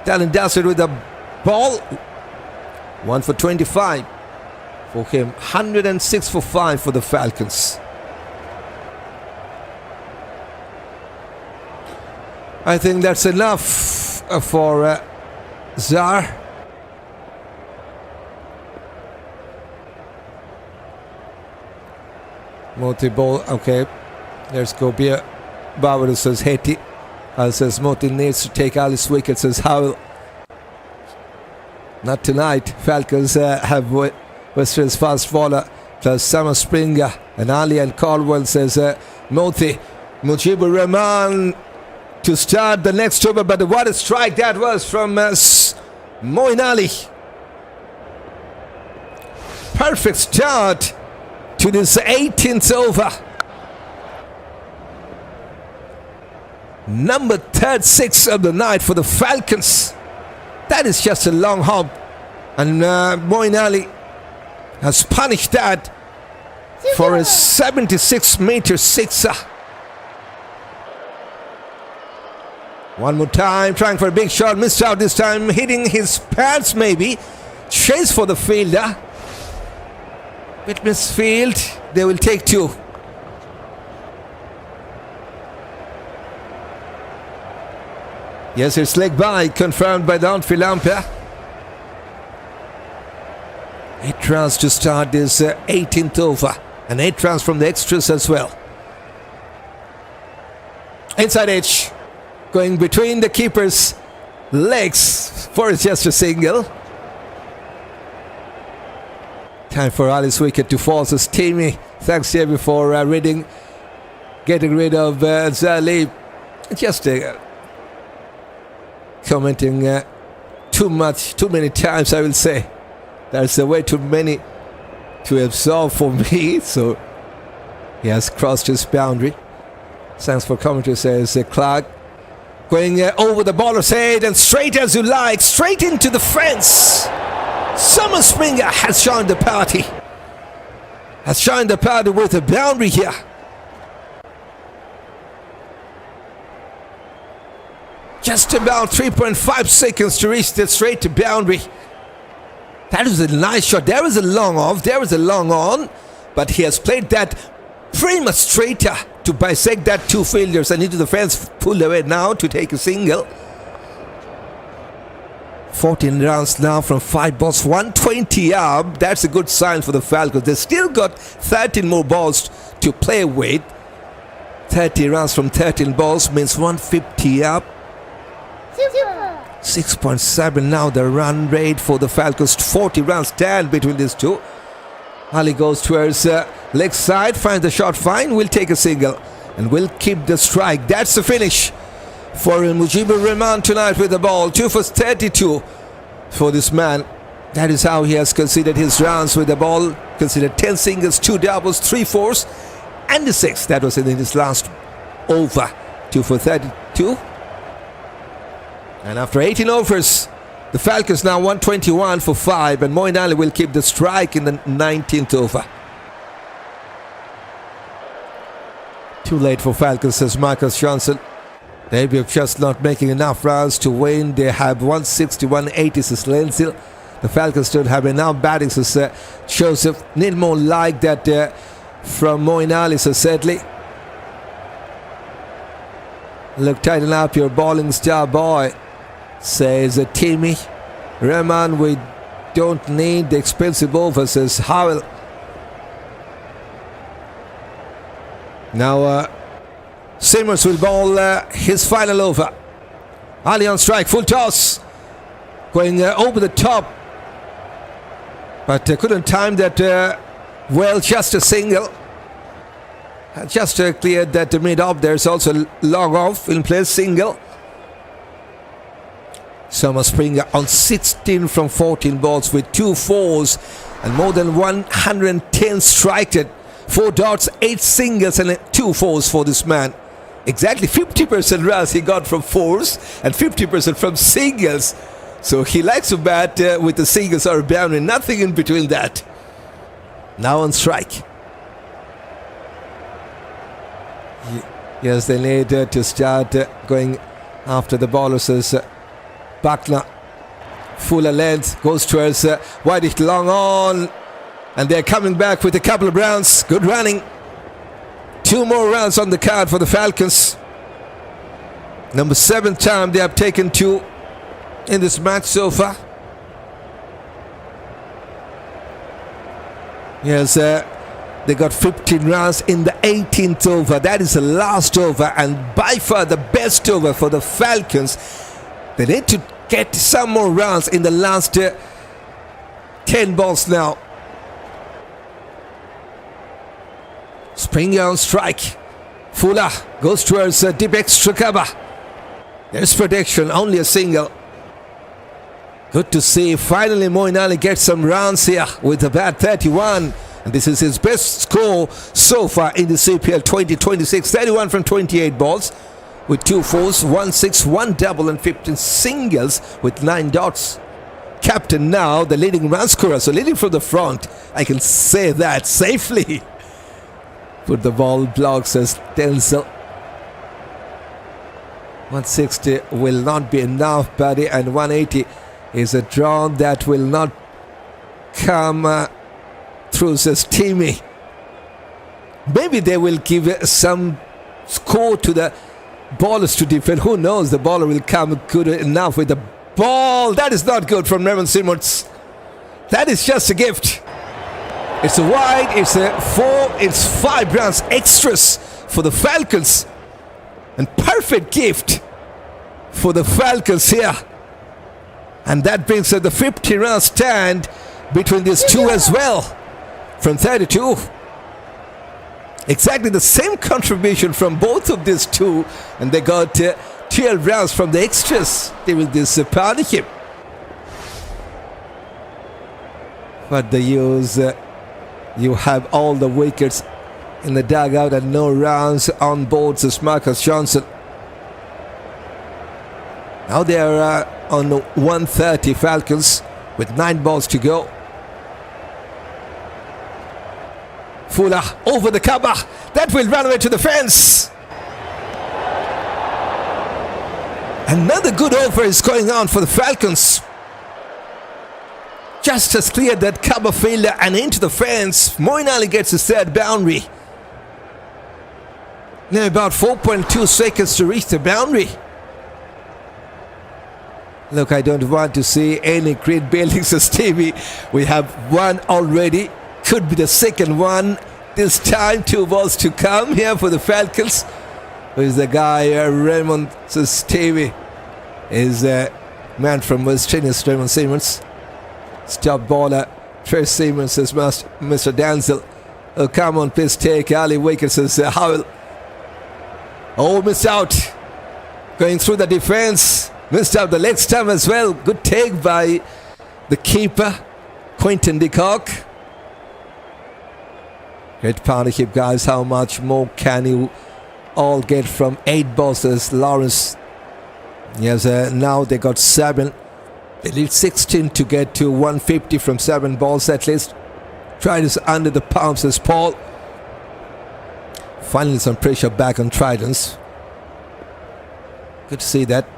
Talon does it with the ball. 1 for 25 for him. 106 for 5 for the Falcons. I think that's enough for Zar. Moti ball, okay. There's Gobir. Barbados says Haiti. Says Moti needs to take Ali's wicket, says Howell. Not tonight. Falcons have Western's fast bowler plus Summer Springer and Ali and Cornwall, says Moti. Mujibur Rahman to start the next over, but what a strike that was from Moeen Ali. Perfect start to this 18th over. Number 36 of the night for the Falcons. That is just a long hop. And Moeen Ali has punished that for a 76-meter sixer. One more time, trying for a big shot. Missed out this time, hitting his pads maybe. Chase for the fielder. Bit misfield. They will take 2. Yes, it's leg by, confirmed by the outfield umpire. 8 runs to start this 18th over. And 8 runs from the extras as well. Inside edge. Going between the keeper's legs for just a single. Time for Ali's wicket to fall. So Timmy, thanks Jamie for getting rid of Zali. Just commenting too many times, I will say. There's way too many to absorb for me. So he has crossed his boundary. Thanks for commentary, says Clark. Going over the baller's head and straight as you like, straight into the fence. Summer Springer has joined the party. Has joined the party with a boundary here. Just about 3.5 seconds to reach the straight to boundary. That was a nice shot. There was a long off, there was a long on, but he has played that pretty much straighter to bisect that 2 fielders and into the fence, pulled away now to take a single. 14 runs now from 5 balls, 120 up. That's a good sign for the Falcons. They still got 13 more balls to play with. 30 runs from 13 balls means 150 up. 6.7 now the run rate for the Falcons. 40 runs stand between these two. Ali goes towards leg side, finds the shot fine, will take a single and will keep the strike. That's the finish for Mujibur Rahman tonight with the ball. 2 for 32 for this man. That is how he has considered his runs with the ball. Considered 10 singles, 2 doubles, 3 fours and the 6. That was in his last over. 2 for 32. And after 18 overs, the Falcons now 121 for 5, and Moeen Ali will keep the strike in the 19th over. Too late for Falcons, says Marcus Johnson. They be just not making enough runs to win. They have 160, 180, says Lensil. The Falcons don't have enough batting, so Joseph need more like that from Moeen Ali, so sadly. Look, tighten up your bowling star, boy, says Timmy. Rahman, we don't need the expensive over, says Howell. Now Simmons will bowl his final over. Ali on strike, full toss, going over the top, but couldn't time that well. Just a single, just cleared that mid off. There's also long off in place, single. Summer Springer on 16 from 14 balls with 2 fours and more than 110 striked. 4 dots, 8 singles and 2 fours for this man. Exactly 50% runs he got from fours and 50% from singles. So he likes to bat with the singles or boundary, nothing in between that. Now on strike. Yes, they need to start going after the bowlers as Buckner. Fuller length goes towards White, long on. And they're coming back with a couple of rounds. Good running. 2 more rounds on the card for the Falcons. Number 7th time they have taken 2 in this match so far. Yes, they got 15 runs in the 18th over. That is the last over and by far the best over for the Falcons. They need to get some more runs in the last 10 balls now. Springer on strike. Fuller goes towards deep extra cover. There's protection, only a single. Good to see. Finally, Moeen Ali gets some runs here with a bat 31. And this is his best score so far in the CPL 2026. 31 from 28 balls with 2 fours, 1 6, 1 double and 15 singles with 9 dots. Captain now, the leading run scorer. So leading from the front, I can say that safely. Put the ball blocks as Denzel. 160 will not be enough, buddy, and 180 is a draw that will not come through, says Timmy. Maybe they will give some score to the ballers to defend. Who knows? The baller will come good enough with the ball. That is not good from Raymond Simmons. That is just a gift. It's a wide, it's a 4, it's 5 runs extras for the Falcons. And perfect gift for the Falcons here. And that brings the 50-run stand between these two as well. From 32. Exactly the same contribution from both of these two. And they got 12 runs from the extras during this partnership. But the use... you have all the wickets in the dugout and no runs on board, says Marcus Johnson. Now they are on 130 Falcons with 9 balls to go. Fuller over the cover. That will run away to the fence. Another good over is going on for the Falcons. Just as clear that cover failure and into the fence. Moeen Ali gets his 3rd boundary. Now about 4.2 seconds to reach the boundary. Look, I don't want to see any great buildings, says Stevie. We have one already. Could be the second one. This time 2 balls to come here for the Falcons. Who is the guy? Raymond, says Stevie. Is a man from West Indies, Raymond Simmons. Stop bowler, Trace Simmons, says Mr. Denzel. Oh, come on, please take Ali wicket, says Howell. Oh, missed out. Going through the defense. Missed out the leg stump as well. Good take by the keeper, Quinton de Kock. Great partnership, guys. How much more can you all get from 8 balls, says Lawrence. Yes, now they got 7. They need 16 to get to 150 from 7 balls at least. Tridents under the palms, says Paul. Finally some pressure back on Tridents. Good to see that.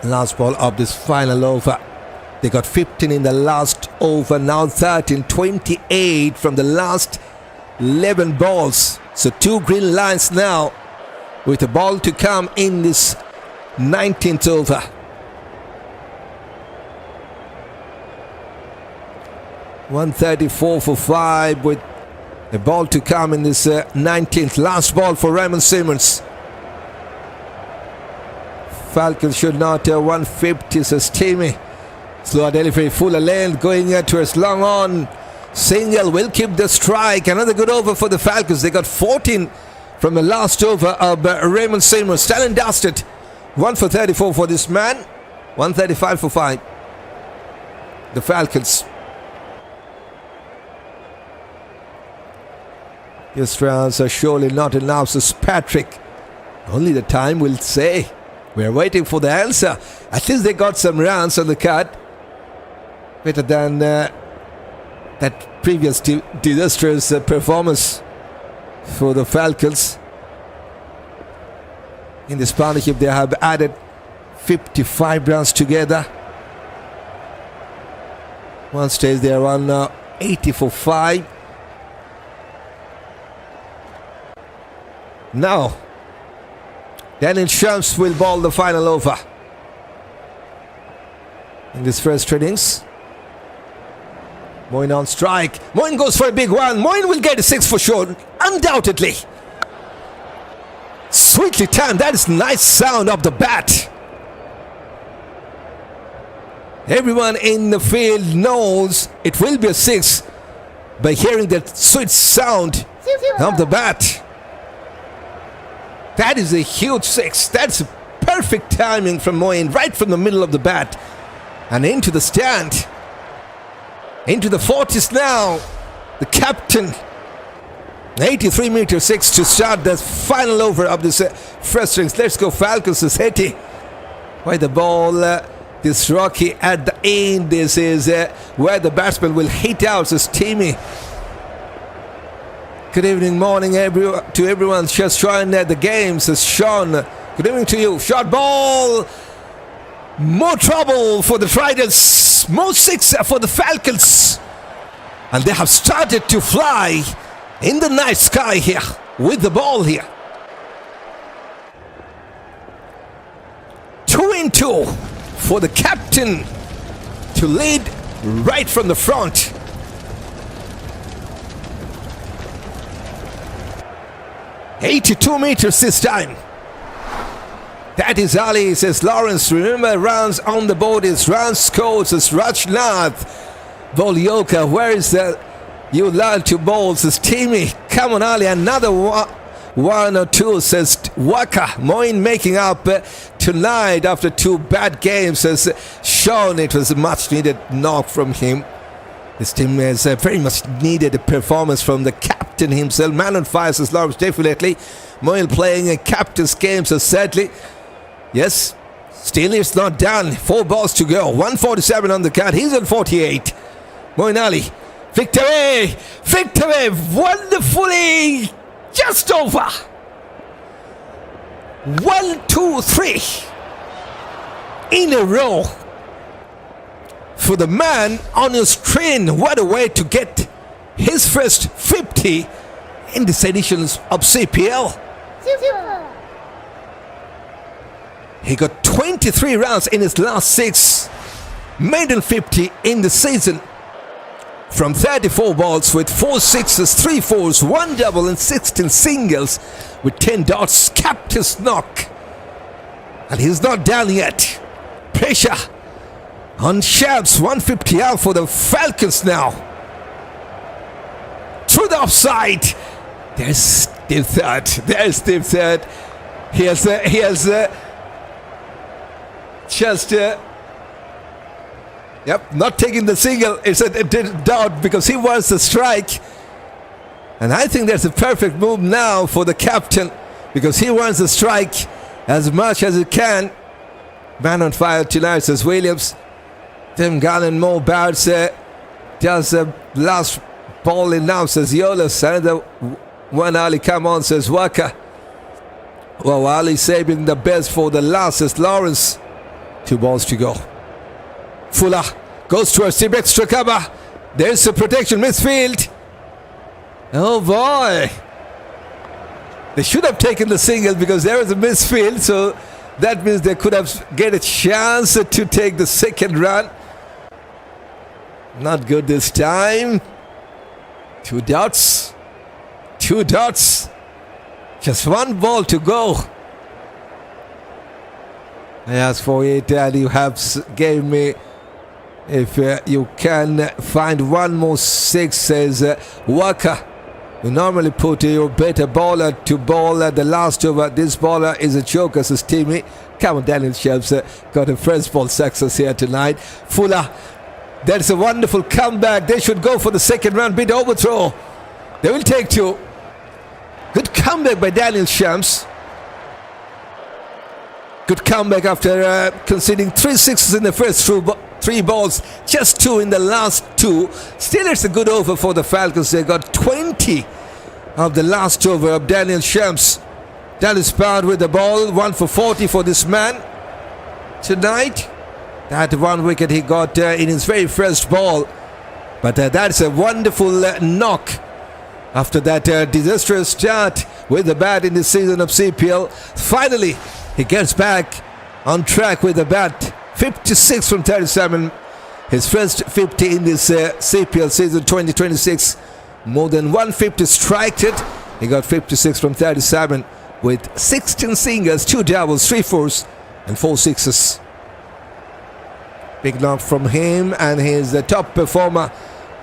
Last ball of this final over. They got 15 in the last over, now 13, 28 from the last 11 balls. So 2 green lines now with a ball to come in this 19th over. .134 for 5 with a ball to come in this 19th. Last ball for Raymond Simmons. Falcons should not 150, says Timmy. Slow delivery, fuller length, going towards long on. Single will keep the strike. Another good over for the Falcons. They got 14 from the last over of Raymond Simmons. Talent dusted. 1 for 34 for this man. 135 for 5. The Falcons. His rounds are surely not enough, says Patrick. Only the time will say. We're waiting for the answer. At least they got some runs on the cut. Better than that previous disastrous performance for the Falcons. In this partnership, they have added 55 runs together. One stage they are on 80 for 5. Now, Daniel Shams will ball the final over in this first innings. Moeen on strike. Moeen goes for a big one. Moeen will get a 6 for sure, undoubtedly. Sweetly timed. That is nice sound of the bat. Everyone in the field knows it will be a 6 by hearing that sweet sound of the bat. That is a huge 6. That's perfect timing from Moeen, right from the middle of the bat and into the stand. Into the 40s now. The captain. 83 meter 6 to start the final over of this first innings. Let's go Falcons is hitting. Why the ball this rocky at the end. This is where the batsman will hit out, says Timmy. Good evening, morning to everyone just joined the game, says Sean. Good evening to you. Short ball. More trouble for the Tridents. More 6 for the Falcons. And they have started to fly in the night sky here with the ball here. 2-2 for the captain to lead right from the front. .82 meters this time. That is Ali, says Lawrence. Remember, runs on the board is runs scored, says Rajnath. Volyoka, where is the you love to bowl, says Timmy. Come on, Ali, another one or two, says Waka. Moeen making up tonight after 2 bad games, says Sean. It was a much needed knock from him. This team has very much needed a performance from the captain himself. Man on fire, says Lawrence, definitely. Moeen playing a captain's game, so sadly. Yes, still it's not done. 4 balls to go. 147 on the cut. He's on 48. Moeen Ali. Victory! Victory! Wonderfully just over. 1, 2, 3 in a row for the man on his train. What a way to get his first 50 in this edition of CPL. He got 23 runs in his last 6. Maiden 50 in the season. From 34 balls with 4 sixes, 3 fours, 1 double and 16 singles with 10 dots. Captain's knock. And he's not done yet. Pressure on Shabs. 150 out for the Falcons now. Through the offside. There's Steve Third. There's Steve Third. He has just not taking the single. It's a doubt because he wants the strike. And I think that's a perfect move now for the captain because he wants the strike as much as he can. Man on fire tonight, says Williams. Tim Gallen, more bouts. Does the last ball in now, says Yolas. Another one, Ali, come on, says Waka. Well, Ali saving the best for the last, says Lawrence. 2 balls to go. Fuller goes towards the extra cover. There's a protection midfield. Oh boy. They should have taken the single because there was a misfield. So that means they could have get a chance to take the second run. Not good this time. 2 dots. 2 dots. Just 1 ball to go. I asked for it and you have gave me. If you can find 1 more 6, says Waka. You normally put your better bowler to bowl at the last over. This bowler is a joker, says Timmy. Come on, Daniel Shelps got a first ball success here tonight. Fuller, that's a wonderful comeback. They should go for the second run, bit overthrow. They will take 2. Good comeback by Daniel Shelps. Good comeback after conceding 3 sixes in the first 3 balls, just 2 in the last 2. Still, it's a good over for the Falcons. They got 20 of the last over of Daniel Shelps. Dallas Pound with the ball, 1 for 40 for this man tonight. That 1 wicket he got in his very first ball. But that's a wonderful knock after that disastrous start with the bat in the season of CPL. Finally, he gets back on track with the bat. 56 from 37. His first 50 in this CPL season 2026. More than 150 striked it. He got 56 from 37 with 16 singles, 2 doubles, 3 fours and 4 sixes. Big knock from him, and he's the top performer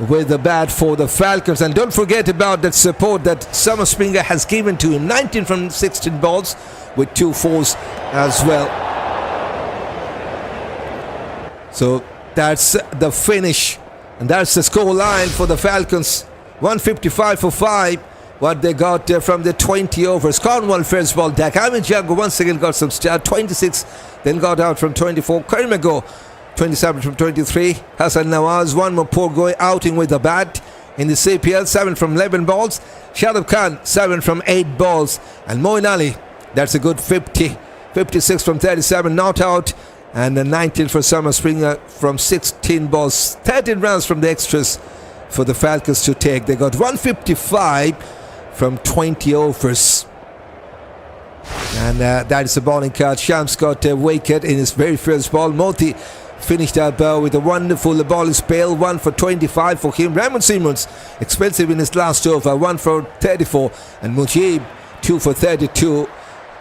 with the bat for the Falcons. And don't forget about that support that Summer Springer has given to him. 19 from 16 balls with 2 fours as well. So that's the finish, and that's the score line for the Falcons. 155 for 5. What they got from the 20 overs. Cornwall first ball. Amir Jangoo once again got some start. 26, then got out from 24. Karima 27 from 23. Hasan Nawaz, 1 more poor going outing with the bat in the CPL. 7 from 11 balls. Shadab 7 from 8 balls. And Moeen, that's a good 50. 56 from 37, not out. And 19 for Summer Springer from 16 balls. 13 runs from the extras for the Falcons to take. They got 155 from 20 overs. And that is the bowling card. Shams got a wicket in his very first ball. Moti finished up with a wonderful bowling spell. 1 for 25 for him. Raymond Simmons, expensive in his last over. 1 for 34. And Muqeem, 2 for 32.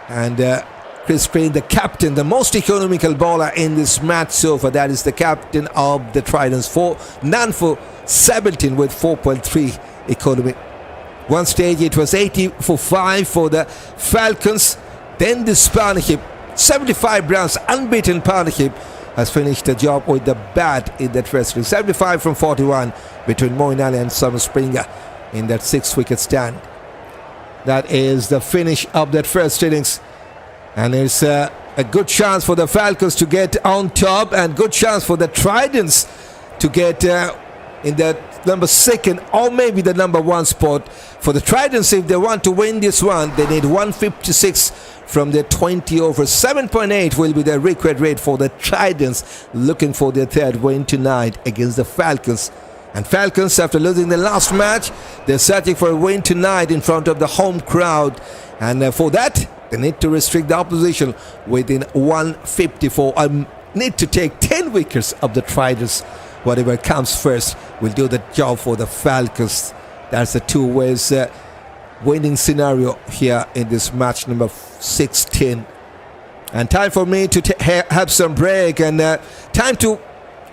And Chris Crane, the captain, the most economical bowler in this match so far. That is the captain of the Tridents. 9 for 17 with 4.3 economy. One stage it was 80 for 5 for the Falcons. Then this partnership, 75 runs, unbeaten partnership, has finished the job with the bat in that first inning. 75 from 41 between Moeen and Summer Springer in that 6-wicket stand. That is the finish of that first innings. And it's a good chance for the Falcons to get on top, and good chance for the Tridents to get in that number 2 or maybe the number 1 spot. For the Tridents, if they want to win this one, they need 156 from their 20 overs. 7.8 will be the required rate for the Tridents, looking for their 3rd win tonight against the Falcons. And Falcons, after losing the last match, they're searching for a win tonight in front of the home crowd. And for that, they need to restrict the opposition within 154. Need to take 10 wickets of the Tridents. Whatever comes first will do the job for the Falcons. That's the 2 ways winning scenario here in this match number 16. And time for me to have some break, and time to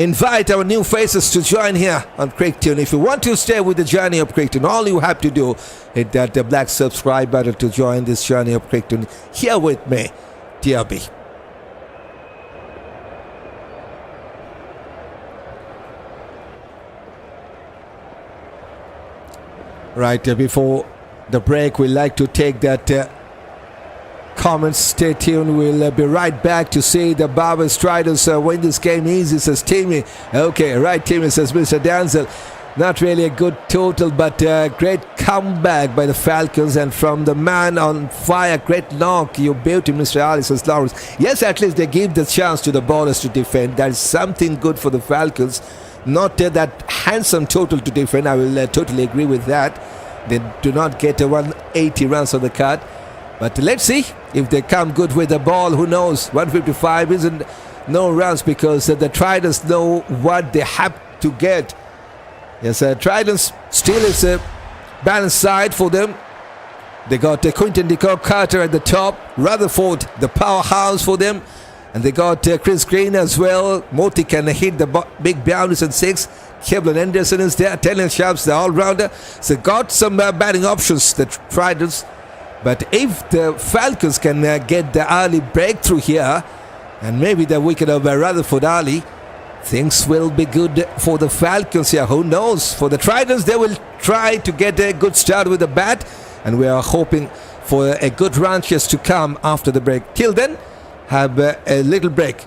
invite our new faces to join here on Cricketune. If you want to stay with the journey of Cricketune, all you have to do hit that black subscribe button to join this journey of Cricketune here with me, DRB. Right, before the break, we'd like to take that comments. Stay tuned. We'll be right back to see the Barbados Tridents win this game easy, says Timmy. Okay, right, Timmy, says Mr. Danzel. Not really a good total, but a great comeback by the Falcons, and from the man on fire, great knock. You beauty, Mr. Ali, says Lawrence. Yes, at least they give the chance to the bowlers to defend. That is something good for the Falcons. Not that handsome total to defend. I will totally agree with that. They do not get a 180 runs on the card. But let's see if they come good with the ball. Who knows? 155 isn't no runs, because the Tridents know what they have to get. Yes, Tridents still is a balanced side for them. They got Quinton de Kock Carter at the top, Rutherford the powerhouse for them, and they got Chris Green as well. Moti can hit the big boundaries and six. Kevlin Anderson is there. Taylor Sharps, the all-rounder. So got some batting options, the Tridents. But if the Falcons can get the early breakthrough here, and maybe the wicket of Rutherford early, things will be good for the Falcons here. Who knows? For the Tridents, they will try to get a good start with the bat, and we are hoping for a good run chase to come after the break. Till then, have a little break.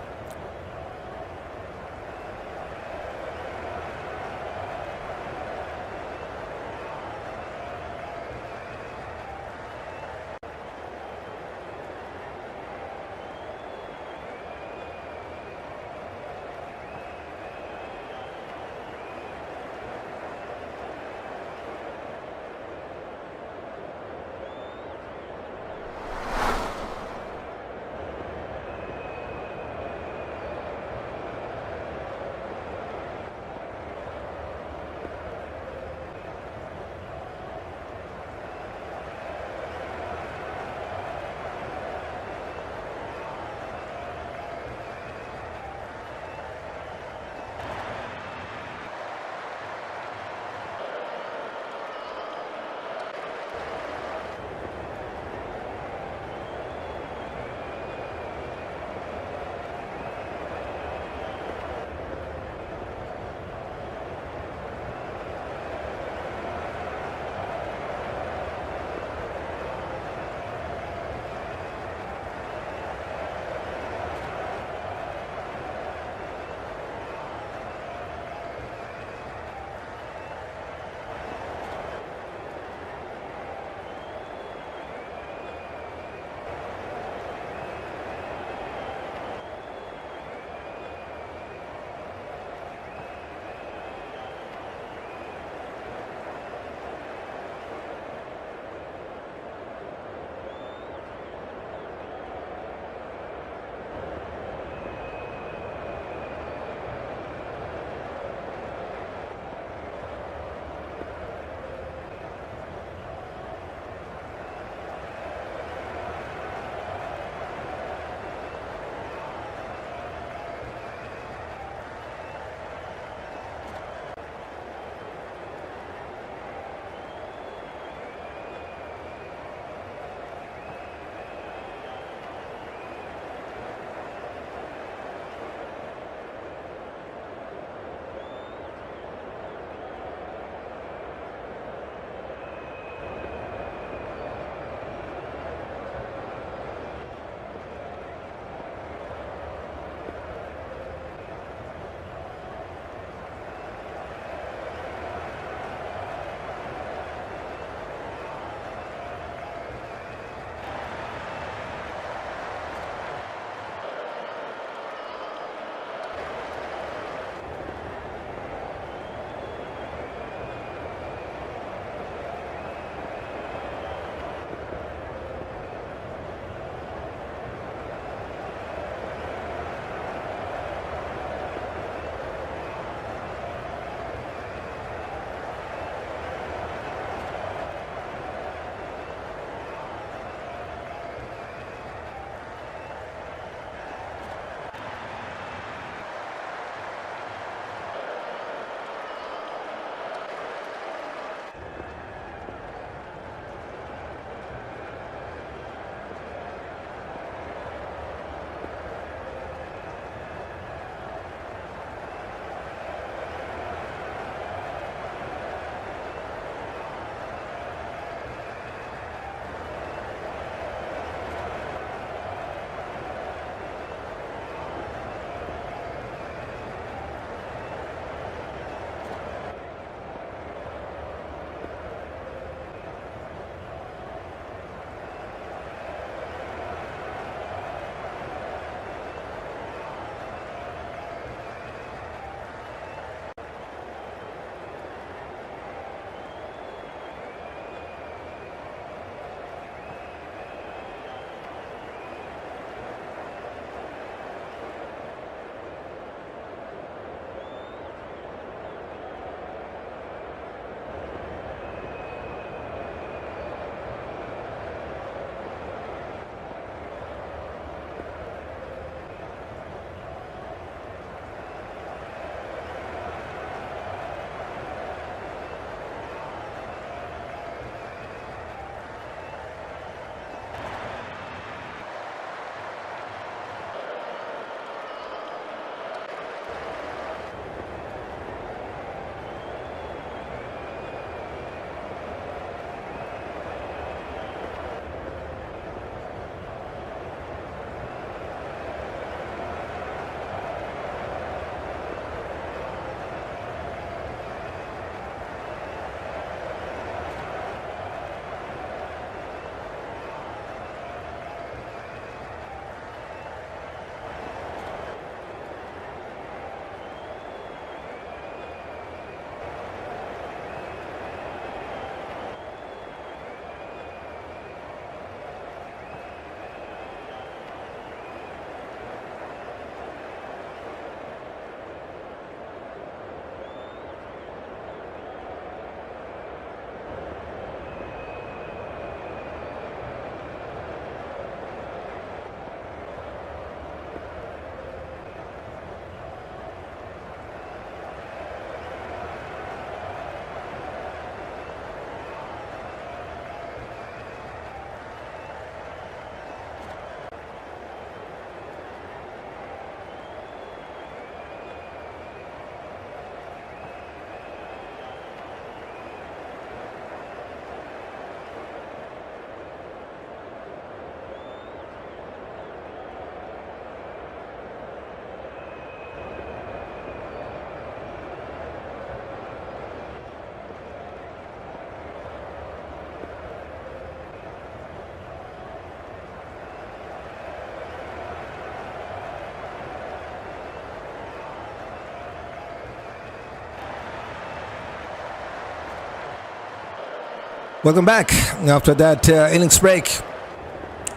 Welcome back after that innings break.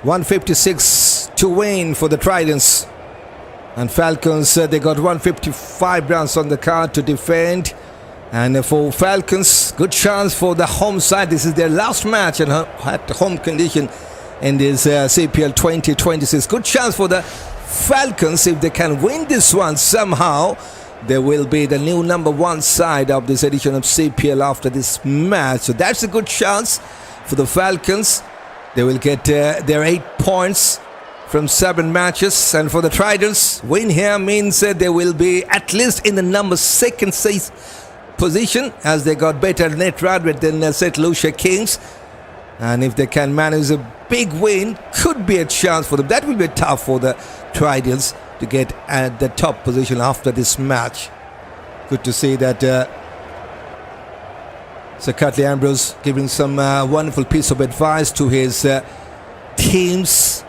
156 to win for the Tridents. And Falcons, they got 155 runs on the card to defend. And for Falcons, good chance for the home side. This is their last match at home condition in this CPL 2026. Good chance for the Falcons. If they can win this one somehow, they will be the new number one side of this edition of CPL after this match. So that's a good chance for the Falcons. They will get their 8 points from 7 matches. And for the Tridents, win here means they will be at least in the number 2nd position, as they got better net run rate than St. Lucia Kings. And if they can manage a big win, could be a chance for them. That will be tough for the Tridents to get at the top position after this match. Good to see that Sir Cutley Ambrose giving some wonderful piece of advice to his teams,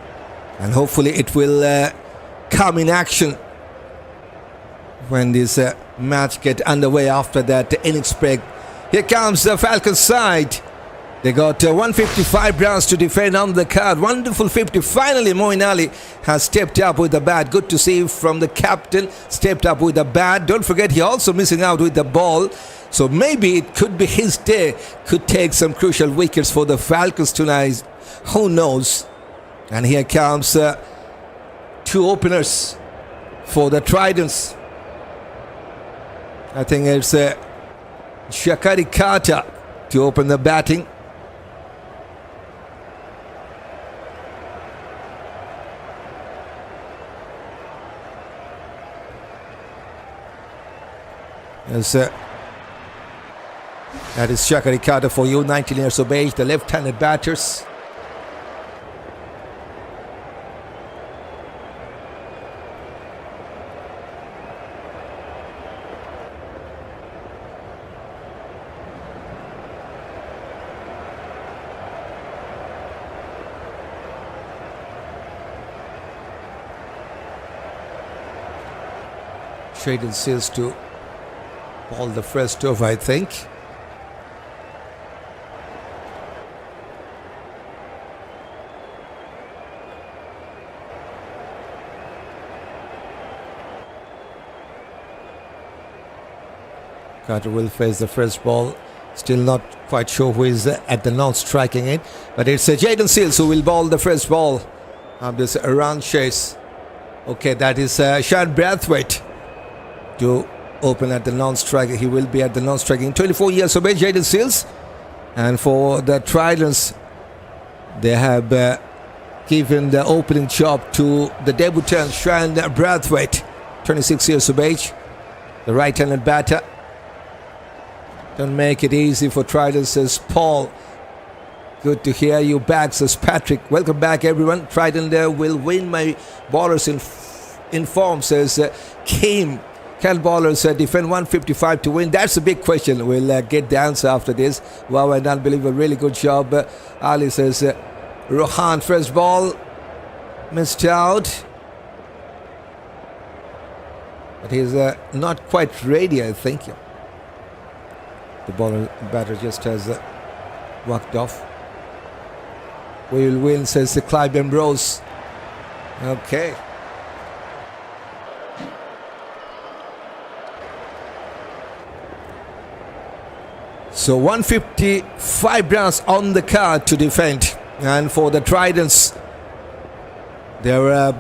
and hopefully it will come in action when this match get underway after that innings break. Here comes the Falcons side. They got 155 runs to defend on the card. Wonderful 50. Finally, Moeen Ali has stepped up with the bat. Good to see from the captain. Stepped up with the bat. Don't forget, he also missing out with the ball. So maybe it could be his day. Could take some crucial wickets for the Falcons tonight. Who knows? And here comes 2 openers for the Tridents. I think it's Shakari Carter to open the batting. As, that is Shakari Carter for you, 19 years of age, the left-handed batters. Jayden says to ball the first over, I think. Carter will face the first ball. Still not quite sure who is at the nose striking it, but it's Jayden Seals who will ball the first ball of this run chase. Okay, that is Sean Brathwaite to open at the non-striking. He will be at the non-striking. 24 years of age, Jayden Seals. And for the Tridents, they have given the opening job to the debutant Sean Brathwaite, 26 years of age, the right-handed batter. Don't make it easy for Tridents, says Paul. Good to hear you back, says Patrick. Welcome back, everyone. Trident will win. My ballers in form, says Kim. Can ballers defend 155 to win? That's a big question. We'll get the answer after this. Wow, and unbelievable, really good job. Ali says, Rohan, first ball, missed out. But he's not quite ready, I think. The batter just has walked off. We will win, says Clive Ambrose. Okay. So 155 runs on the card to defend. And for the Tridents, they're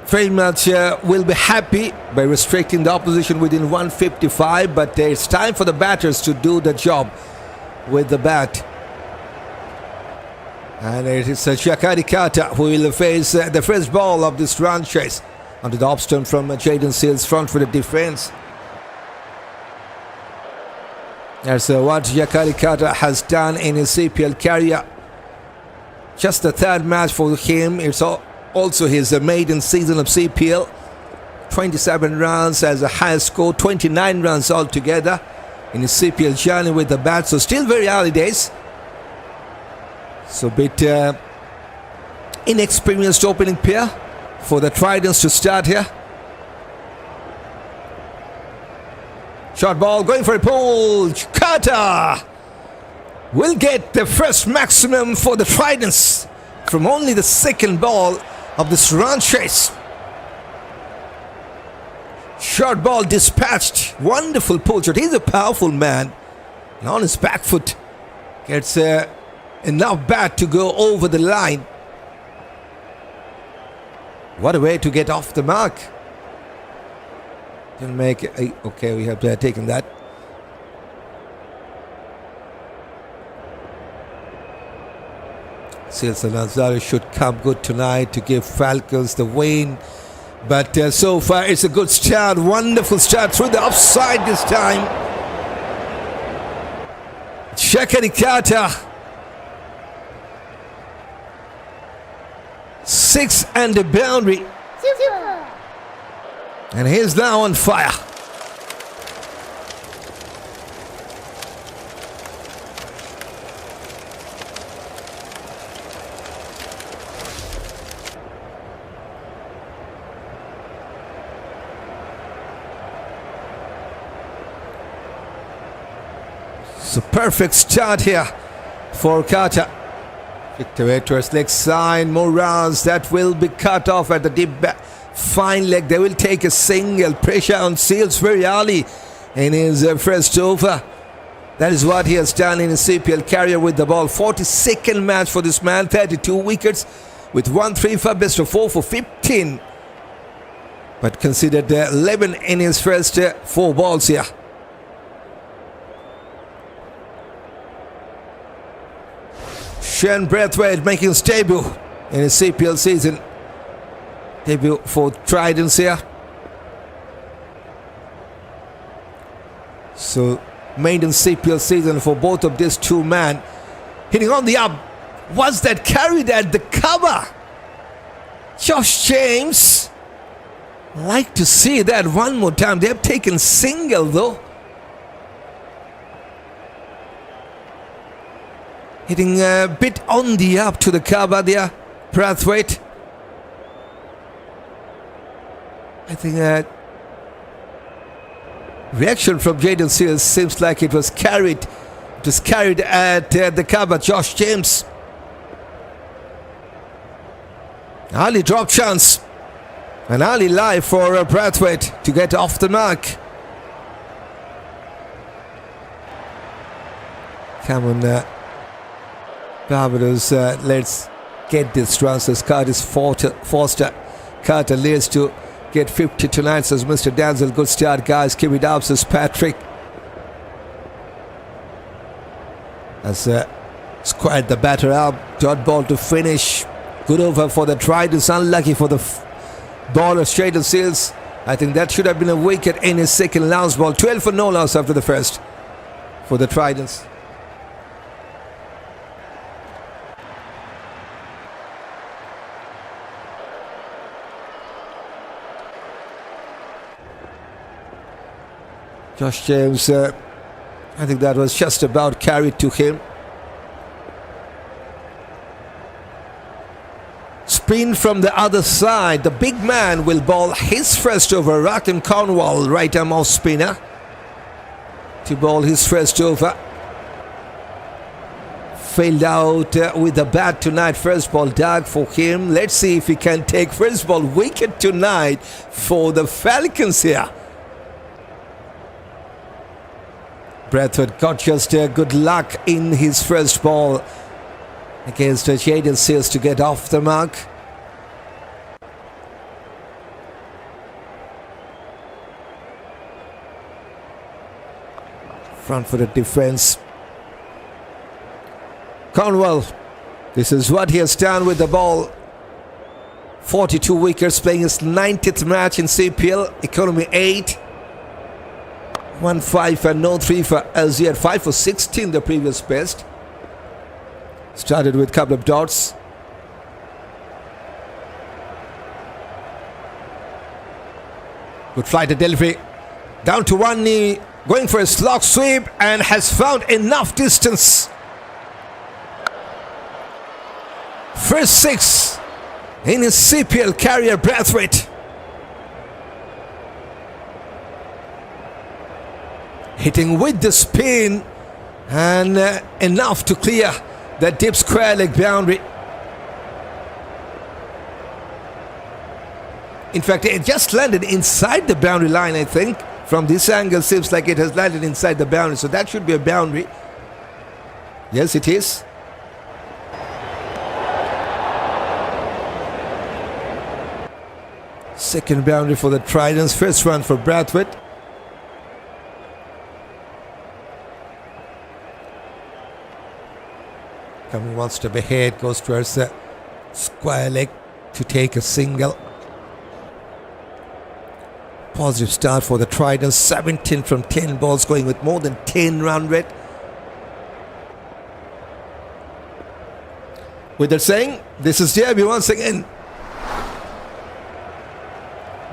very much will be happy by restricting the opposition within 155. But it's time for the batters to do the job with the bat. And it is Shakari Carter who will face the first ball of this run chase onto the off stump from Jayden Seals' front-footed defense. That's what Shakari Carter has done in his CPL career. Just the 3rd match for him. It's also his maiden season of CPL. 27 runs as a highest score, 29 runs altogether in his CPL journey with the bat. So still very early days. So a bit inexperienced opening pair for the Tridents to start here. Short ball, going for a pull. Carter will get the first maximum for the Tridents from only the second ball of this run chase. Short ball dispatched. Wonderful pull shot. He's a powerful man. And on his back foot gets enough bat to go over the line. What a way to get off the mark. Didn't make it. Okay, we have taken that. Seals and Alzarri should come good tonight to give Falcons the win. But so far it's a good start. Wonderful start through the offside this time. Shakarikata. 6 and a boundary. Super. And he's now on fire. It's a perfect start here for Carter. Kicked away towards leg side. More rounds that will be cut off at the deep back. Fine leg. They will take a single. Pressure on Seals very early in his first over. That is what he has done in his CPL career with the ball. 42nd match for this man. 32 wickets with 1-3 for best of 4 for 15. But considered 11 in his first 4 balls here. Shane Brathwaite making his debut in his CPL season. Debut for Tridents here. So maiden CPL season for both of these two men. Hitting on the up. Was that carried at the cover? Josh James. Like to see that one more time. They have taken single though. Hitting a bit on the up to the cover there, Brathwaite. I think reaction from Jayden seems like it was carried. It was carried at the cover. Josh James. Early drop chance. An early live for Brathwaite to get off the mark. Come on, Barbados, let's get this run. Says Curtis Foster. Carter leads to get 50 tonight, says Mr. Danzel. Good start, guys. Keep it up, says Patrick. As squared the batter up. Dot ball to finish. Good over for the Tridents. Unlucky for the bowler, Jayden Seals. I think that should have been a wicket in his second last ball. 12 for no loss after the first for the Tridents. Josh James, I think that was just about carried to him. Spin from the other side. The big man will bowl his first over. Rahkeem Cornwall, right arm off spinner, to bowl his first over. Failed out with the bat tonight. First ball dug for him. Let's see if he can take first ball wicket tonight for the Falcons here. Brathwaite got just good luck in his first ball against Jayden Seals to get off the mark. Front footed defense. Cornwall, this is what he has done with the ball. 42 wickets, playing his 90th match in CPL, economy 8. 1-5 and no 3 for Alzarri. 5 for 16, the previous best. Started with a couple of dots. Good flight at delivery. Down to one knee, going for a slog sweep, and has found enough distance. First 6 in his CPL career, Brathwaite. Hitting with the spin And enough to clear that deep square leg boundary. In fact, it just landed inside the boundary line, I think. From this angle, seems like it has landed inside the boundary. So that should be a boundary. Yes, it is. Second boundary for the Tridents. First one for Brathwaite. Coming one step ahead, goes towards the square leg to take a single. Positive start for the Tridents. 17 from 10 balls, going with more than 10 run rate. With that saying, this is DRB once again.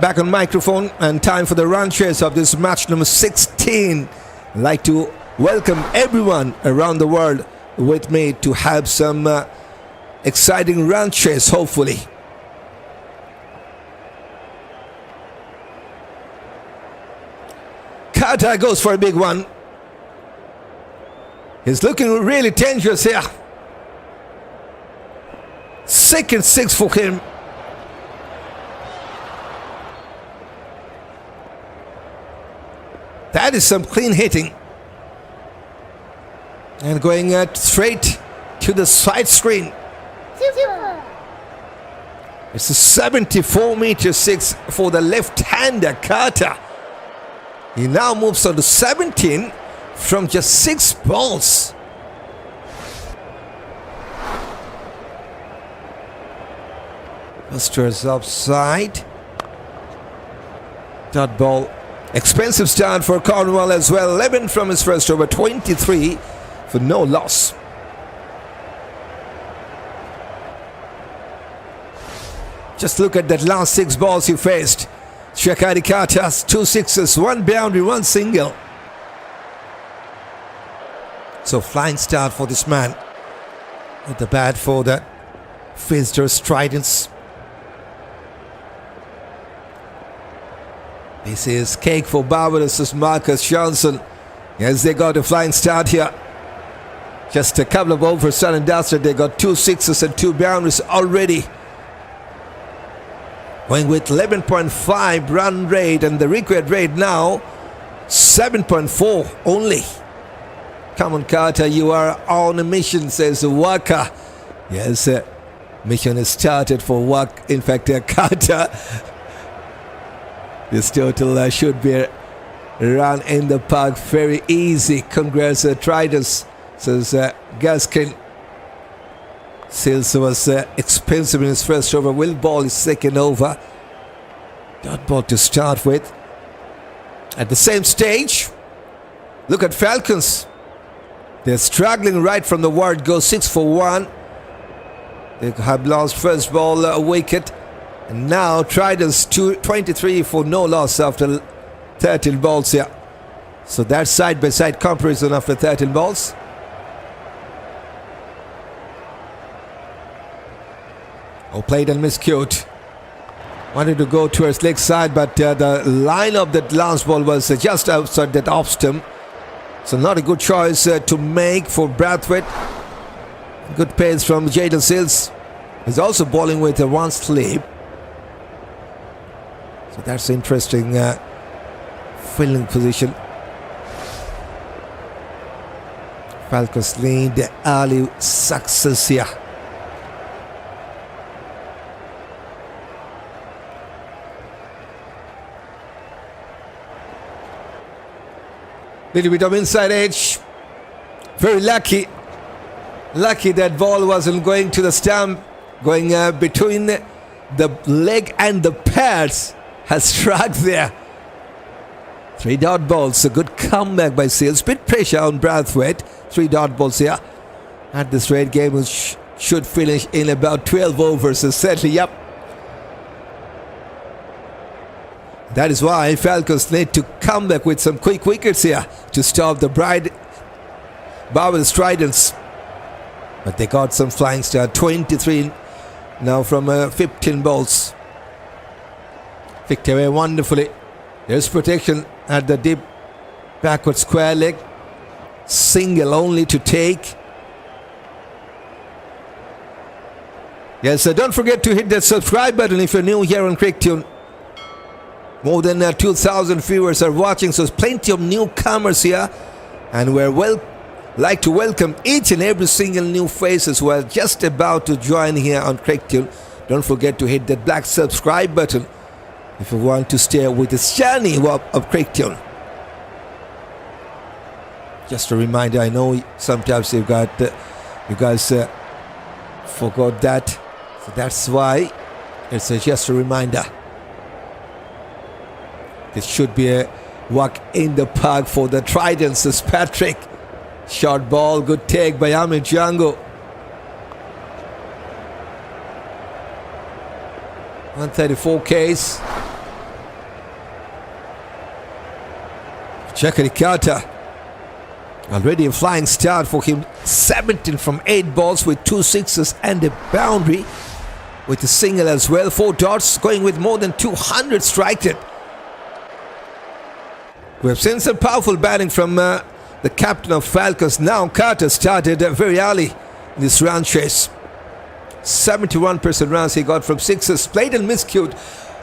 Back on microphone, and time for the run chase of this match number 16. I'd like to welcome everyone around the world with me to have some exciting run chase, hopefully. Carter goes for a big one. He's looking really dangerous here. Second six for him. That is some clean hitting. And going straight to the side screen. Super. It's a 74-meter six for the left-hander Carter. He now moves on to 17 from just 6 balls. Buster's offside. Dot ball. Expensive start for Cornwall as well. 11 from his first over, 23 for no loss. Just look at that last 6 balls he faced. Shakari Carter's 2 sixes, 1 boundary, 1 single. So flying start for this man. At the bat for the visitors Tridents. This is cake for Barbados' Marcus Johnson. Yes, they got a flying start here. Just a couple of overs done and dusted. They got 2 sixes and 2 boundaries already. Going with 11.5 run rate, and the required rate now 7.4 only. Come on, Carter, you are on a mission, says Waka. Yes, mission is started for Waka. In fact, Carter. This total should be a run in the park. Very easy. Congrats, Tridents, says Gaskin. Sales was expensive in his first over. Will ball his second over. Dot ball to start with. At the same stage, look at Falcons. They're struggling right from the word go. 6 for 1. They have lost first ball a wicket. And now Tridents 23 for no loss after 13 balls here. So that's side-by-side comparison after 13 balls. Oh, played and miscued. Wanted to go towards leg side, but the line of that last ball was just outside that off stump. So not a good choice to make for Brathwaite. Good pace from Jayden Sills. He's also bowling with a 1 sleep. So that's interesting fielding position. Falcons lead the early success here. Little bit of inside edge. Very lucky. Lucky that ball wasn't going to the stump. Going between the leg and the pads. Has struck there. 3 dot balls. A good comeback by Sills. Bit pressure on Brathwaite. 3 dot balls here. At this rate, game should finish in about 12 overs. So certainly, yep. That is why Falcons need to come back with some quick wickets here to stop the Barbados Tridents. But they got some flying start. 23 now from 15 balls. Picked away wonderfully. There's protection at the deep backward square leg. single only to take. Yes, don't forget to hit that subscribe button if you're new here on CrickTune. More than 2,000 viewers are watching, so there's plenty of newcomers here. And we're like to welcome each and every single new faces who are just about to join here on CrickTune. Don't forget to hit that black subscribe button if you want to stay with this journey of CrickTune. Just a reminder, I know sometimes you guys forgot that, so that's why it's just a reminder. It should be a walk in the park for the Tridents. This Patrick, short ball, good take by Amir Jangoo. 134 Ks. Chakari Carter. Already a flying start for him. 17 from 8 balls with 2 sixes and a boundary with a single as well. 4 dots, going with more than 200 strike rate. We have seen some powerful batting from the captain of Falcons. Now Carter started very early in this run chase. 71% runs he got from sixes. Played and miscued.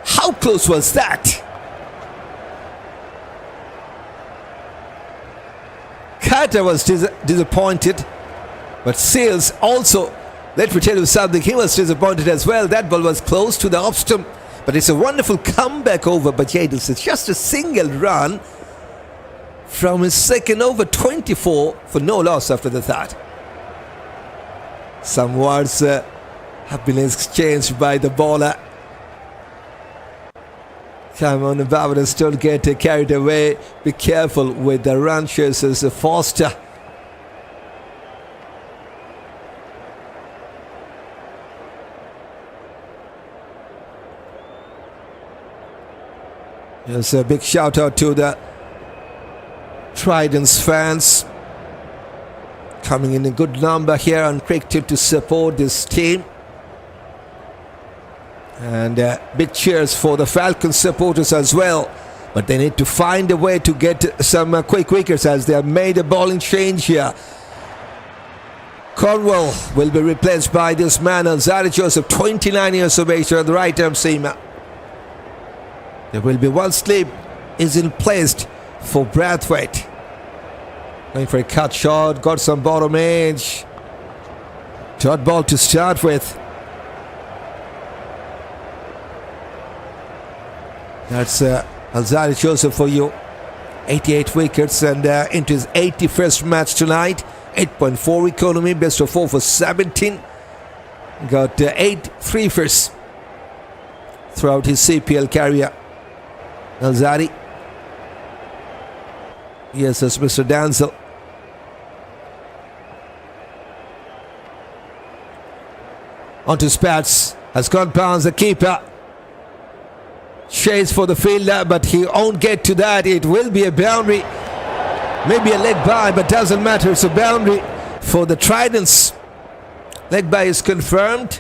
How close was that? Carter was disappointed, but Seals also, let me tell you something, he was disappointed as well. That ball was close to the off stump, but it's a wonderful comeback over by Jayden. It's just a single run from his second over, 24 for no loss after the third. Some words have been exchanged by the bowler. Come on, Barbados, don't get carried away. Be careful with the run chasers, Foster. Yes, a big shout out to the Tridents fans coming in a good number here on CrickTune to support this team. And big cheers for the Falcons supporters as well. But they need to find a way to get some quick wickets as they have made a bowling change here. Cornwall will be replaced by this man, Alzarri Joseph, 29 years of age, on the right arm seamer. There will be one slip is in place for Brathwaite. Going for a cut shot, got some bottom edge. Dot ball to start with. That's Alzarri Joseph for you. 88 wickets and into his 81st match tonight. 8.4 economy, best of 4 for 17. Got 8 3-fers throughout his CPL career. Alzarri. Yes, that's Mr. Danzel. Onto Spats. Has gone past the keeper. Chase for the fielder, but he won't get to that. It will be a boundary. Maybe a leg by, but doesn't matter. It's a boundary for the Tridents. Leg by is confirmed.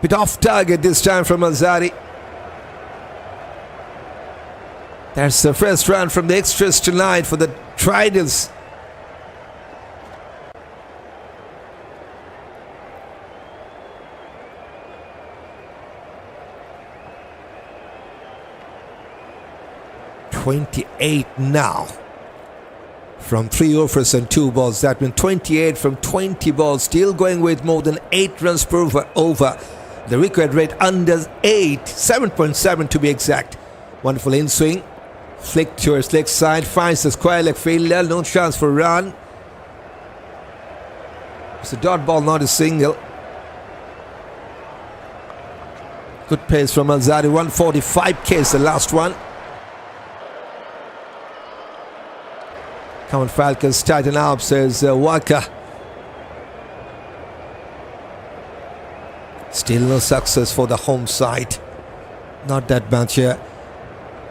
Bit off target this time from Alzarri. That's the first run from the extras tonight for the Tridents. .28 now from 3 overs and 2 balls. That means 28 from 20 balls. Still going with more than 8 runs per over. The required rate under 8, 7.7 to be exact. Wonderful in swing. Flick to his leg side. Finds the square leg fielder. No chance for a run. It's a dot ball, not a single. Good pace from Alzarri. 145 Ks the last one. Come on, Falcons, tighten up, says Walker. Still no success for the home side. Not that much.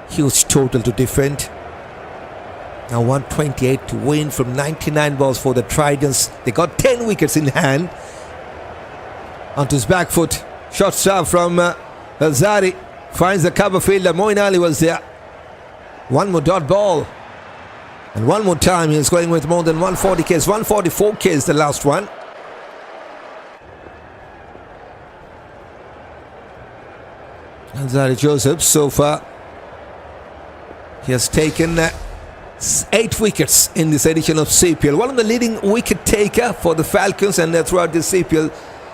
Huge total to defend. Now 128 to win from 99 balls for the Tridents. They got 10 wickets in hand. Onto his back foot. Short serve from Alzarri. Finds the cover fielder. Moeen was there. One more dot ball. And one more time, he's going with more than 140 Ks, 144 Ks the last one. Alzarri Joseph, so far, he has taken 8 wickets in this edition of CPL. One of the leading wicket taker for the Falcons and throughout the CPL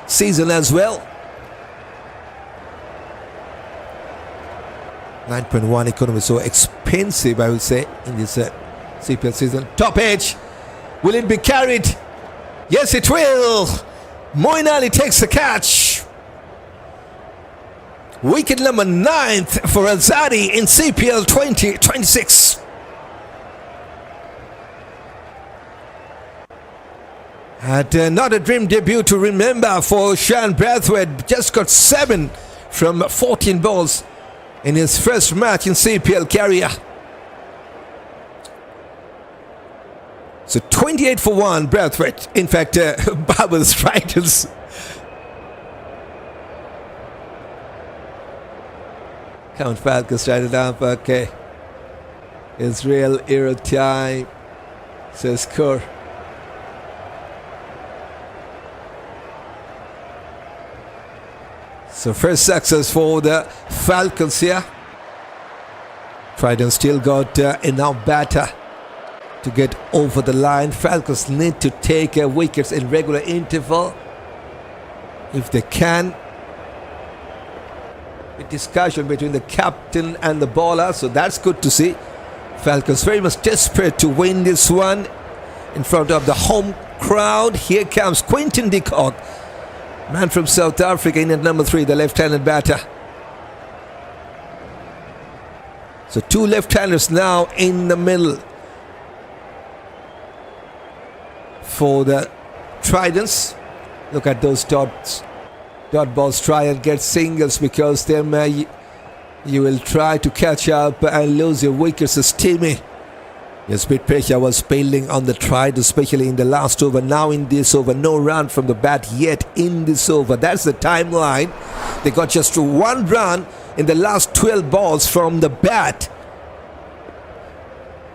season as well. 9.1 economy, so expensive, I would say, in this CPL season. Top edge, will it be carried? Yes, it will. Moeen Ali takes the catch. Wicket number 9th for Alzarri in CPL 2026. And not a dream debut to remember for Shan Brathwaite. Just got 7 from 14 balls in his first match in CPL career. So 28 for 1, Brathwaite. In fact, Barbados Tridents. Count Falcons started up. Okay. Israel era time. Says Gore. So first success for the Falcons here. Trident still got enough batter to get over the line. Falcons need to take wickets in regular interval if they can. A discussion between the captain and the bowler, so that's good to see. Falcons very much desperate to win this one in front of the home crowd. Here comes Quinton de Kock, man from South Africa, in at number 3, the left-handed batter. So 2 left-handers now in the middle for the Tridents. Look at those dots. Dot balls, try and get singles, because then you will try to catch up and lose your wickets. As Timmy, yes, bit pressure was building on the Trident, especially in the last over. Now in this over, no run from the bat yet in this over. That's the timeline. They got just 1 run in the last 12 balls from the bat.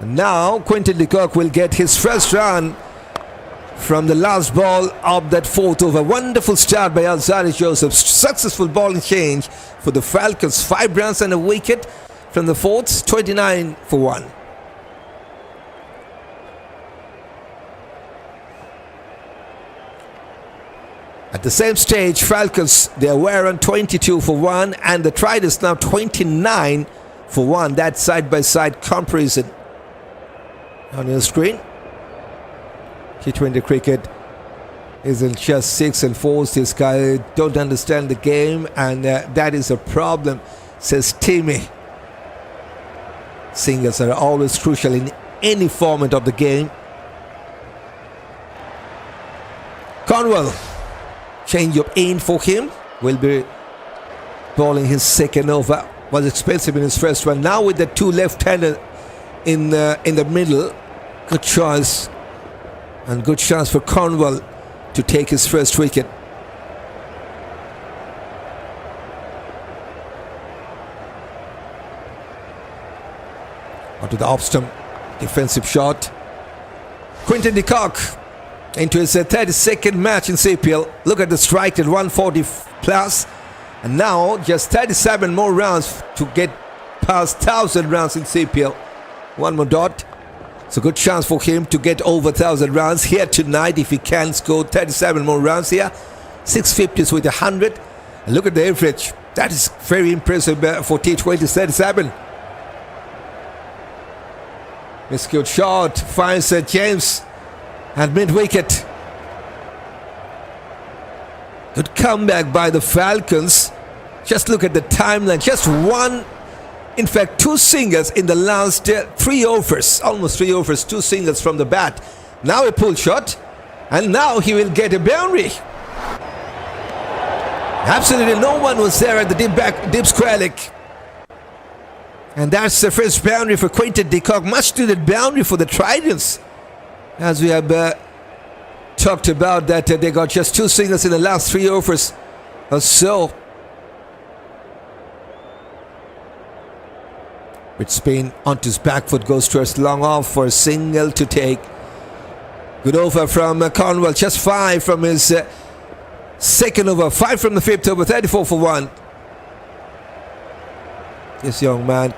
And now Quinton de Kock will get his first run from the last ball of that 4th over. Wonderful start by Alzarri Joseph. Successful bowling change for the Falcons. 5 runs and a wicket from the 4th. 29 for 1. At the same stage, Falcons, they were on 22 for 1, and the Tridents now 29 for 1. That side-by-side comparison on your screen. T20 cricket isn't just 6 and 4s. This guy don't understand the game, and that is a problem, says Timmy. Singles are always crucial in any format of the game. Cornwall, change up in for him, will be bowling his second over. Was expensive in his first one. Now with the 2 left-handed in the middle, good choice and good chance for Cornwall to take his first wicket. Onto the off stump, defensive shot. Quinton de Kock into his 32nd match in CPL. Look at the strike at 140 plus, and now just 37 more rounds to get past 1,000 rounds in CPL. One more dot. It's a good chance for him to get over 1,000 rounds here tonight if he can score 37 more rounds here. 650s with 100. And look at the average. That is very impressive for T20. 37. Miscued shot finds James at mid-wicket. Good comeback by the Falcons. Just look at the timeline. Just 1, in fact 2 singles in the last 3 overs. Almost 3 overs, 2 singles from the bat. Now a pull shot, and now he will get a boundary. Absolutely no one was there at the deep square leg. And that's the first boundary for Quinton de Kock. Much needed boundary for the Tridents. As we have talked about that they got just 2 singles in the last 3 overs or so. with spin onto his back foot, goes towards long off for a single to take. Good over from Cornwall, just 5 from his second over, 5 from the fifth over, 34 for 1. This young man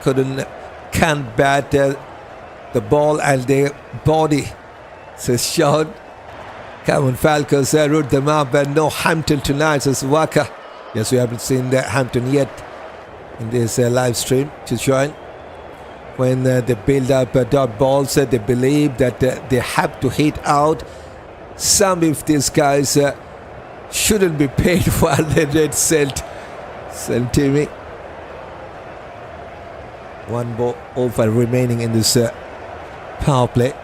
can't bat the ball and the body. Says Sean. Come on, Falcons, root them up, and no Hampton tonight, says Waka. Yes, we haven't seen Hampton yet in this live stream to join. When they build up dot balls, they believe that they have to hit out. Some of these guys shouldn't be paid while they did sent Timmy. 1 ball over remaining in this power play.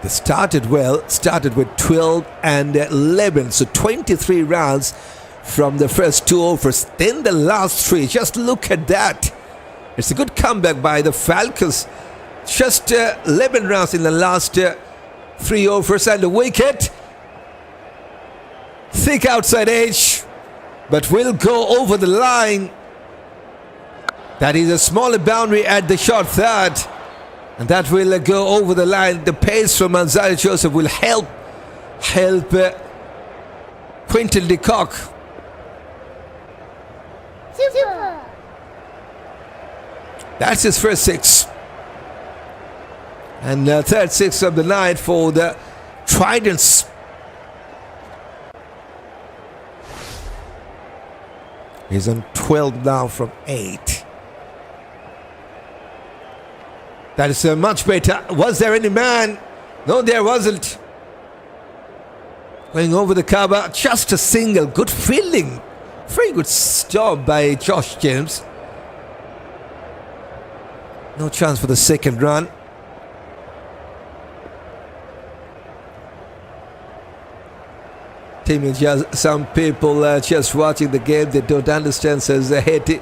They started well, started with 12 and 11, so 23 runs from the first 2 overs. Then the last 3, just look at that. It's a good comeback by the Falcons. Just 11 runs in the last 3 overs and a wicket. Thick outside edge, but will go over the line. That is a smaller boundary at the short third, and that will go over the line. The pace from Alzarri Joseph will help Quinton de Kock. Super. That's his first 6. And third 6 of the night for the Tridents. He's on 12 now from 8. That is much better. Was there any man? No, there wasn't. Going over the cover, just a single. Good fielding. Very good job by Josh James. No chance for the second run. Some people just watching the game, they don't understand, says Haiti.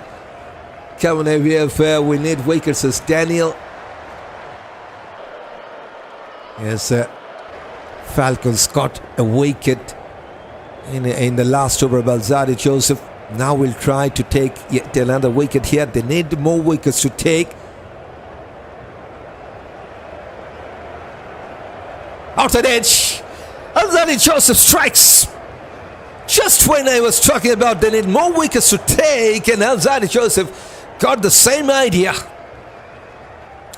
Come on, AVF, we need wickets, says Daniel. Yes, Falcons got a wicket in the last over of Alzarri Joseph. Now we'll try to take yet another wicket here. They need more wickets to take. Outside edge. Alzarri Joseph strikes. Just when I was talking about they need more wickets to take, and Alzarri Joseph got the same idea.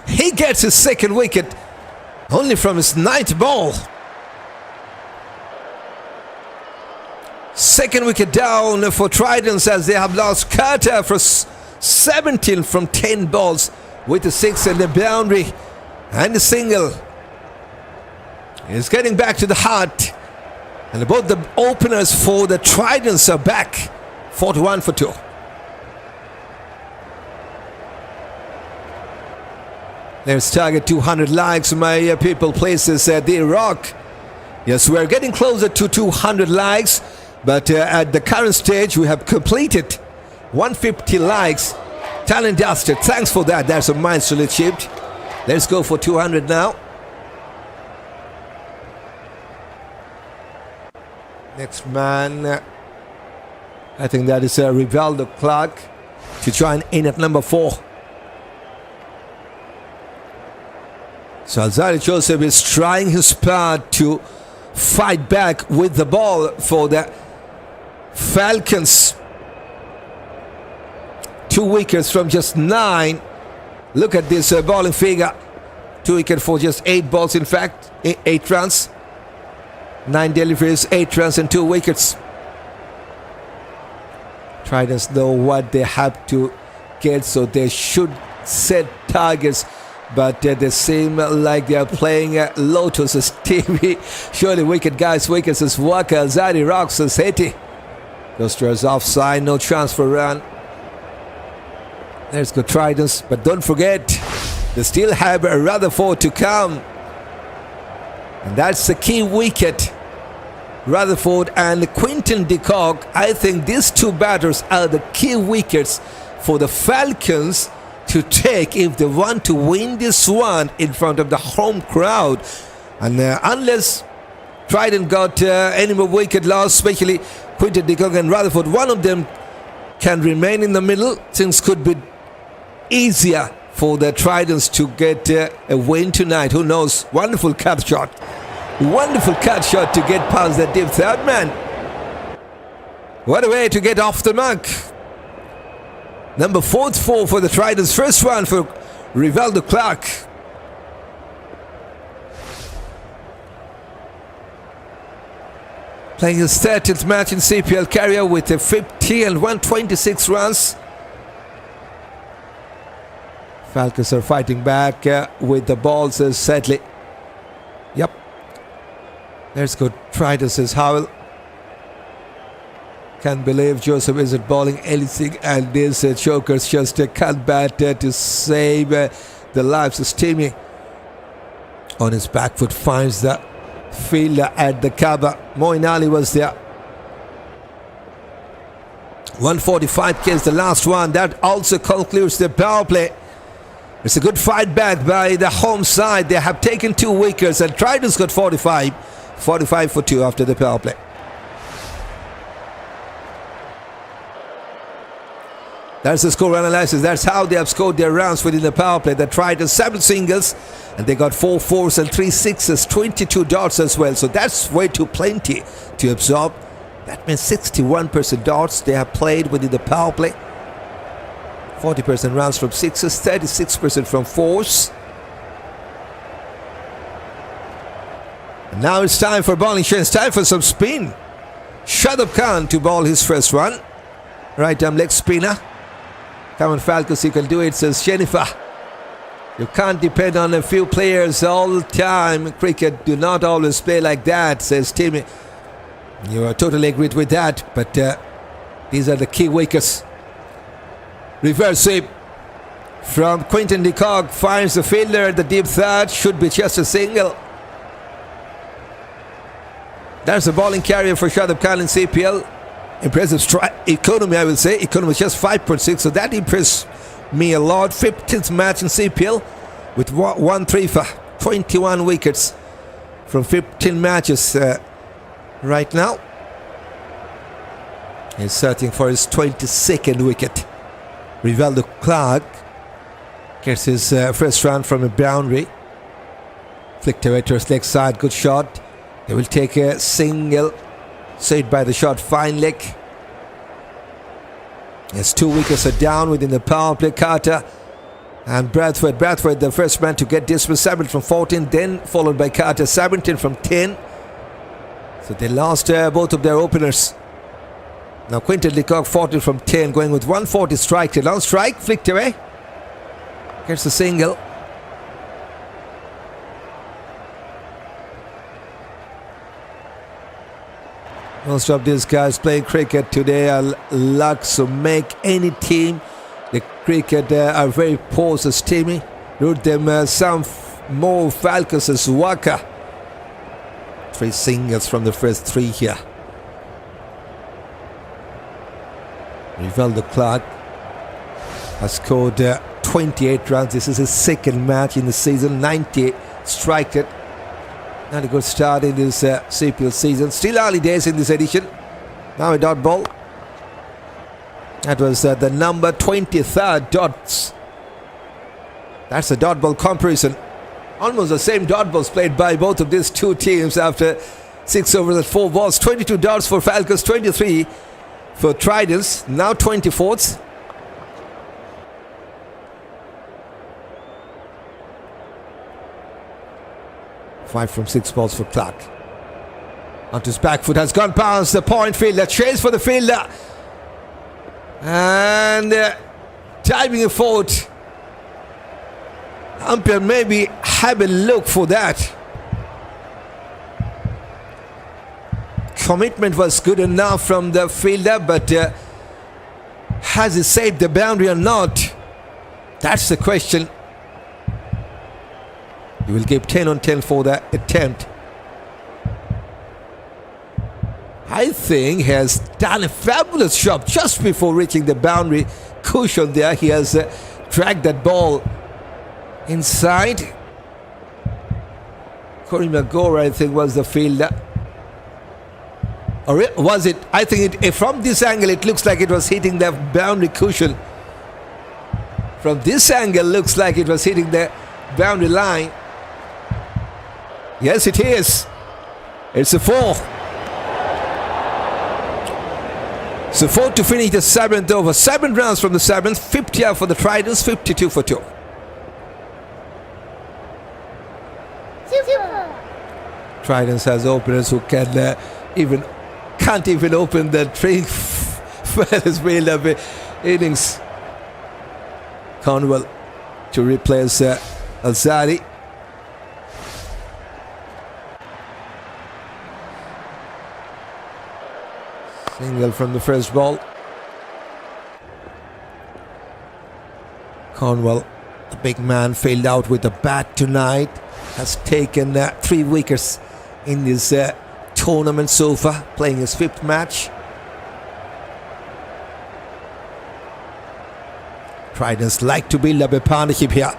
He gets his second wicket only from his 9th ball. Second wicket down for Tridents as they have lost Carter for 17 from 10 balls with a 6 and a boundary and a single. He's getting back to the heart. And both the openers for the Tridents are back. 41 for 2. Let's target 200 likes, my people. Places the rock. Yes, we're getting closer to 200 likes. But at the current stage, we have completed 150 likes. Talent dusted. Thanks for that. That's a milestone achieved. Let's go for 200 now. Next man, I think that is Rivaldo Clark to join in at number 4. So Alzarri Joseph is trying his part to fight back with the ball for the Falcons. 2 wickets from just 9. Look at this bowling figure. 2 wickets for just 8 balls, in fact, 8 runs. 9 deliveries, 8 runs and 2 wickets. Tridents know what they have to get, so they should set targets. But they seem like they are playing Lotus as TV. Surely wicket, guys. Wickets as Waka. Alzarri rocks as Haiti. Goes towards offside. No chance for a run. There's good Tridents. But don't forget, they still have a Rutherford to come. And that's the key wicket. Rutherford and Quinton de Kock. I think these 2 batters are the key wickets for the Falcons to take if they want to win this one in front of the home crowd. And unless Trident got any more wicket loss, especially Quinton de Kock and Rutherford, one of them can remain in the middle. Things could be easier for the Tridents to get a win tonight. Who knows? Wonderful cut shot. Wonderful cut shot to get past the deep third man. What a way to get off the mark. Number 4 for the Tridents. First one for Rivaldo Clark. Playing his 30th match in CPL career with a 50 and 126 runs. Falcons are fighting back with the ball, says Sedley. Yep. There's good. Tridents, says Howell. Can't believe Joseph isn't bowling anything, and this choker's just a cut bat to save the lives of Steamy. On his back foot, finds the fielder at the cover. Moeen Ali was there. 145 kills, the last one. That also concludes the power play. It's a good fight back by the home side. They have taken 2 wickets, and Tridents got 45 for 2 after the power play. That's the score analysis. That's how they have scored their runs within the power play. They tried 7 singles and they got 4 fours and 3 sixes, 22 dots as well. So that's way too plenty to absorb. That means 61% dots they have played within the power play. 40% runs from sixes, 36% from fours. And now it's time for bowling change. It's time for some spin. Shadab Khan to bowl his first one. Right arm leg spinner. Come on, Falcons, you can do it, says Jennifer. You can't depend on a few players all the time. Cricket do not always play like that, says Timmy. You are totally agreed with that, but these are the key wickets. Reverse sweep from Quinton de Kock, finds the fielder at the deep third. Should be just a single. That's the bowling carrier for Shadab Khan in CPL. Impressive economy, I will say. Economy is just 5.6, so that impressed me a lot. 15th match in CPL with 1-3 for 21 wickets from 15 matches right now. He's searching for his 22nd wicket. Rivaldo Clark gets his first run from a boundary. Flicked away to his leg side, good shot. They will take a single. Saved by the shot, fine leg. Yes, 2 wickets are down within the power play. Carter and Bradford, the first man to get dismissed, 7 from 14, then followed by Carter, 17 from 10. So they lost both of their openers. Now Quinton de Kock, 14 from 10, going with 140 strike. Long strike, flicked away. Gets a single. Most of these guys playing cricket today are luck, so make any team. The cricket are very poor, says Timmy. Root them some more Falcons as Waka. 3 singles from the first 3 here. Rivaldo Clark has scored 28 runs. This is his 2nd match in the season. 90 strike it. Not a good start in this CPL season. Still early days in this edition. Now a dot ball. That was the number 23rd dots. That's a dot ball comparison. Almost the same dot balls played by both of these 2 teams after 6 overs and 4 balls. 22 dots for Falcons, 23 for Tridents. Now 24th. Five from 6 balls for Clark. Onto his back foot, has gone past the point fielder. Chase for the fielder. And diving a forward. Umpire maybe have a look for that. Commitment was good enough from the fielder, but has he saved the boundary or not? That's the question. He will give 10 on 10 for that attempt. I think he has done a fabulous job just before reaching the boundary cushion there. He has dragged that ball inside. Karima Gore, I think, was the fielder. Or was it? I think from this angle it looks like it was hitting the boundary cushion From this angle, looks like it was hitting the boundary line. Yes, it is. It's a 4. So 4 to finish the 7th over. 7 runs from the 7th. 50 out for the Tridents, 52 for 2. Tridents has openers who can't even open the train first wheel of innings. Cornwall to replace Alzarri. Single from the first ball. Cornwall, the big man, failed out with the bat tonight. Has taken 3 wickets in this tournament so far, playing his 5th match. Tridents like to build up a partnership here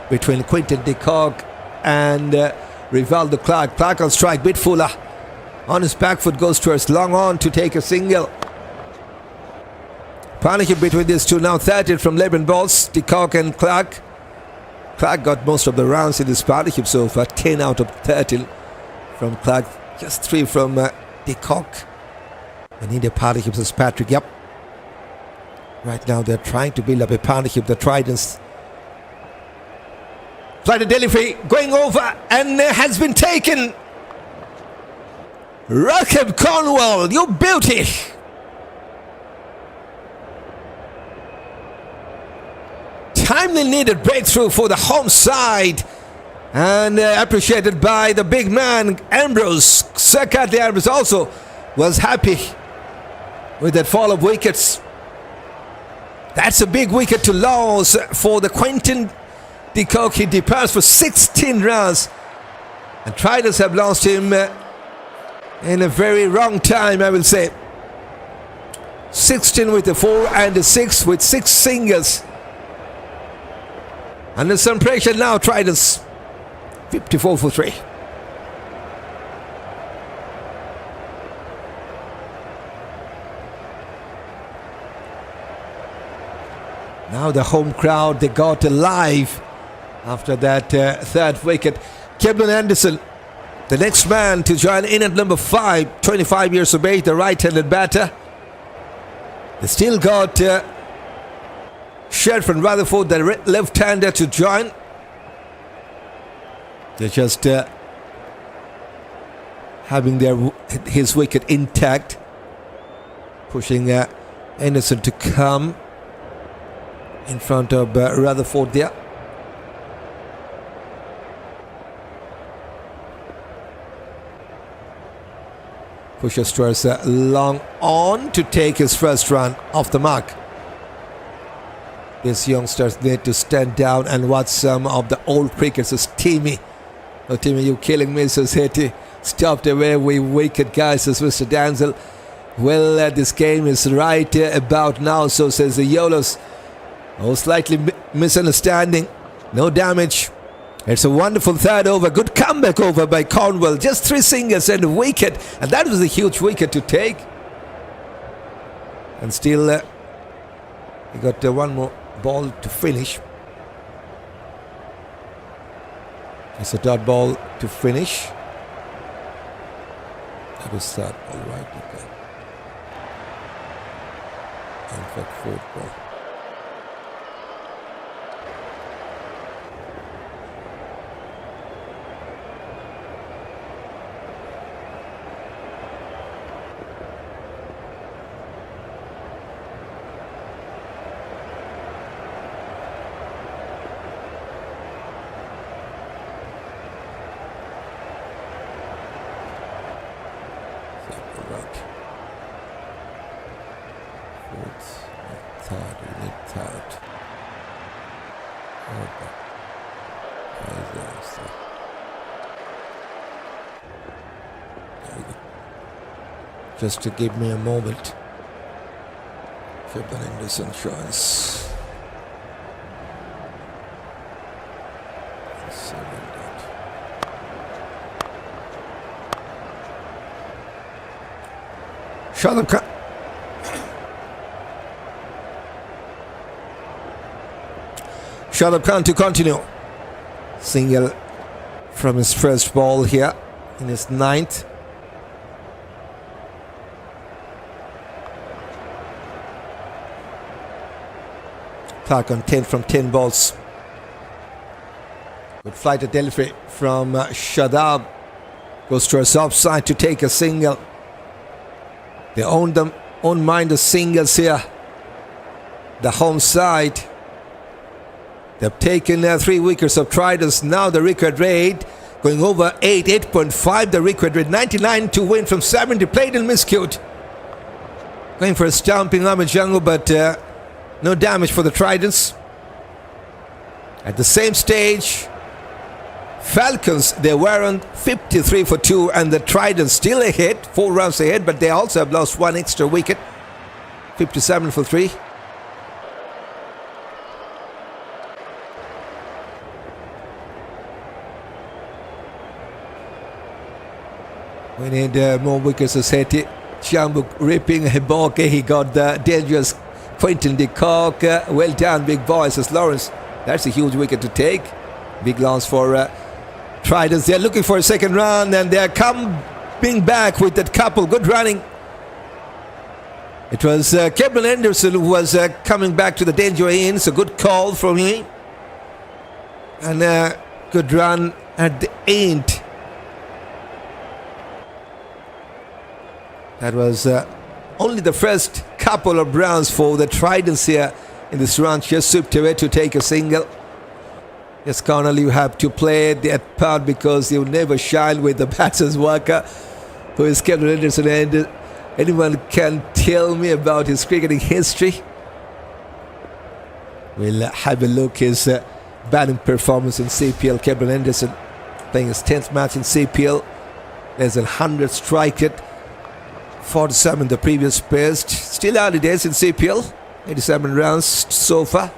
between Quinton de Kock and Rivaldo Clark. Clark on strike, bit fuller. On his back foot, goes towards long on to take a single. Partnership between these two now 13 from 11 balls. De Kock and Clark. Clark got most of the rounds in this partnership so far, 10 out of 13 from Clark, just 3 from De Kock. They need a partnership, says Patrick. Yep. Right now they're trying to build up a partnership, the Tridents. Flight of delivery going over and has been taken. Rahkeem Cornwall, you beauty. Timely needed breakthrough for the home side, and appreciated by the big man Ambrose. Sir Catley Ambrose also was happy with that fall of wickets. That's a big wicket to lose for the Quinton de Kock. He departs for 16 runs, and Tridents have lost him in a very wrong time, I will say. 16 with the 4 and the 6 with 6 singles. Under some pressure now, Tridents 54 for 3. Now the home crowd, they got alive after that 3rd wicket. Kevin Anderson, the next man to join in at number 5, 25 years of age, the right-handed batter. They still got Sherford Rutherford, the left-hander, to join. They're just having his wicket intact, pushing Anderson to come in front of Rutherford there. Pushes towards long on to take his first run off the mark. These youngsters need to stand down and watch some of the old cricketers. Timmy, oh Timmy, you killing me, says Hetty. Stopped away with wicked guys, says Mr. Danzel. Well, this game is right about now, so says the Yolos. Oh, slightly misunderstanding. No damage. It's a wonderful 3rd over. Good comeback over by Cornwall. Just 3 singles and a wicket. And that was a huge wicket to take. And still, he got one more ball to finish. It's a dot ball to finish. That was that ball, right? Okay. In fact, 4th ball. Just to give me a moment. Fabian in this insurance. Shadab. Shadab Khan to continue. Single from his first ball here in his 9th. Clark on 10 from 10 balls. Good flight of delivery from Shadab. Goes to his offside to take a single. They own mind the singles here. The home side. They've taken 3 wickets of Tridents. Now the record rate going over 8.5 the record rate. 99 to win from 70. Played and miscued. Going for a stomping arm at Jangoo, but no damage for the Tridents. At the same stage, Falcons, they were on 53 for 2, and the Tridents still ahead, 4 runs ahead, but they also have lost 1 extra wicket. 57 for 3. We need more wickets as Haiti. Jangoo ripping Hiboke. He got the dangerous Quinton de Kock. Well done, big boy, says Lawrence. That's a huge wicket to take. Big loss for Tridents. They're looking for a second run, and they're coming back with that couple. Good running. It was Kevin Anderson who was coming back to the danger in. It's a good call from him. And good run at the end. That was only the first couple of rounds for the Tridents here in this run. Just swept away to take a single. Yes, Cornwall, you have to play that part because you never shine with the batsman's worker, who is Kevin Anderson. And anyone can tell me about his cricketing history? We'll have a look at his batting performance in CPL. Kevin Anderson playing his 10th match in CPL. There's a 100 strike rate. 47 the previous best. Still early days in CPL. 87 runs so far.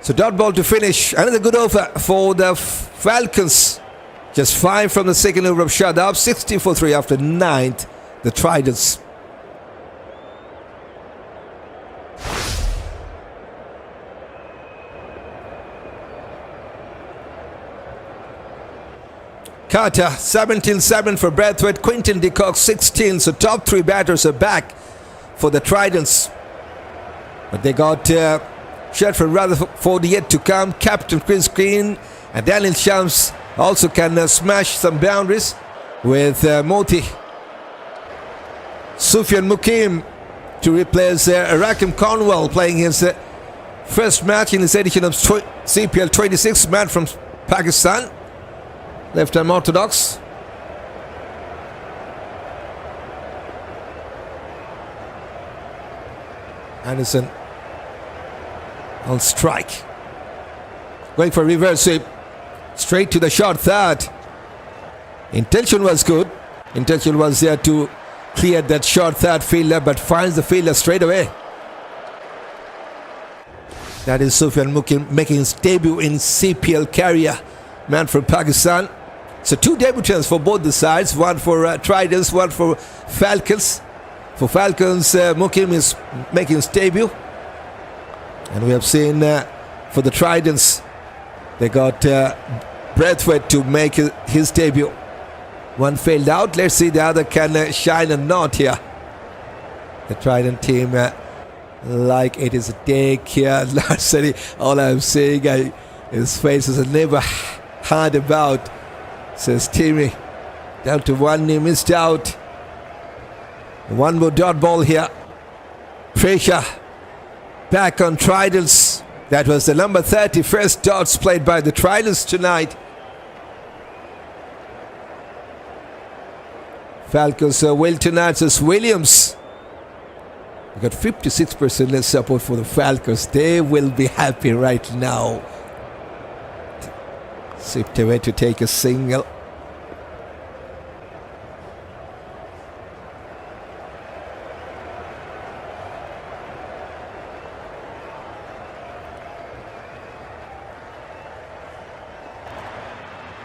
So dot ball to finish. Another good over for the Falcons. Just 5 from the second over of Shadab. 60 for 3 after 9th. The Tridents. Carter, 17-7 for Brathwaite. Quinton de Kock, 16. So top 3 batters are back for the Tridents. But they got Sherford Rutherford yet to come. Captain Chris Green and Daniel Shams also can smash some boundaries with Moti. Sufiyan Muqeem to replace Rahkeem Cornwall, playing his first match in this edition of CPL 26. Man from Pakistan. Left-arm orthodox. Anderson on strike. Going for a reverse sweep. Straight to the short third. Intention was good. Intention was there to clear that short third fielder, but finds the fielder straight away. That is Sufiyan Muqeem making his debut in CPL career. Man from Pakistan. So 2 debutants for both the sides. One for Tridents, one for Falcons. For Falcons, Muqeem is making his debut. And we have seen for the Tridents, they got Brathwaite to make his debut. One failed out. Let's see the other can shine or not here. The Trident team, like it is a day here. All I'm saying, his face is never hard about. Says Timmy. Down to 1, he missed out. One more dot ball here. Pressure back on Tridents. That was the number 30 first dots played by the Tridents tonight. Falcons will tonight as Williams. We got 56% less support for the Falcons. They will be happy right now. Sipped away to take a single.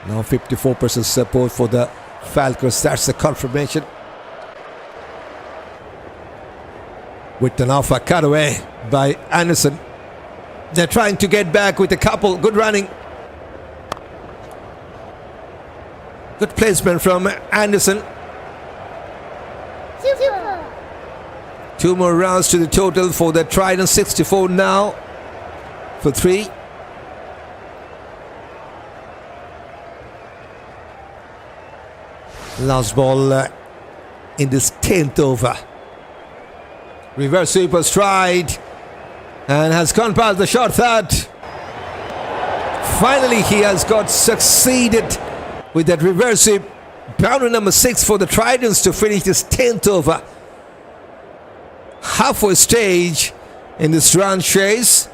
Now 54% support for the Falcons. That's the confirmation. With an alpha cutaway by Anderson. They're trying to get back with a couple. Good running. Good placement from Anderson. Super. 2 more rounds to the total for the Trident. 64 now for 3. Last ball in this 10th over. Reverse sweeper stride and has gone past the short third. Finally he has got succeeded with that reverse sweep. Boundary number 6 for the Tridents to finish this 10th over. Halfway stage in this run chase.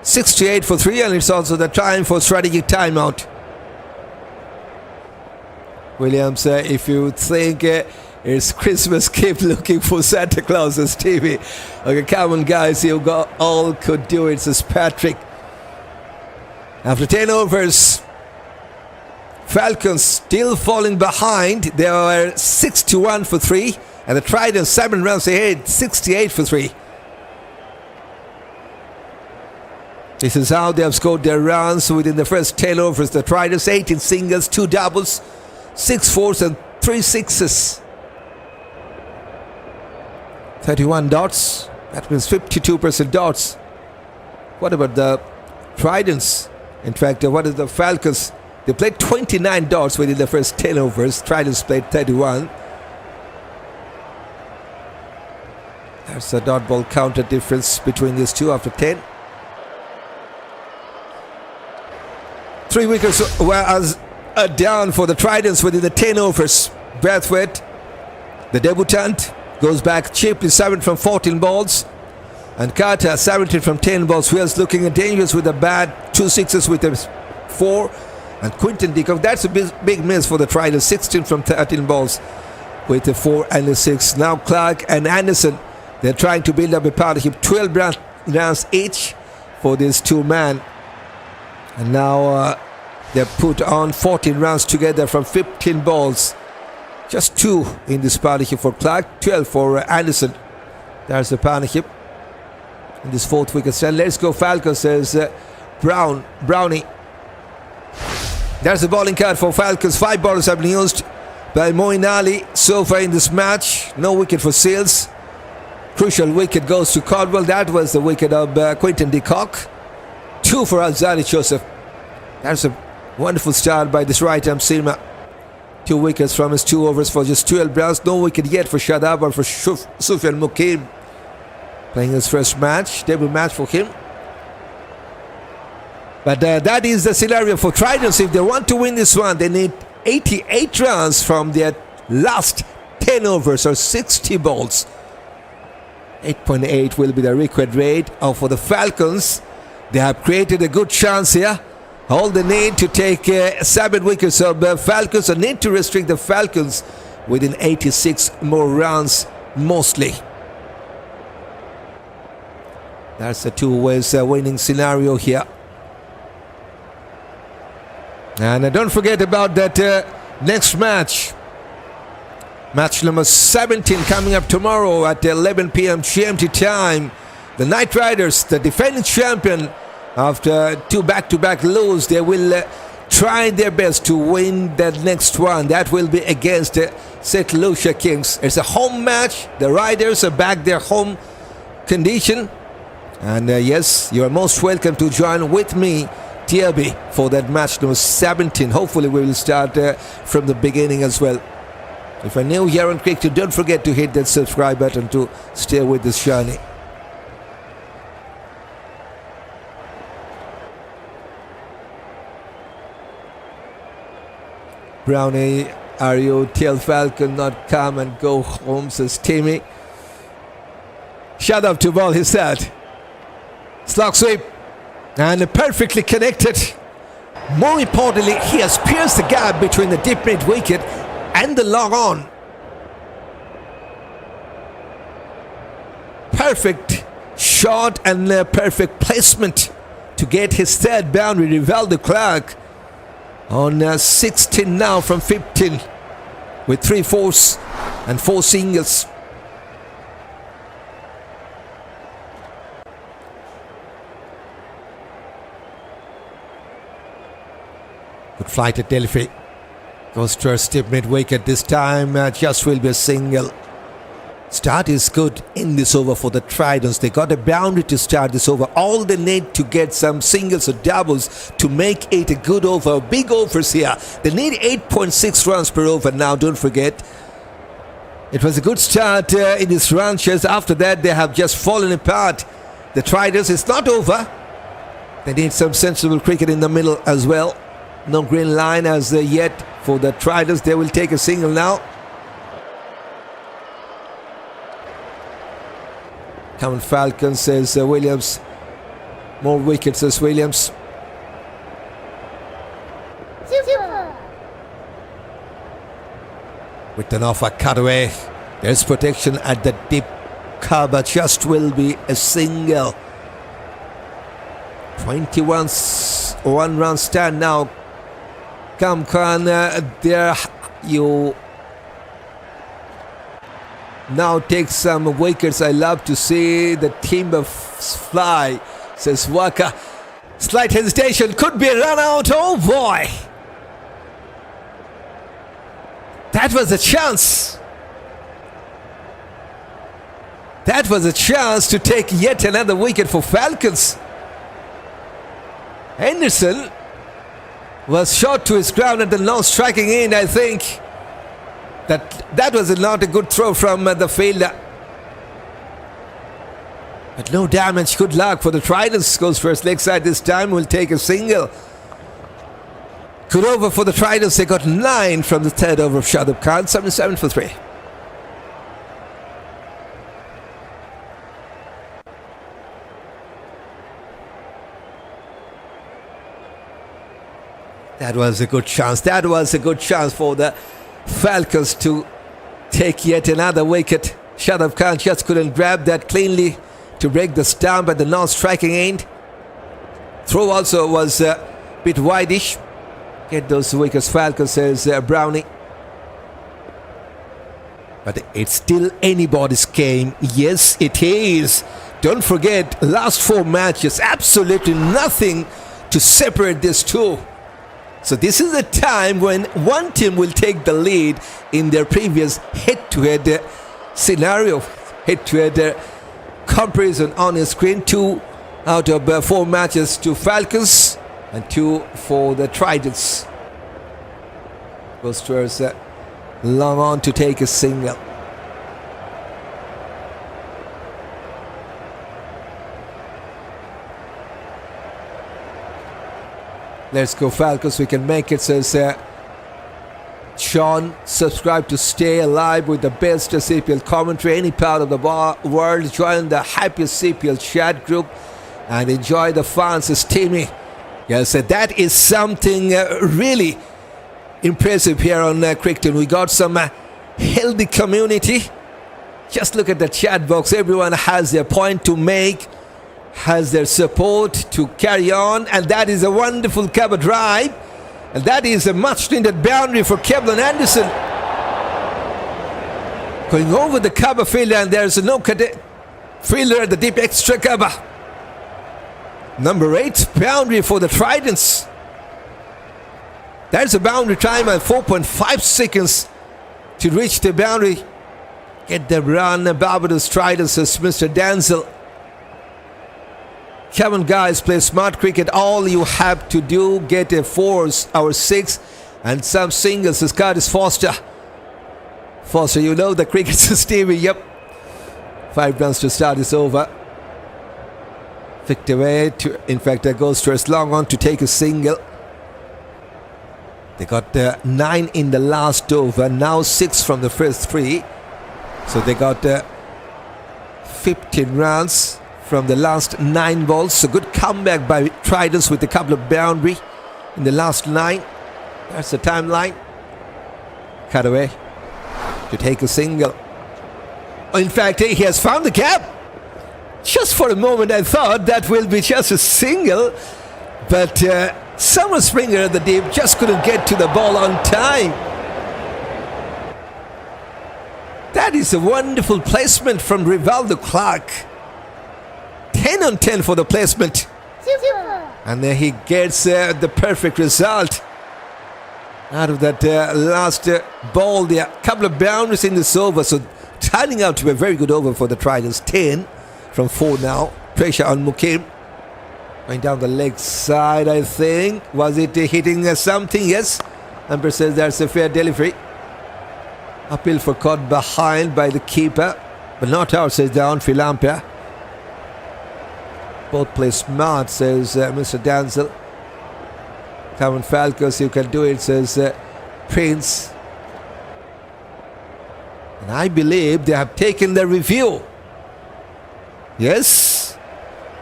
68 for 3, and it's also the time for strategic timeout. Williams, if you think it's Christmas, keep looking for Santa Claus's TV. Okay, come on guys, you got all could do it, says Patrick. After 10 overs, Falcons still falling behind. They were 6-1 for 3, and the Tridents 7 runs ahead, 68 for 3. This is how they have scored their runs within the first 10 overs. The Tridents 18 singles, 2 doubles, 6 fours and 3 sixes. 31 dots. That means 52% dots. What about the Tridents? In fact, what is the Falcons? They played 29 dots within the first 10 overs. Tridents played 31. There's a dot ball counter difference between these two after 10. 3 wickets were down for the Tridents within the 10 overs. Brathwaite, the debutant, goes back cheaply, 7 from 14 balls. And Carter, 17 from 10 balls. Wheels looking dangerous with a bat, 2 sixes with a 4. And Quinton de Kock, that's a big miss for the Tridents, 16 from 13 balls with a 4 and a 6. Now Clark and Anderson, they're trying to build up a partnership. 12 runs each for these 2 men. And now they've put on 14 runs together from 15 balls. Just 2 in this partnership for Clark, 12 for Anderson. There's the partnership in this 4th wicket. So let's go Falcons, says Brownie. There's the bowling card for Falcons. 5 bowlers have been used by Moeen Ali so far in this match. No wicket for Seals. Crucial wicket goes to Cornwall. That was the wicket of Quinton de Kock. 2 for Alzarri Joseph. That's a wonderful start by this right-arm seamer. 2 wickets from his 2 overs for just 12 runs. No wicket yet for Shadab or for Sufiyan Muqeem. Playing his first match, debut match for him. But that is the scenario for Tridents. If they want to win this one, they need 88 runs from their last 10 overs or 60 balls. 8.8 will be the required rate. For the Falcons, they have created a good chance here. All they need to take 7 wickets of Falcons and need to restrict the Falcons within 86 more runs mostly. That's a 2 ways winning scenario here. And don't forget about that next match. Match number 17 coming up tomorrow at 11 p.m. GMT time. The Knight Riders, the defending champion, after 2 back-to-back losses, they will try their best to win that next one. That will be against St. Lucia Kings. It's a home match. The Riders are back their home condition. And yes, you are most welcome to join with me, DRB, for that match number 17. Hopefully we will start from the beginning as well. If you're new here on Cricket, don't forget to hit that subscribe button to stay with this journey. Brownie, are you tell Falcon not come and go home, says Timmy. Shut up to ball, he said. Slog sweep. And perfectly connected. More importantly, he has pierced the gap between the deep mid wicket and the long on. Perfect shot and perfect placement to get his 3rd boundary. Rivaldo Clark on 16 now from 15 with 3 fours and 4 singles. Good flight at delivery. Goes to a stiff mid-wicket this time. Just will be a single. Start is good in this over for the Tridents. They got a boundary to start this over. All they need to get some singles or doubles to make it a good over. Big overs here. They need 8.6 runs per over now, don't forget. It was a good start in this run chase. After that, they have just fallen apart. The Tridents, it's not over. They need some sensible cricket in the middle as well. No green line as yet for the Tridents. They will take a single now. Come on, Falcons, says Williams. More wickets, says Williams. Super. With an offer cut away. There's protection at the deep cover. Just will be a single. 21 one-run stand now. Come, Khan, there you now take some wickets. I love to see the timber fly, says Waka. Slight hesitation, could be a run out. Oh boy, that was a chance. That was a chance to take yet another wicket for Falcons. Henderson was shot to his ground at the non-striking end. I think that was not a good throw from the fielder. But no damage. Good luck for the Tridents. Goes first leg side this time. Will take a single. Good over for the Tridents. They got 9 from the third over of Shadab Khan. 77 for 3. That was a good chance. That was a good chance for the Falcons to take yet another wicket. Shadab Khan just couldn't grab that cleanly to break the stump at the non-striking end. Throw also was a bit wideish. Get those wickets, Falcons, says Brownie. But it's still anybody's game. Yes, it is. Don't forget, last 4 matches, absolutely nothing to separate these two. So this is the time when one team will take the lead in their previous head-to-head scenario. Head-to-head comparison on your screen. 2 out of 4 matches to Falcons and 2 for the Tridents. Goes towards long on to take a single. Let's go Falcons, we can make it, says Sean. Subscribe to stay alive with the best CPL commentary any part of the world. Join the happiest CPL chat group and enjoy the fun, says Timmy. Yes, that is something really impressive here on Crichton. We got some healthy community. Just look at the chat box. Everyone has their point to make, has their support to carry on, and that is a wonderful cover drive, and that is a much needed boundary for Kevlin Anderson. Going over the cover fielder, and there's no fielder at the deep extra cover. Number 8 boundary for the Tridents. There's a boundary time at 4.5 seconds to reach the boundary. Get the run, Barbados Tridents, says Mr. Danzel. Come on guys, play smart cricket. All you have to do, get a 4 or 6 and some singles. This card is Foster. Foster, you know the cricket system. Yep. 5 runs to start is over. Flicked away. In fact, that goes to us long on to take a single. They got 9 in the last over. Now 6 from the first 3. So they got 15 runs from the last 9 balls. So good comeback by Tridents with a couple of boundary in the last 9. That's the timeline. Cut away to take a single. In fact, he has found the gap. Just for a moment I thought that will be just a single, but Summer Springer at the deep just couldn't get to the ball on time. That is a wonderful placement from Rivaldo Clark. 10 on 10 for the placement. Super. And then he gets the perfect result. Out of that last ball, there are a couple of boundaries in this over, so turning out to be a very good over for the Tridents. 10 from 4 now. Pressure on Muqeem. Going down the leg side, I think. Was it hitting something? Yes. Amir says that's a fair delivery. Appeal for caught behind by the keeper, but not out, says the on-field umpire. Both play smart, says Mr. Danzel. Come on, Falcons, you can do it, says Prince. And I believe they have taken the review. Yes,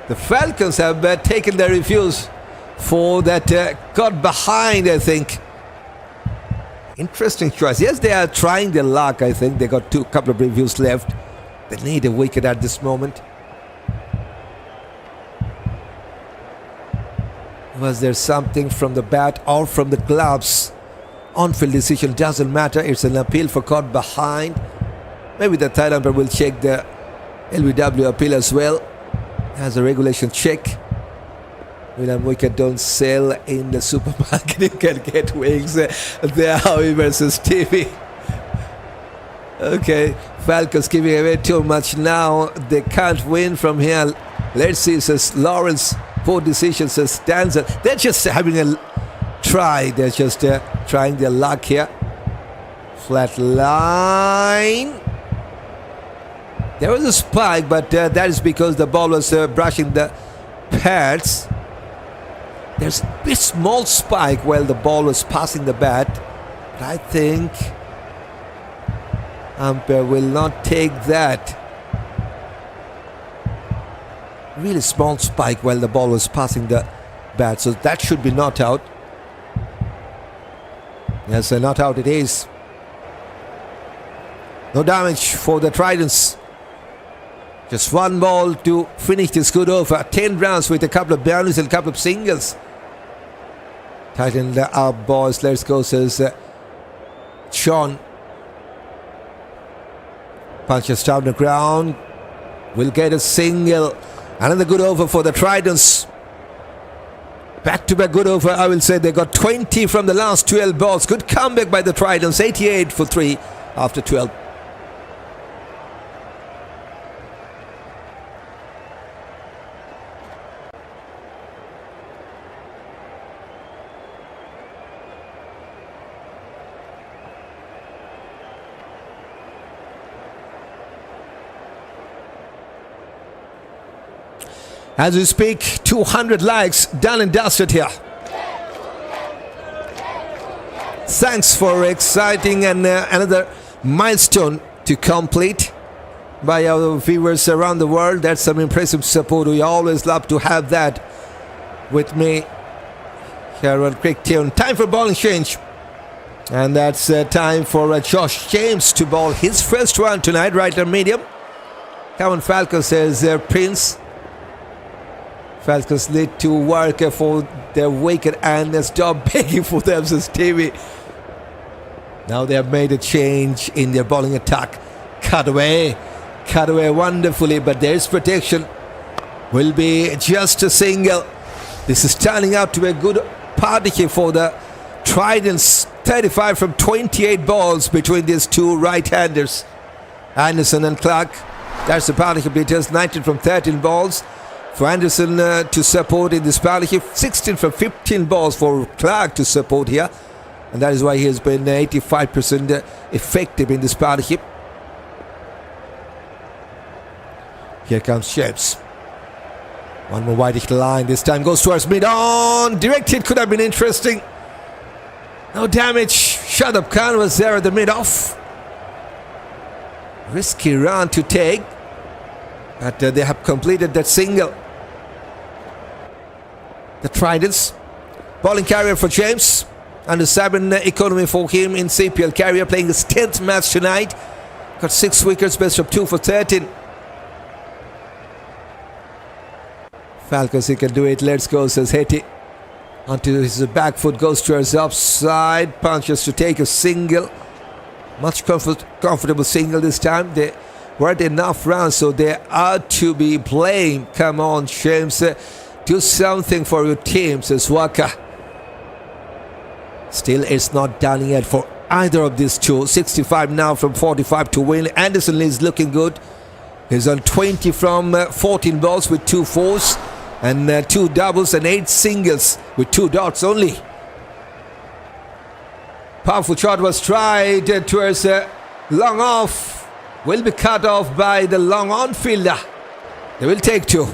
the Falcons have taken the reviews for that got behind, I think. Interesting choice. Yes, they are trying their luck, I think. They got couple of reviews left. They need a wicket at this moment. Was there something from the bat or from the gloves? On-field decision doesn't matter. It's an appeal for caught behind. Maybe the third umpire will check the LBW appeal as well. As a regulation check. William wicket don't sell in the supermarket. You can get wings there, however, versus TV. Okay, Falcons giving away too much now. They can't win from here. Let's see, says Lawrence. Poor decision, says Danzel. They're just having a try. They're just trying their luck here. Flat line. There was a spike, but that is because the ball was brushing the pads. There's a bit small spike while the ball was passing the bat. But I think umpire will not take that. Really small spike while the ball was passing the bat, so that should be not out. Yes, not out it is. No damage for the Tridents. Just one ball to finish this good over. 10 runs with a couple of boundaries and a couple of singles. Tighten up, boys. Let's go, says Sean. Punches down the ground. Will get a single. Another good over for the Tridents. Back-to-back good over, I will say. They got 20 from the last 12 balls. Good comeback by the Tridents. 88 for 3 after 12. As we speak, 200 likes done and dusted here. Thanks for exciting and another milestone to complete by our viewers around the world. That's some impressive support. We always love to have that with me here on Quick Tune. Time for bowling change. And that's time for Josh James to bowl his first one tonight, right at medium. Come on, Falcons, says Prince. Falcons need to work for their wicket and stop begging for them, says TV. Now they have made a change in their bowling attack. Cut away wonderfully, but there's protection. Will be just a single. This is turning out to be a good partnership for the Tridents. 35 from 28 balls between these two right-handers, Anderson and Clark. That's the partnership. It is 19 from 13 balls. For Anderson to support in this partnership, 16 from 15 balls for Clark to support here, and that is why he has been 85% effective in this partnership. Here comes James. One more wide line. This time goes towards mid-on. Direct hit could have been interesting. No damage. Shadab Khan was there at the mid-off. Risky run to take, but they have completed that single. The Tridents. Bowling carrier for James. Under 7 economy for him in CPL. Carrier playing his 10th match tonight. Got 6 wickets, best of 2 for 13. Falcons, he can do it. Let's go, says Hetty. Onto his back foot, goes towards upside. Punches to take a single. Much comfortable single this time. They weren't enough runs, so they are to be blamed. Come on, James. Do something for your team, says Waka. Still, it's not done yet for either of these two. 65 now from 45 to win. Anderson is looking good. He's on 20 from 14 balls with 2 fours and 2 doubles and 8 singles with 2 dots only. Powerful shot was tried towards long off. Will be cut off by the long on fielder. They will take 2.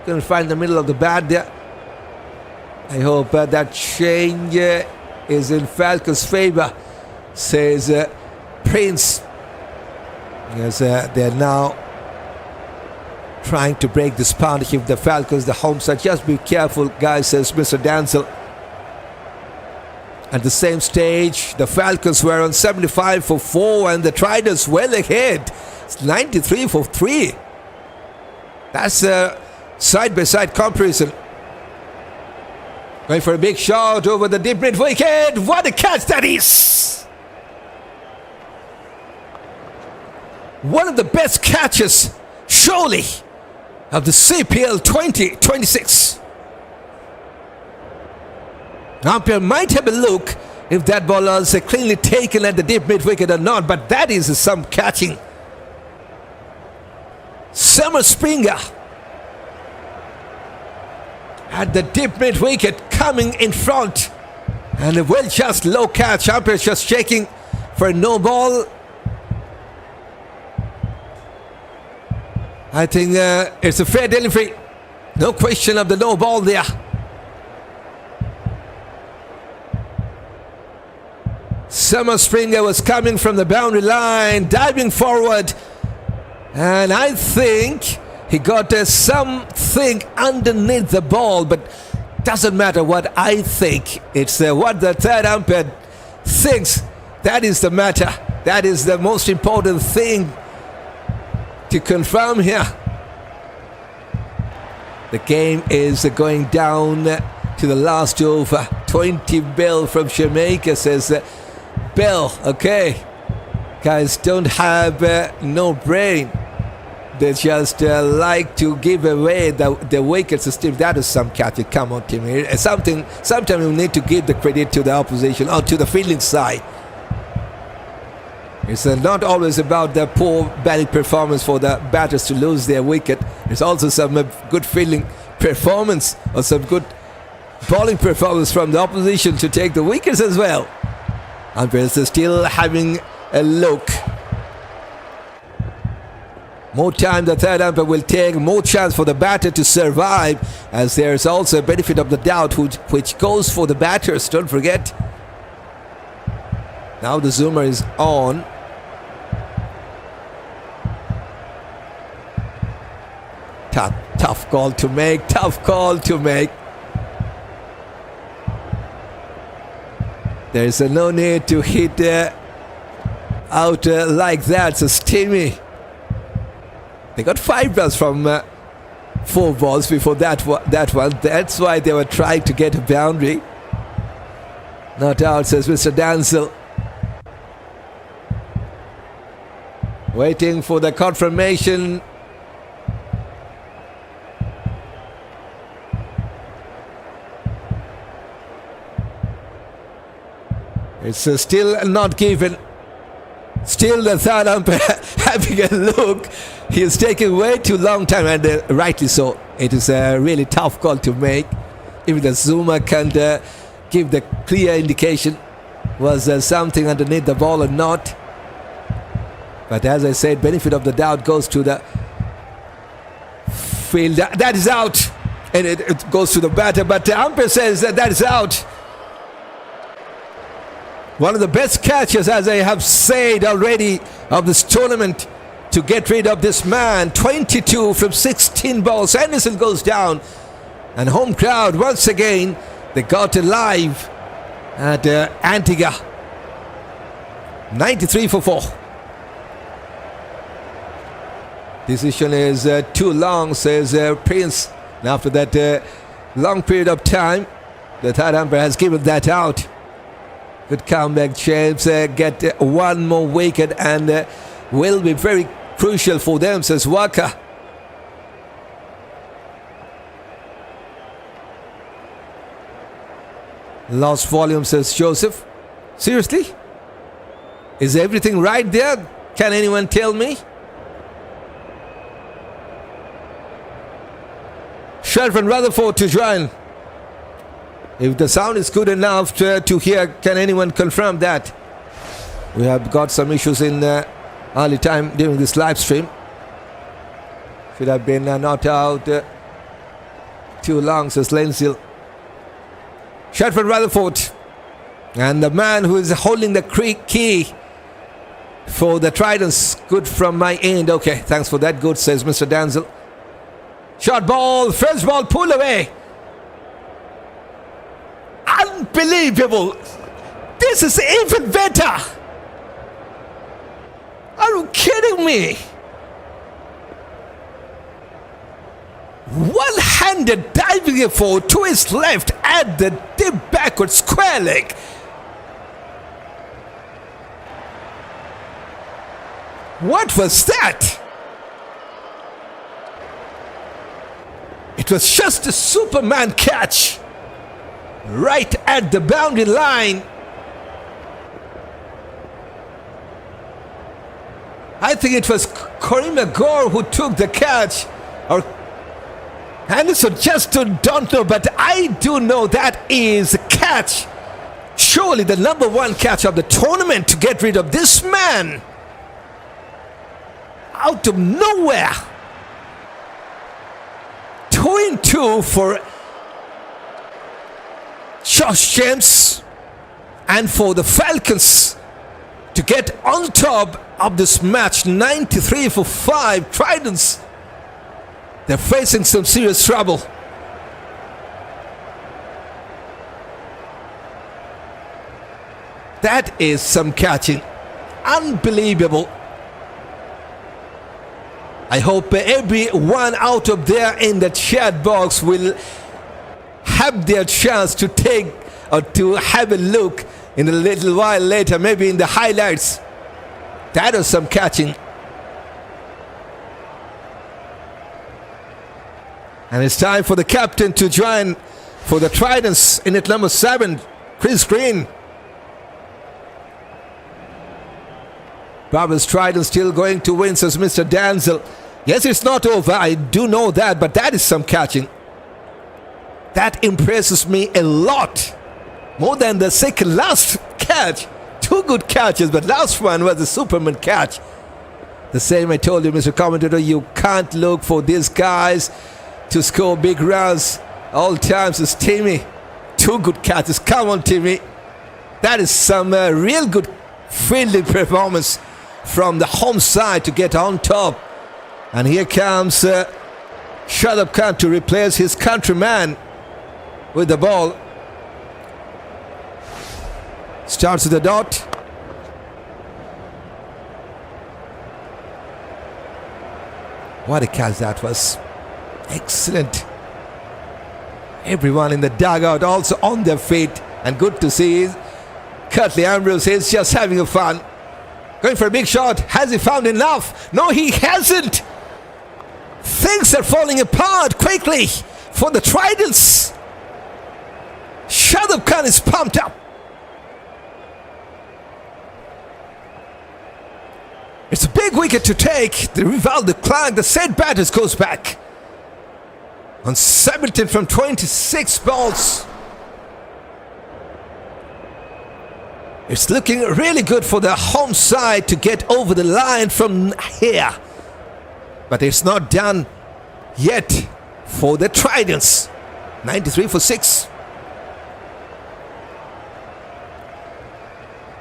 Couldn't find the middle of the bat there. I hope that change is in Falcons' favor, says Prince. Yes, they're now trying to break this partnership. The Falcons, the home side. Just be careful, guys, says Mr. Dancel. At the same stage, the Falcons were on 75 for 4 and the Tridents well ahead. It's 93 for 3. That's a side-by-side comparison. Going for a big shot over the deep mid wicket. What a catch that is! One of the best catches, surely, of the CPL 2026. Umpire might have a look if that ball was cleanly taken at the deep mid wicket or not, but that is some catching. Summer Springer at the deep mid wicket, coming in front, and a well just low catch. Umpire just checking for a no ball. I think it's a fair delivery. No question of the no ball there. Summer Springer was coming from the boundary line, diving forward, and I think he got something underneath the ball, but doesn't matter what I think. It's what the third umpire thinks. That is the matter. That is the most important thing to confirm here. The game is going down to the last over. 20 Bill from Jamaica, says Bill. Okay, guys don't have no brain. They just like to give away the wickets. Steve, that is some catch. Come on, team. Sometimes you need to give the credit to the opposition or to the fielding side. It's not always about the poor batting performance for the batters to lose their wicket. It's also some good fielding performance or some good bowling performance from the opposition to take the wickets as well. Umpires are still having a look. More time the third umpire will take, more chance for the batter to survive, as there's also a benefit of the doubt which goes for the batters, don't forget. Now the zoomer is on. Tough call to make, tough call to make. There's no need to hit out like that, so steamy. They got 5 runs from 4 balls before that one. That's why they were trying to get a boundary. Not out, says Mr. Dancel. Waiting for the confirmation. It's still not given. Still the third umpire having a look. He is taking way too long time, and rightly so. It is a really tough call to make. Even the zoomer can't give the clear indication was something underneath the ball or not. But as I said, benefit of the doubt goes to the fielder. That is out, and it goes to the batter. But the umpire says that is out. One of the best catches, as I have said already, of this tournament to get rid of this man. 22 from 16 balls. Anderson goes down, and home crowd once again, they got alive at Antigua. 93 for 4. Decision is too long, says Prince. And after that long period of time, the third umpire has given that out. Good comeback chance, get one more wicket, and will be very crucial for them, says Waka. Lost volume, says Joseph. Seriously? Is everything right there? Can anyone tell me? Sheriff and Rutherford to join. If the sound is good enough to hear, can anyone confirm that? We have got some issues in early time during this live stream. Should have been not out too long, says Lensil. Sheriff and Rutherford. And the man who is holding the key for the Tridents. Good from my end. Okay, thanks for that. Good, says Mr. Danzel. Short ball, first ball, pull away. Unbelievable. This is even better. Are you kidding me? One-handed diving effort to his left at the deep backward square leg. What was that? It was just a Superman catch right at the boundary line. I think it was Karima Gore who took the catch, or Anderson just don't know, but I do know that is a catch. Surely the number one catch of the tournament to get rid of this man out of nowhere. 2-2 for Josh James and for the Falcons to get on top of this match. 93 for 5. Tridents, they're facing some serious trouble. That is some catching. Unbelievable. I hope everyone out of there in the chat box will have their chance to take or to have a look in a little while later, maybe in the highlights. That is some catching. And it's time for the captain to join for the Tridents in at number 7, Chris Green. Barbados Tridents still going to win, says Mr. Danzel. Yes, it's not over, I do know that, but that is some catching. That impresses me a lot. More than the second last catch. 2 good catches, but last one was a Superman catch. The same I told you, Mr. Commentator, you can't look for these guys to score big runs all times. It's Timmy. 2 good catches. Come on, Timmy. That is some real good fielding performance from the home side to get on top. And here comes Shadab to replace his countryman with the ball. Starts with the dot. What a catch that was. Excellent. Everyone in the dugout also on their feet. And good to see Curtly Ambrose is just having a fun. Going for a big shot. Has he found enough? No, he hasn't. Things are falling apart quickly for the Tridents. Shadab Khan is pumped up. It's a big wicket to take. The Rivaldo Clark, the set batters, goes back. On 17 from 26 balls. It's looking really good for the home side to get over the line from here. But it's not done yet for the Tridents. 93 for 6.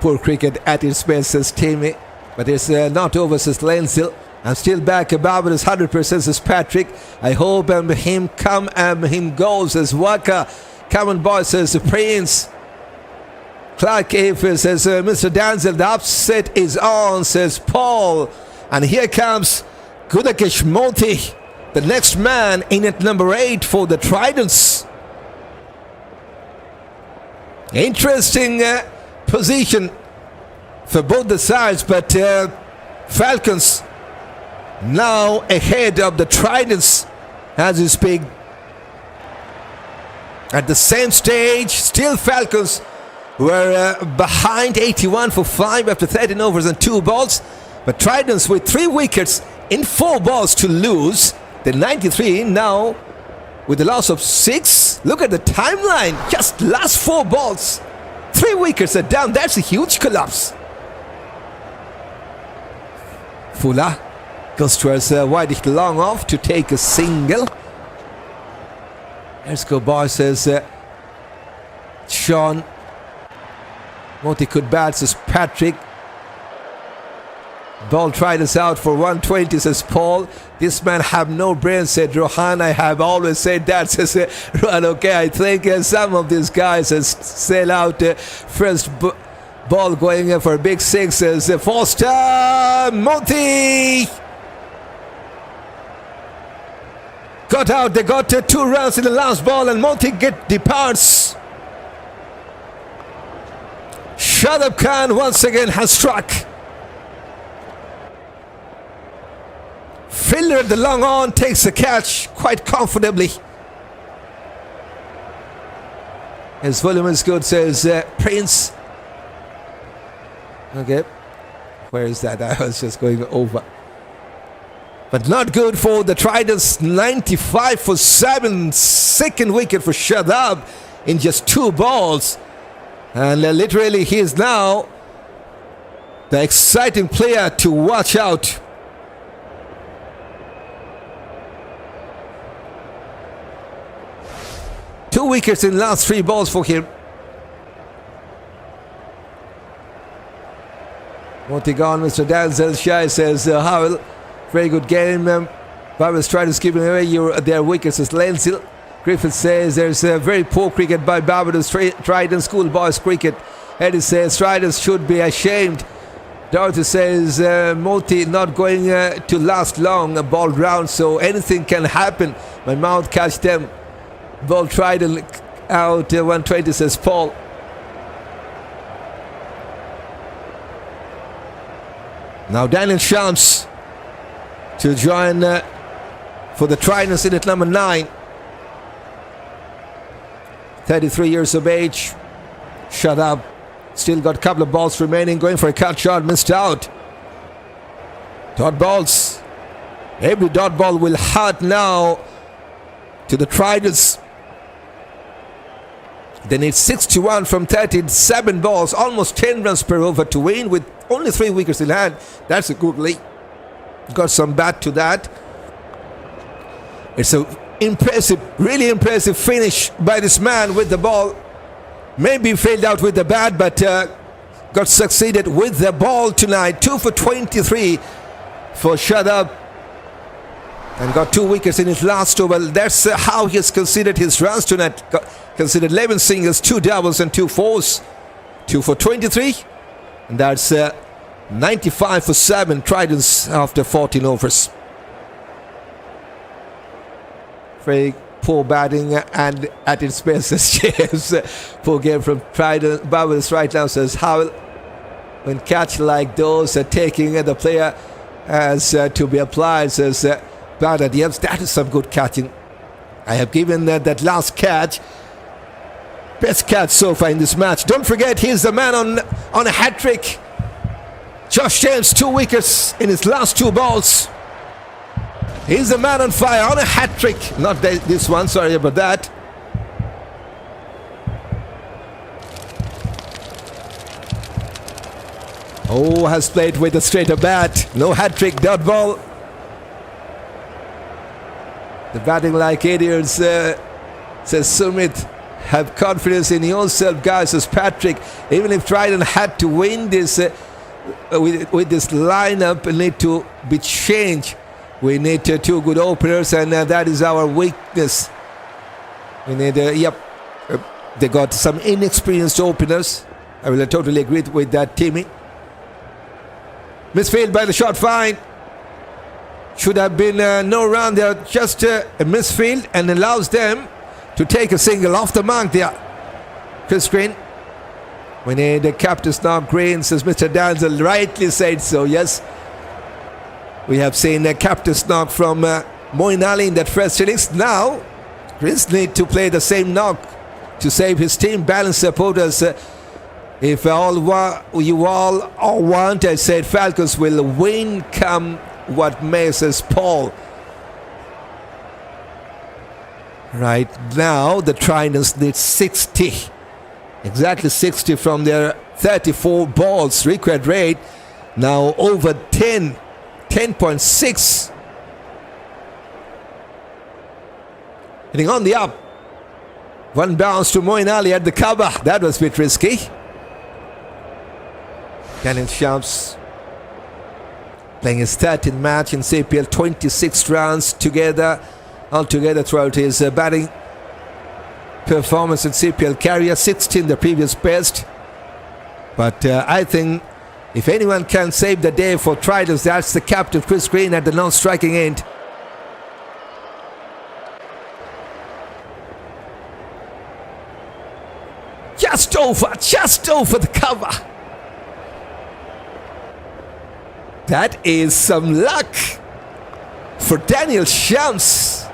Poor cricket at its best, says Timmy. But it's not over, says Lensil. I'm still back above it, 100%, says Patrick. I hope him come and him goes, says Waka. Come on, boys, says Prince. Clark Afis says Mr. Danzel, the upset is on, says Paul. And here comes Gudakesh Moti, the next man in at number 8 for the Tridents. Interesting position for both the sides, but Falcons now ahead of the Tridents as we speak. At the same stage, still Falcons were behind 81 for 5 after 13 overs and 2 balls. But Tridents with 3 wickets in 4 balls to lose. The 93 now with the loss of 6. Look at the timeline. Just last 4 balls. 3 wickets are down. That's a huge collapse. Fuller goes towards wide long off to take a single. Let's go, boys, says Sean. Moti could bat, says Patrick. Ball tried us out for 120, says Paul. This man have no brain, said Rohan. I have always said that, says Rohan. Okay, I think some of these guys sell out first ball going for a big 6, says Foster. Moti got out. They got 2 runs in the last ball, and Moti departs. Shadab Khan once again has struck. Fielder at the long on takes a catch quite comfortably. His volume is good, says Prince. Okay, where is that? I was just going over. But not good for the Tridents. 95 for 7. Second wicket for Shadab in just 2 balls. And literally he is now the exciting player to watch out. Two wickets in last 3 balls for him. Moti gone, Mr. Denzel Shai, says Howell. Very good game. Barbados Tridents giving away their wickets as Lensil. Griffith says there's a very poor cricket by Barbados Tridents, schoolboys cricket. Eddie says Tridents should be ashamed. Dorothy says Moti not going to last long, a ball round, so anything can happen. My mouth catch them. Ball Trident out, 120, says Paul. Now Daniel Shams to join for the Tridents in at number 9. 33 years of age. Shadab still got a couple of balls remaining, going for a cut shot, missed out. Dot balls. Every dot ball will hurt now to the Tridents. They need 61 from 37 balls, almost 10 runs per over to win with only 3 wickets in hand. That's a good lead. Got some bat to that. It's a impressive, really impressive finish by this man with the ball. Maybe failed out with the bat, but got succeeded with the ball tonight. 2 for 23 for Shadab, and got 2 wickets in his last over. That's how he has considered his runs tonight. Considered 11 singles, 2 doubles and 2 fours. 2 for 23, and that's 95 for 7 Tridents after 14 overs. Very poor batting and at its best, says James. Poor game from Trident. Barbados right now, says Howell. When catch like those taking the player has to be applied, says Barbados. Yes, that is some good catching. I have given that last catch best catch so far in this match. Don't forget, he's the man on a hat-trick. Josh James, 2 wickets in his last 2 balls. He's the man on fire on a hat-trick. Not this one, sorry about that. Oh, has played with a straighter bat. No hat-trick, dot ball. The batting like idiots, says Sumit. Have confidence in yourself, guys, says Patrick. Even if Trident had to win this with this lineup, need to be changed. We need 2 good openers, and that is our weakness. We need, they got some inexperienced openers. I will totally agree with that, Timmy. Misfield by the short fine. Should have been no run there, just a misfield, and allows them to take a single off the mark there. Chris Green. We need a captain's knock, Green, says Mr. Danzel. Rightly said so, yes. We have seen a captain's knock from Moeen Ali in that first innings. Now, Chris need to play the same knock to save his team. Balanced supporters, if you all want, I said Falcons will win come what may, says Paul. Right now, the Tridents need 60. Exactly 60 from their 34 balls. Required rate now over 10. 10.6. Hitting on the up. One bounce to Moeen Ali at the cover. That was a bit risky. Daniel Shams playing his 13th match in CPL. 26 runs altogether throughout his batting performance in CPL career. 16 the previous best. But I think if anyone can save the day for Tridents, that's the captain Chris Green at the non-striking end. Just over the cover. That is some luck for Daniel Shams.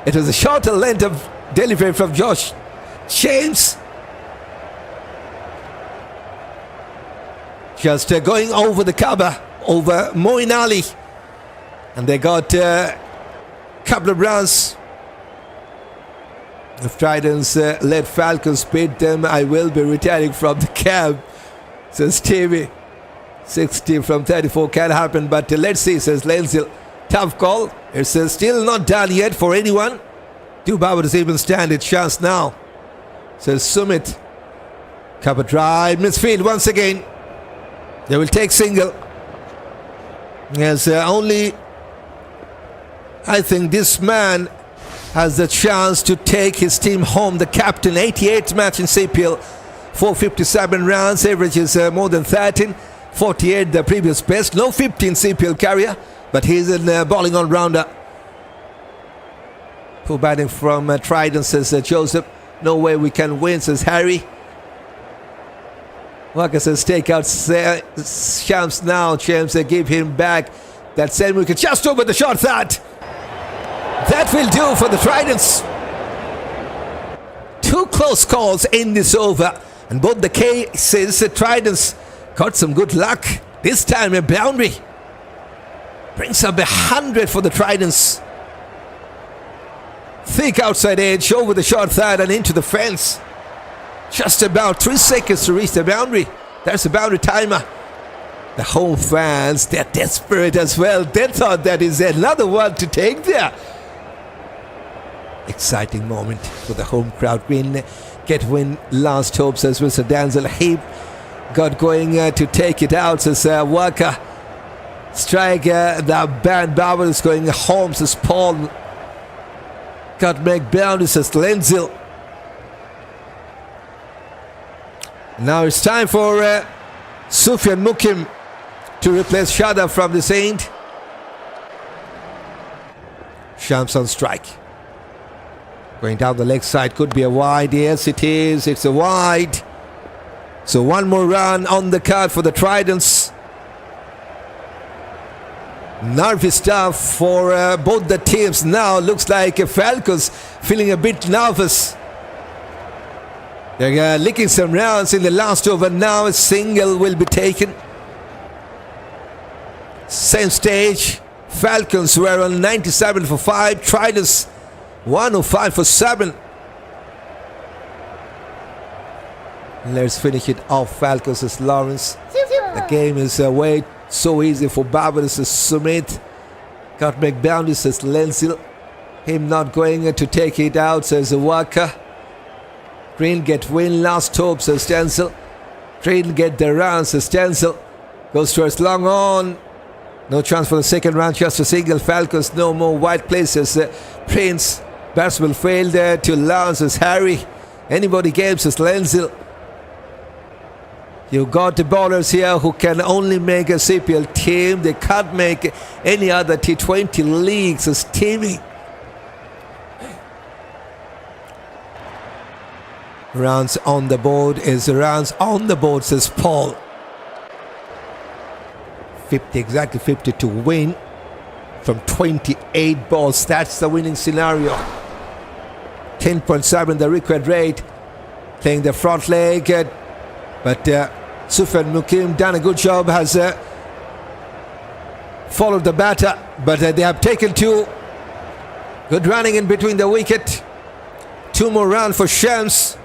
It was a shorter length of delivery from Josh James. Just going over the cover, over Moeen Ali. And they got a couple of runs. If Tridents let Falcons beat them, I will be retiring from the camp, says Stevie. 60 from 34 can happen, but let's see, says Lenzel. Tough call. It's still not done yet for anyone. Two Barbados even stand a chance now, says Sumit. Cover drive, misfield once again. They will take single. Yes, only I think this man has the chance to take his team home. The captain, 88th match in CPL, 457 runs, averages more than 13, 48 the previous best, no 15 CPL carrier, but he's a bowling all-rounder. Poor batting from Trident, says Joseph. No way we can win, says Harry. Walker says take out Shams now. James, give him back that same wicket just over the short that. That will do for the Tridents. Two close calls in this over, and both the cases, the Tridents got some good luck. This time a boundary brings up 100 for the Tridents. Thick outside edge over the short third and into the fence. Just about 3 seconds to reach the boundary. There's the boundary timer. The home fans, they're desperate as well. They thought that is another one to take there. Exciting moment for the home crowd. Win last hope, says Mr. Danzel. Heap got going to take it out, says Walker. Strike, the band Barbados going home, says Paul. Got make boundary, says Lenzel. Now it's time for Sufiyan Muqeem to replace Shadab from this end. Shams on strike. Going down the leg side, could be a wide. Yes, it is. It's a wide. So one more run on the card for the Tridents. Nervy stuff for both the teams now. Looks like Falcons feeling a bit nervous. They're licking some rounds in the last over. Now a single will be taken. Same stage. Falcons were on 97 for 5. Tridents 105 for 7. Let's finish it off. Falcons is Lawrence. The game is way so easy for Barbados. Sumit. Got make boundaries, says Lenzel. Him not going to take it out, says Walker. Green get win last hope, says Denzel. Green get the run, says Denzel. Goes towards long on. No chance for the second round, just a single. Falcons, no more wide places. Prince. Batsman failed to launch, says Harry. Anybody game, says Lenzel. You got the bowlers here who can only make a CPL team. They can't make any other T20 leagues, says Timmy. Runs on the board is runs on the board, says Paul. 50, exactly 50 to win from 28 balls. That's the winning scenario. 10.7 the required rate. Playing the front leg, but Sufiyan Muqeem done a good job, has followed the batter, but they have taken two. Good running in between the wicket. Two more runs for Shams.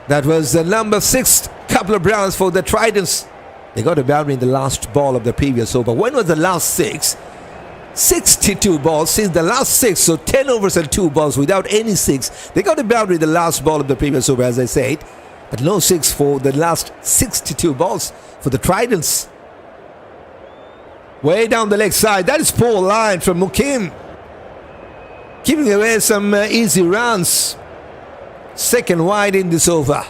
That was the number 6 couple of runs for the Tridents. They got a boundary in the last ball of the previous over. When was the last 6? 62 balls since the last 6, so 10 overs and 2 balls without any 6. They got a boundary in the last ball of the previous over, as I said, but no 6 for the last 62 balls for the Tridents. Way down the leg side, that is poor line from Muqeem, giving away some easy runs. Second wide in this over.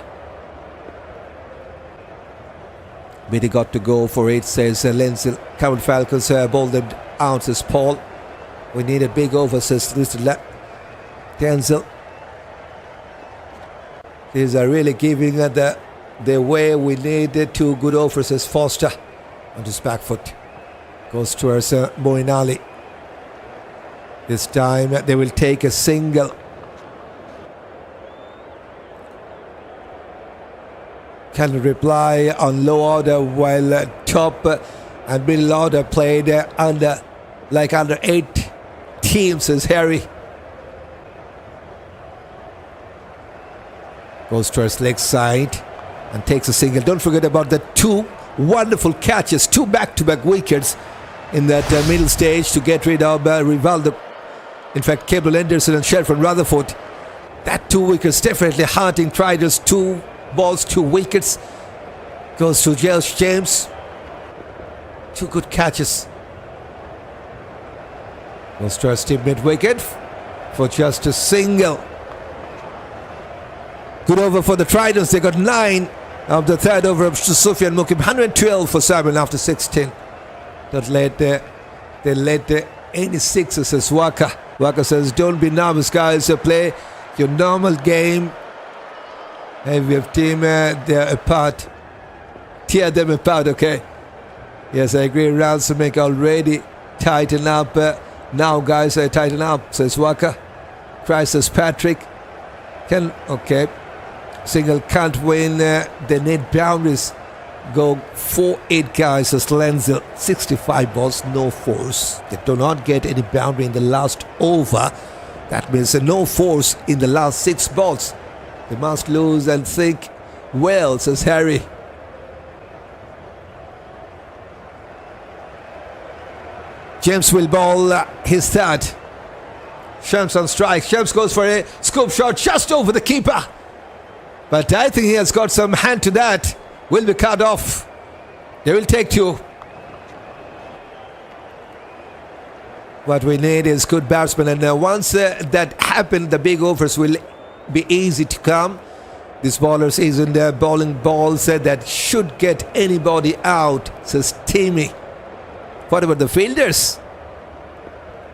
But they got to go for it, says Lenzel. Cornwall Falcons bowled them out, says Paul. We need a big over, says Denzel. These are really giving the way we need 2 good overs, says Foster. On his back foot. Goes towards Moeen Ali. This time they will take a single. Can reply on low order, while top and middle order played under 8 teams, says Harry. Goes towards leg side and takes a single. Don't forget about the 2 wonderful catches, 2 back-to-back wickets in that middle stage to get rid of Rivaldo. In fact, Cable Anderson and Sherford Rutherford. That 2 wickets definitely haunting Tridents. 2 balls, 2 wickets. Goes to James. 2 good catches. Goes to Steve mid-wicket for just a single. Good over for the Tridents. They got 9 of the third over of Sufiyan Muqeem. 112 for Simon after 16. They led any 6s, says Waka. Waka says, don't be nervous, guys. Play your normal game. And we have team, they're apart. Tear them apart, okay? Yes, I agree. Rounds to make already. Tighten up. Now, guys, tighten up, says Waka. Cries, says Patrick. Okay. Single can't win. They need boundaries. Go 4-8, guys, says Lenzel. 65 balls, no force. They do not get any boundary in the last over. That means no force in the last 6 balls. They must lose and think well, says Harry. James will bowl his third. Shams on strike. Shams goes for a scoop shot just over the keeper. But I think he has got some hand to that. Will be cut off. They will take 2. What we need is good batsmen, and once that happens, the big overs will be easy to come. These bowlers isn't bowling balls that should get anybody out, says Timmy. What about the fielders?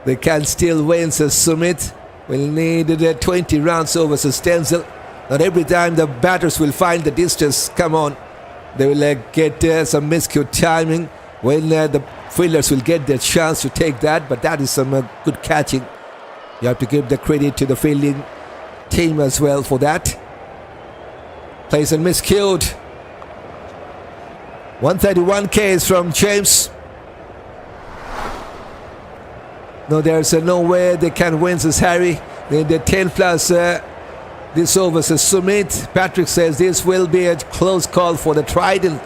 They can still win, says Sumit. We'll need 20 runs over, says Denzel. Not every time the batters will find the distance. Come on. They will get some miscue timing when the fielders will get their chance to take that, but that is some good catching. You have to give the credit to the fielding team as well for that. Plays and miscued. 131 Ks from James. No, there's no way they can win, says Harry. They need 10 plus this over, says Sumit. Patrick says this will be a close call for the Trident.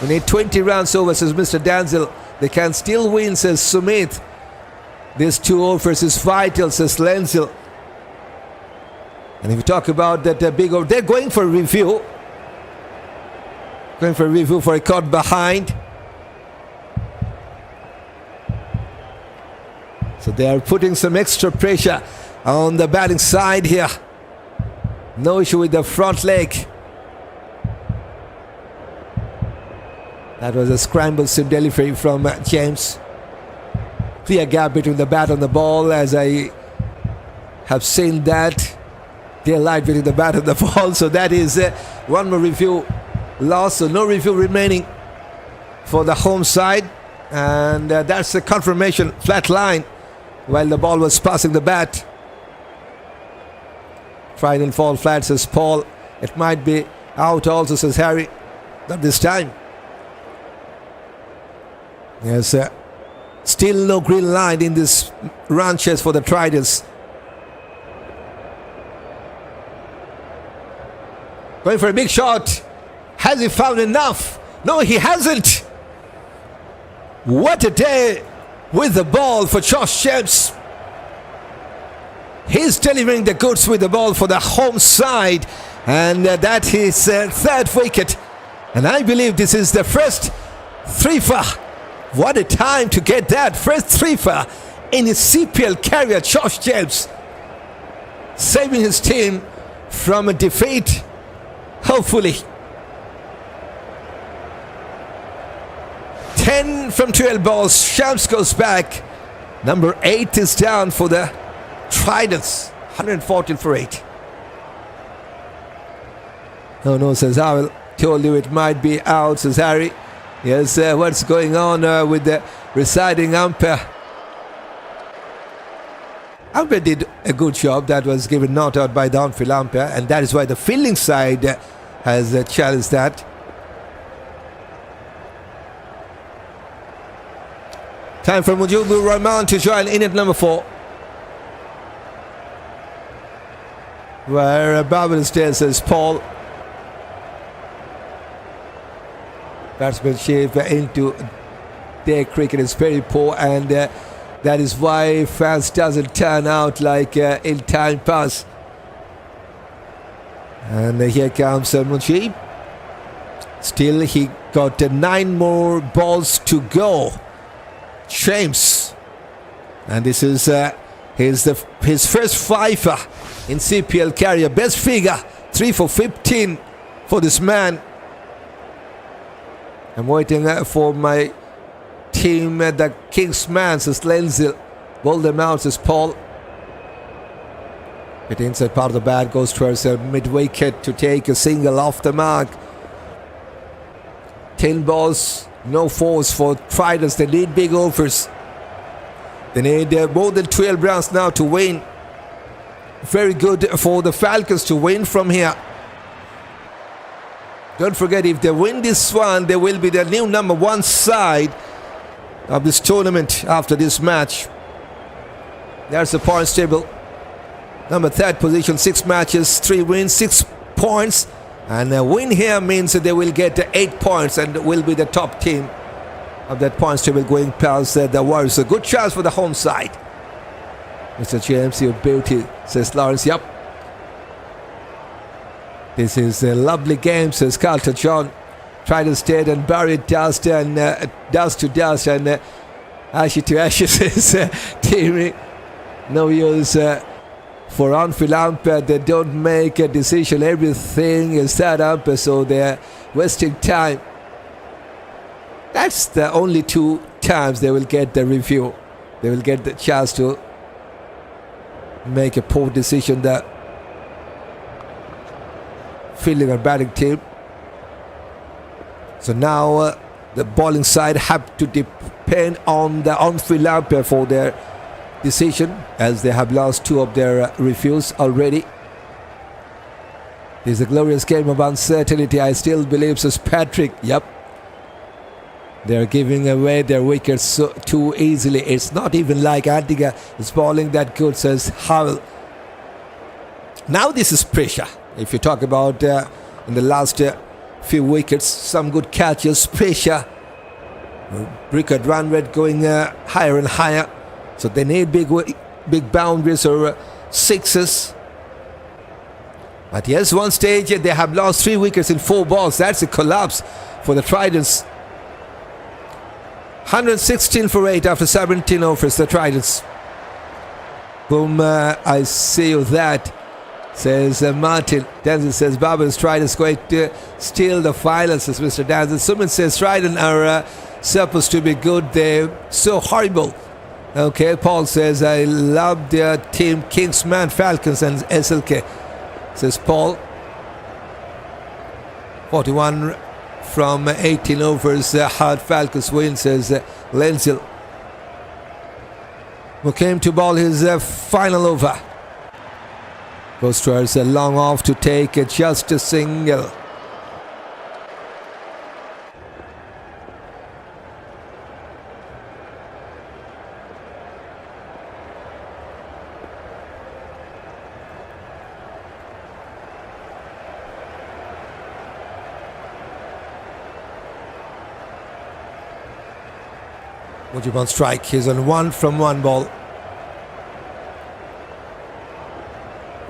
We need 20 runs over, says Mr. Danzel. They can still win, says Sumit. These 2 overs is vital, says Lenzel. And if you talk about that big over, they're going for a review. Going for a review for a caught behind. So they are putting some extra pressure on the batting side here. No issue with the front leg. That was a scramble sim delivery from James. Clear gap between the bat and the ball, as I have seen that. Clear light between the bat and the ball. So that is one more review lost. So no review remaining for the home side. And that's a confirmation, flat line, while the ball was passing the bat. Trident fall flat, says Paul. It might be out also, says Harry. Not this time. Yes, still no green line in this run chase for the Tridents. Going for a big shot. Has he found enough? No, he hasn't. What a day with the ball for Josh James. He's delivering the goods with the ball for the home side. And that is third wicket. And I believe this is the first three-for. What a time to get that first three-for in his CPL career. Josh James saving his team from a defeat, hopefully. 10 from 12 balls. Shams goes back. Number 8 is down for the Tridents. 114 for 8. Oh no, says Howell. Told you it might be out, says Harry. Yes, what's going on with the residing umpire? Umpire did a good job. That was given not out by the on-field umpire, and that is why the fielding side has challenged that. Time for Mujibur Rahman to join in at number 4. Where Barbados Tridents says Paul. Batsmanship into their cricket is very poor, and that is why fans doesn't turn out like in time past. And here comes Mujib. Still he got 9 more balls to go. James, and this is his first fiver in CPL career. Best figure, 3 for 15 for this man. I'm waiting for my team, the Kingsman, says Lenzel. Bowl them out, says Paul. Hit inside part of the bat, goes towards a mid-wicket to take a single off the mark. 10 balls, no fours for Tridents. They need big overs. They need more than 12 runs now to win. Very good for the Falcons to win from here. Don't forget, if they win this one, they will be the new number 1 side of this tournament after this match. There's the points table. Number 3rd position, 6 matches, 3 wins, 6 points. And a win here means that they will get 8 points and will be the top team of that points table going past the Warriors. A good chance for the home side. Mr. James, your beauty, says Lawrence. Yup. This is a lovely game, says Carlton John. Trident stayed and buried dust and dust to dust and ashes to ashes, says Timmy. No use for on-field umpire. They don't make a decision. Everything is set up, so they're wasting time. That's the only 2 times they will get the review. They will get the chance to make a poor decision there. Fielding and batting team. So now the bowling side have to depend on the on-field umpire for their decision, as they have lost 2 of their reviews already. This is a glorious game of uncertainty. I still believe, says Patrick. Yep. They're giving away their wickets too easily. It's not even like Antigua is bowling that good, says Howell. Now this is pressure. If you talk about in the last few wickets, some good catches, pressure. Record run rate going higher and higher. So they need big boundaries or sixes. But yes, one stage they have lost 3 wickets in 4 balls. That's a collapse for the Tridents. 116 for 8 after 17 overs, the Tridents. Boom, I see you that, says Martin. Danson says Barbados Tridents going to steal the finals, says Mr. Danson. Suman says Trident are supposed to be good. They're so horrible. Okay, Paul says I love their team Kingsman Falcons and SLK, says Paul. 41 from 18 overs, hard Falcons win, says Lenzel. Muqeem to bowl his final over. Goes towards a long off to take just a single. Muqeem on strike. He's on 1 from 1 ball.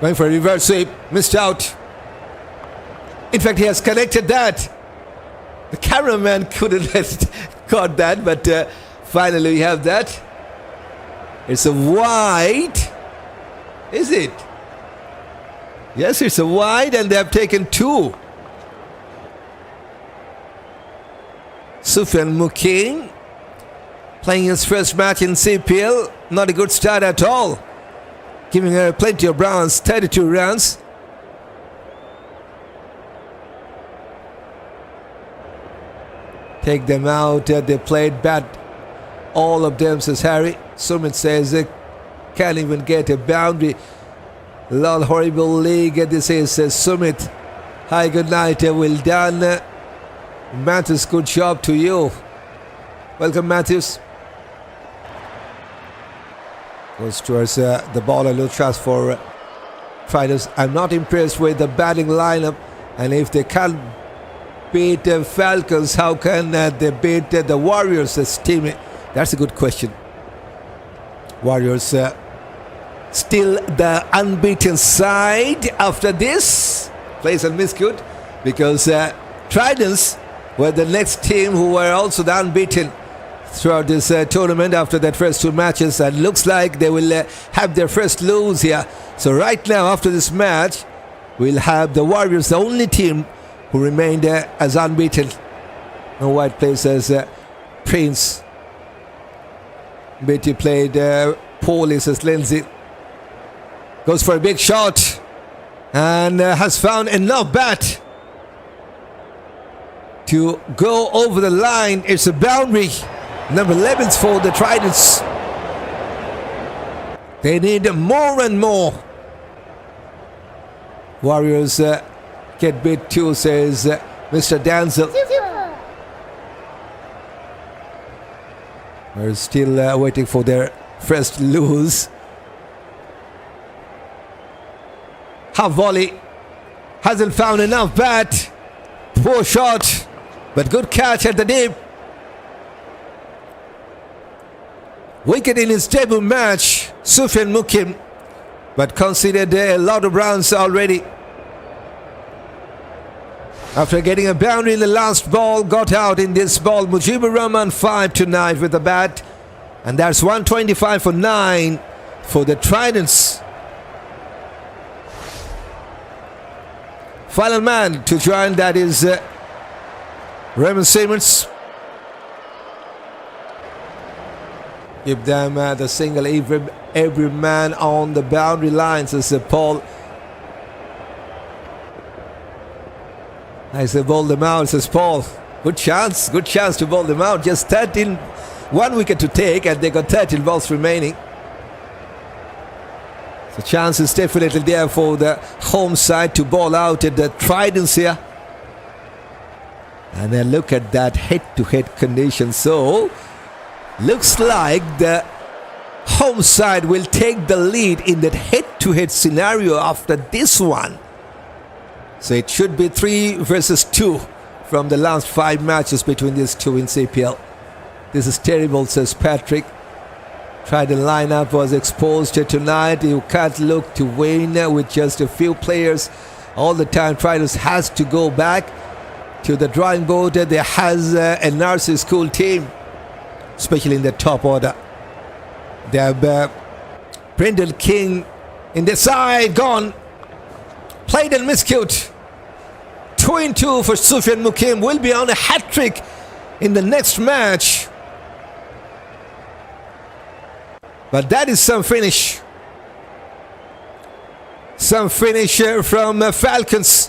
Going for a reverse sweep. Missed out. In fact, he has connected that. The cameraman couldn't have caught that, but finally we have that. It's a wide. Is it? Yes, it's a wide, and they have taken 2. Sufiyan Muqeem playing his first match in CPL. Not a good start at all. Giving her plenty of runs, 32 runs. Take them out. They played bad. All of them, says Harry. Sumit says they can't even get a boundary. Lol, horrible league. This is Sumit. Hi, good night. Well done. Matthews, good job to you. Welcome, Matthews. Goes towards the ball, a little chance for Tridents. I'm not impressed with the batting lineup, and if they can't beat the Falcons, how can they beat the Warriors as team? That's a good question. Warriors still the unbeaten side after this. Plays and miss good, because Tridents were the next team who were also the unbeaten throughout this tournament after that first 2 matches, and looks like they will have their first lose here. So right now, after this match, we'll have the Warriors, the only team who remained as unbeaten. No white plays as Prince. Betty played poorly, says Lindsay. Goes for a big shot and has found enough bat to go over the line. It's a boundary. Number 11's for the Tridents. They need more and more. Warriors get beat too, says Mr. Danzel. We're still waiting for their first lose. Half volley. Hasn't found enough bat. Poor shot, but good catch at the deep. Wicket in his debut match, Sufiyan Muqeem, but conceded a lot of runs already. After getting a boundary in the last ball, got out in this ball. Mujibur Rahman 5 tonight with the bat, and that's 125 for 9 for the Tridents. Final man to join, that is Raymond Simmons. Give them the single, every man on the boundary line, says Paul. I say bowl them out, says Paul. Good chance to bowl them out. Just 1 wicket to take, and they got 13 balls remaining. The chance is definitely there for the home side to bowl out at the Tridents here. And then look at that head-to-head condition. So looks like the home side will take the lead in that head-to-head scenario after this one. So it should be 3 versus 2 from the last 5 matches between these two in CPL. This is terrible, says Patrick. Trident lineup was exposed tonight. You can't look to win with just a few players all the time. Trident has to go back to the drawing board. There has a NRC school team, especially in the top order. They have Brendan King in the side, gone. Played and miscued. 2-2 for Sufiyan Muqeem. Will be on a hat-trick in the next match. But that is some finish. Some finish from Falcons.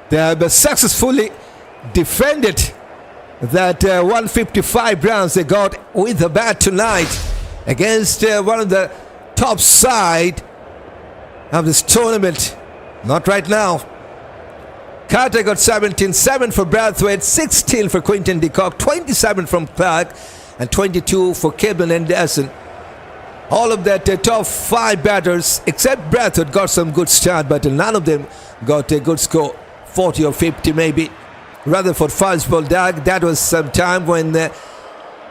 They have successfully defended that 155 runs they got with the bat tonight against one of the top side of this tournament. Not right now. Carter got 17, 7 for Brathwaite, 16 for Quinton de Kock, 27 from Clark, and 22 for Kevin and Hasan. All of that top 5 batters, except Brathwaite, got some good start, but none of them got a good score, 40 or 50 maybe. Rutherford fast ball dag. That was some time when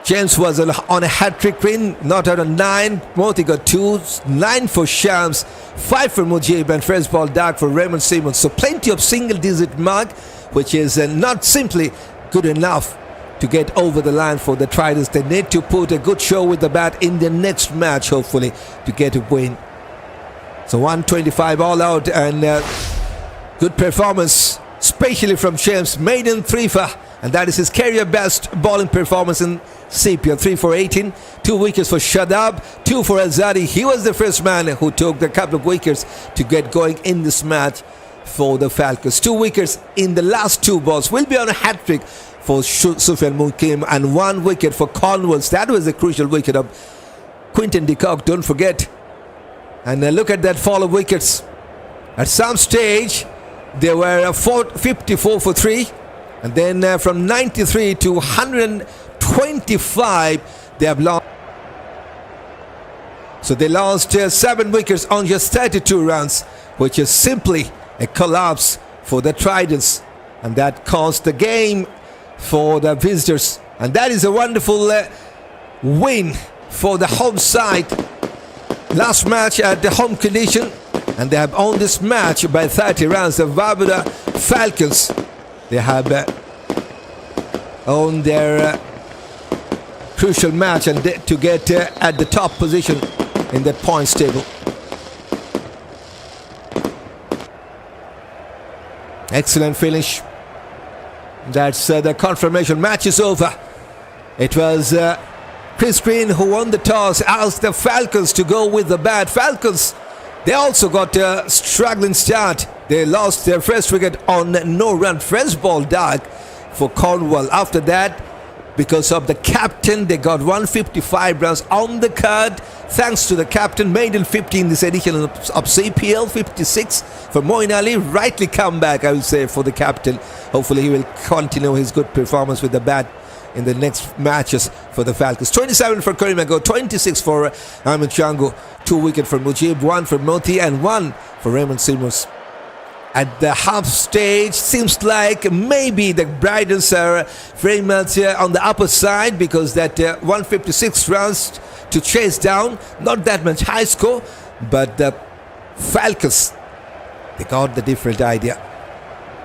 James was on a hat-trick win, not out of 9. Moti got 2, 9 for Shams, 5 for Muqeem, and fresh ball dark for Raymond Simmons. So plenty of single-digit mark, which is not simply good enough to get over the line for the Tridents. They need to put a good show with the bat in the next match, hopefully, to get a win. So 125 all out, and good performance, especially from James. Maiden 3 for, and that is his career best bowling performance in CPL. 3 for 18, 2 wickets for Shadab, 2 for Alzarri. He was the first man who took the couple of wickets to get going in this match for the Falcons. 2 wickets in the last 2 balls. Will be on a hat-trick for Sufiyan Muqeem, and 1 wicket for Cornwall. That was a crucial wicket of Quinton de Kock, don't forget. And look at that fall of wickets. At some stage they were 54 for 3, and then from 93 to 125 they have lost. So they lost 7 wickets on just 32 runs, which is simply a collapse for the Tridents, and that cost the game for the visitors. And that is a wonderful win for the home side. Last match at the home condition, and they have won this match by 30 runs. The Barbuda Falcons, they have won their crucial match and to get at the top position in the points table. Excellent finish. That's the confirmation. Match is over. It was Chris Green who won the toss, asked the Falcons to go with the bat. Falcons, they also got a struggling start. They lost their first wicket on no-run fresh ball dark for Cornwall. After that, because of the captain, they got 155 runs on the card. Thanks to the captain, maiden 50 in this edition of CPL, 56 for Moeen Ali. Rightly come back, I will say, for the captain. Hopefully he will continue his good performance with the bat in the next matches for the Falcons. 27 for Karima, 26 for Amir Jangoo, 2 wickets for Muqeem, 1 for Moti, and 1 for Raymond Simmons. At the half stage, seems like maybe the Tridents are very much on the upper side, because that 156 runs to chase down, not that much high score, but the Falcons, they got the different idea.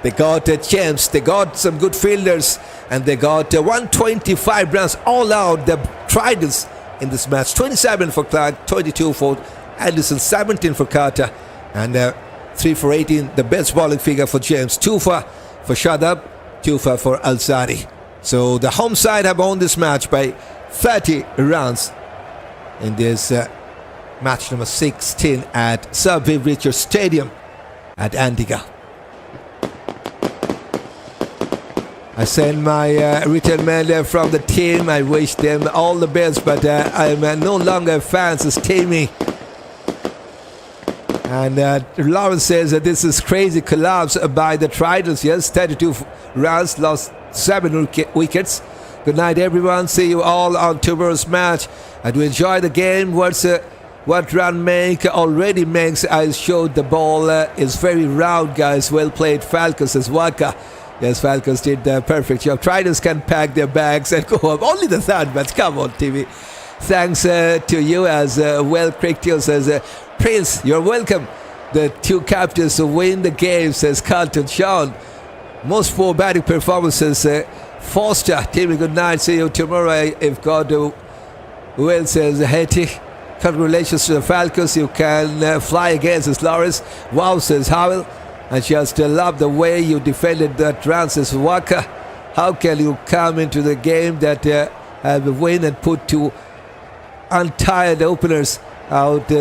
They got a chance, they got some good fielders, and they got 125 runs all out, the Tridents, in this match. 27 for Clark, 22 for Anderson, 17 for Carter, and 3 for 18, the best bowling figure for James. 2 for Shadab, 2 for Alzarri. So the home side have won this match by 30 runs in this match number 16 at Sir Viv Richards Stadium at Antigua. I send my retail mail from the team. I wish them all the best, but I'm no longer fans as Tammy. And Lawrence says that this is crazy collapse by the Tridents. Yes, 32 runs, lost 7 wickets. Good night, everyone. See you all on tomorrow's match. And to enjoy the game. What run make already makes. I showed the ball is very round, guys. Well played, Falcons as Waka. Yes, Falcons did the perfect job. Tridents can pack their bags and go up. Only the third match. Come on, TV. Thanks to you as well. Cricktiel says, Prince, you're welcome. The 2 captains who win the game, says Carlton Sean. Most poor batting performances, Foster. Timmy, good night. See you tomorrow if God will, says Hetty. Congratulations to the Falcons. You can fly again, says Lawrence. Wow, says Howell. I just love the way you defended that run, says Waka. How can you come into the game that have a win and put 2 untired openers out?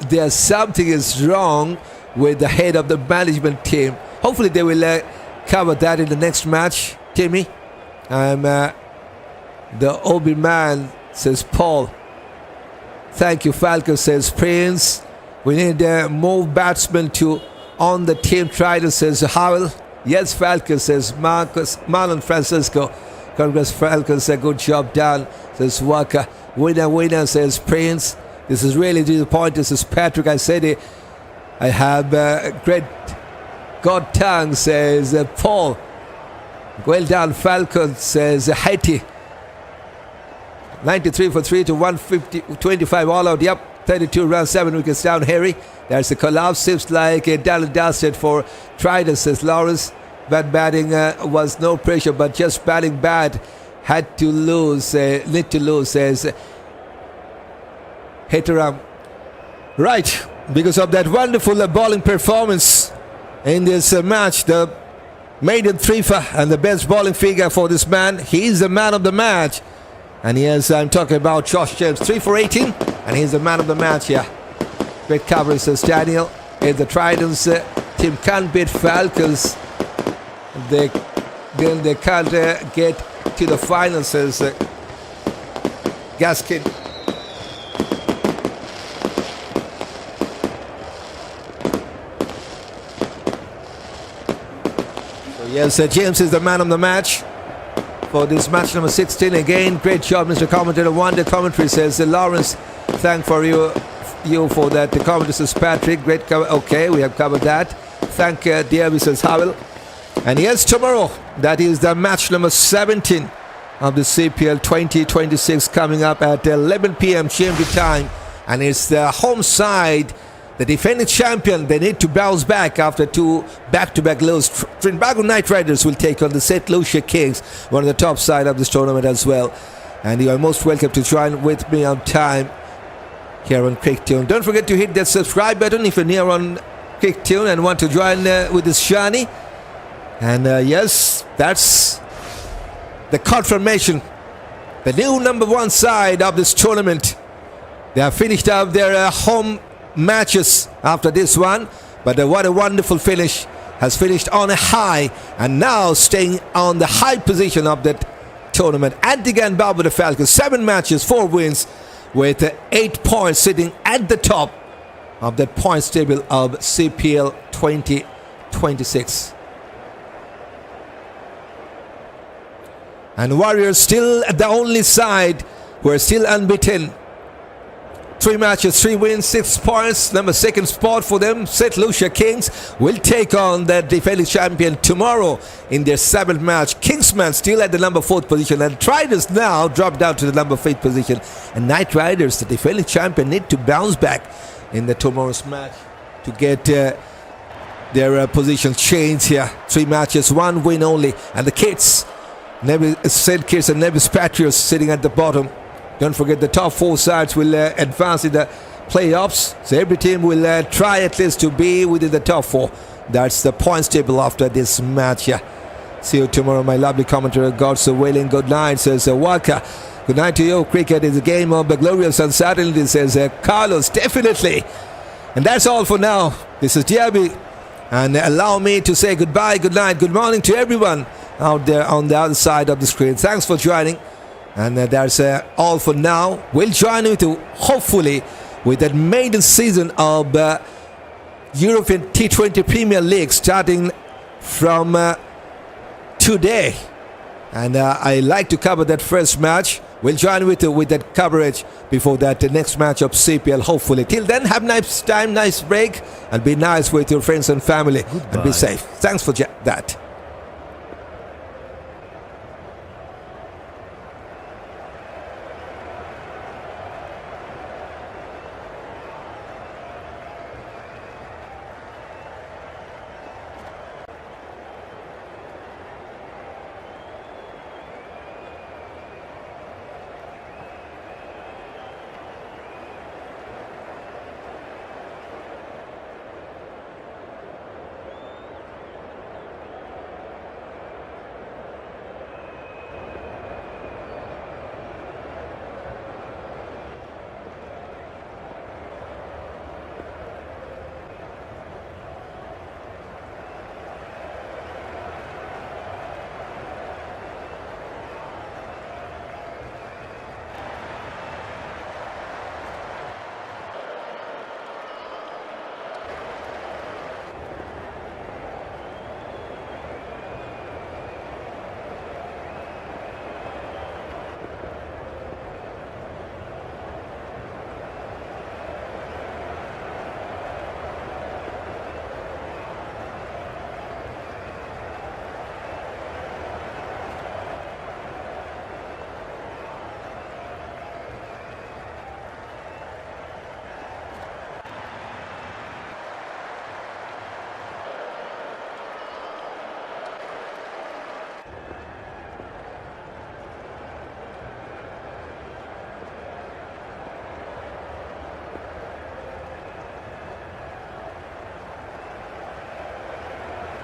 There's something is wrong with the head of the management team. Hopefully they will cover that in the next match. Timmy, I'm the Obi man, says Paul. Thank you, Falcon, says Prince. We need more batsmen to on the team. Tridents, says Howell. Yes, Falcons, says Marlon Francisco. Congress Falcons, a good job done, says Walker. Winner, says Prince. This is really disappointing. This is Patrick. I said it. I have great God tongue, says Paul. Well done, Falcons, says Haiti. 93 for 3 to 150, 25 all out. Yep, 32 runs, 7 wickets down. Harry. There's a collapse. Seems like a done and dusted for Trident, says Lawrence. But batting was no pressure, but just batting bad. Had to lose, need to lose, says Hetaram. Right, because of that wonderful bowling performance in this match, the maiden threefer and the best bowling figure for this man. He is the man of the match. And yes, I'm talking about Josh James, 3 for 18, and he's the man of the match here. Great coverage, says Daniel. If the Tridents team can't beat Falcons, they can't get to the final, says Gaskin. So yes, James is the man of the match for this match number 16. Again, great job, Mr. Commentator. Wonder commentary, says Lawrence. Thank for you for that. The commentator says Patrick. Great cover. Okay, we have covered that. Thank DRB, says Howell. And yes, tomorrow, that is the match number 17 of the CPL 2026 coming up at 11 p.m. GMT time. And it's the home side, the defending champion. They need to bounce back after 2 back-to-back losses. Trinbago Knight Riders will take on the St. Lucia Kings, one of the top side of this tournament as well. And you are most welcome to join with me on time here on QuickTune. Don't forget to hit that subscribe button if you're near on QuickTune and want to join with this journey. And yes, that's the confirmation. The new number 1 side of this tournament. They have finished up their home matches after this one. But what a wonderful finish. Has finished on a high and now staying on the high position of that tournament. Antigua Barbuda Falcons, 7 matches, 4 wins with 8 points, sitting at the top of that points table of CPL 2026. And Warriors still the only side who are still unbeaten. 3 matches, 3 wins, 6 points. Number 2nd spot for them. St. Lucia Kings will take on the defending champion tomorrow in their 7th match. Kingsman still at the number 4th position. And Tridents now dropped down to the number 5th position. And Knight Riders, the defending champion, need to bounce back in the tomorrow's match to get their position changed here. 3 matches, 1 win only. And the kids, St. Kitts and Nevis Patriots sitting at the bottom. Don't forget the top 4 sides will advance in the playoffs. So every team will try at least to be within the top 4. That's the points table after this match here. See you tomorrow, my lovely commentator. God's willing. Good night, says Walker. Good night to you. Cricket is a game of the glorious uncertainty, says Carlos. Definitely. And that's all for now. This is DRB. And allow me to say goodbye, good night, good morning to everyone out there on the other side of the screen. Thanks for joining. And that's all for now. We'll join you to hopefully with that maiden season of European T20 Premier League starting from today. And I like to cover that first match. We'll join with that coverage before that next match of CPL, hopefully. Till then, have nice time, nice break, and be nice with your friends and family. Goodbye. And be safe. Thanks for that.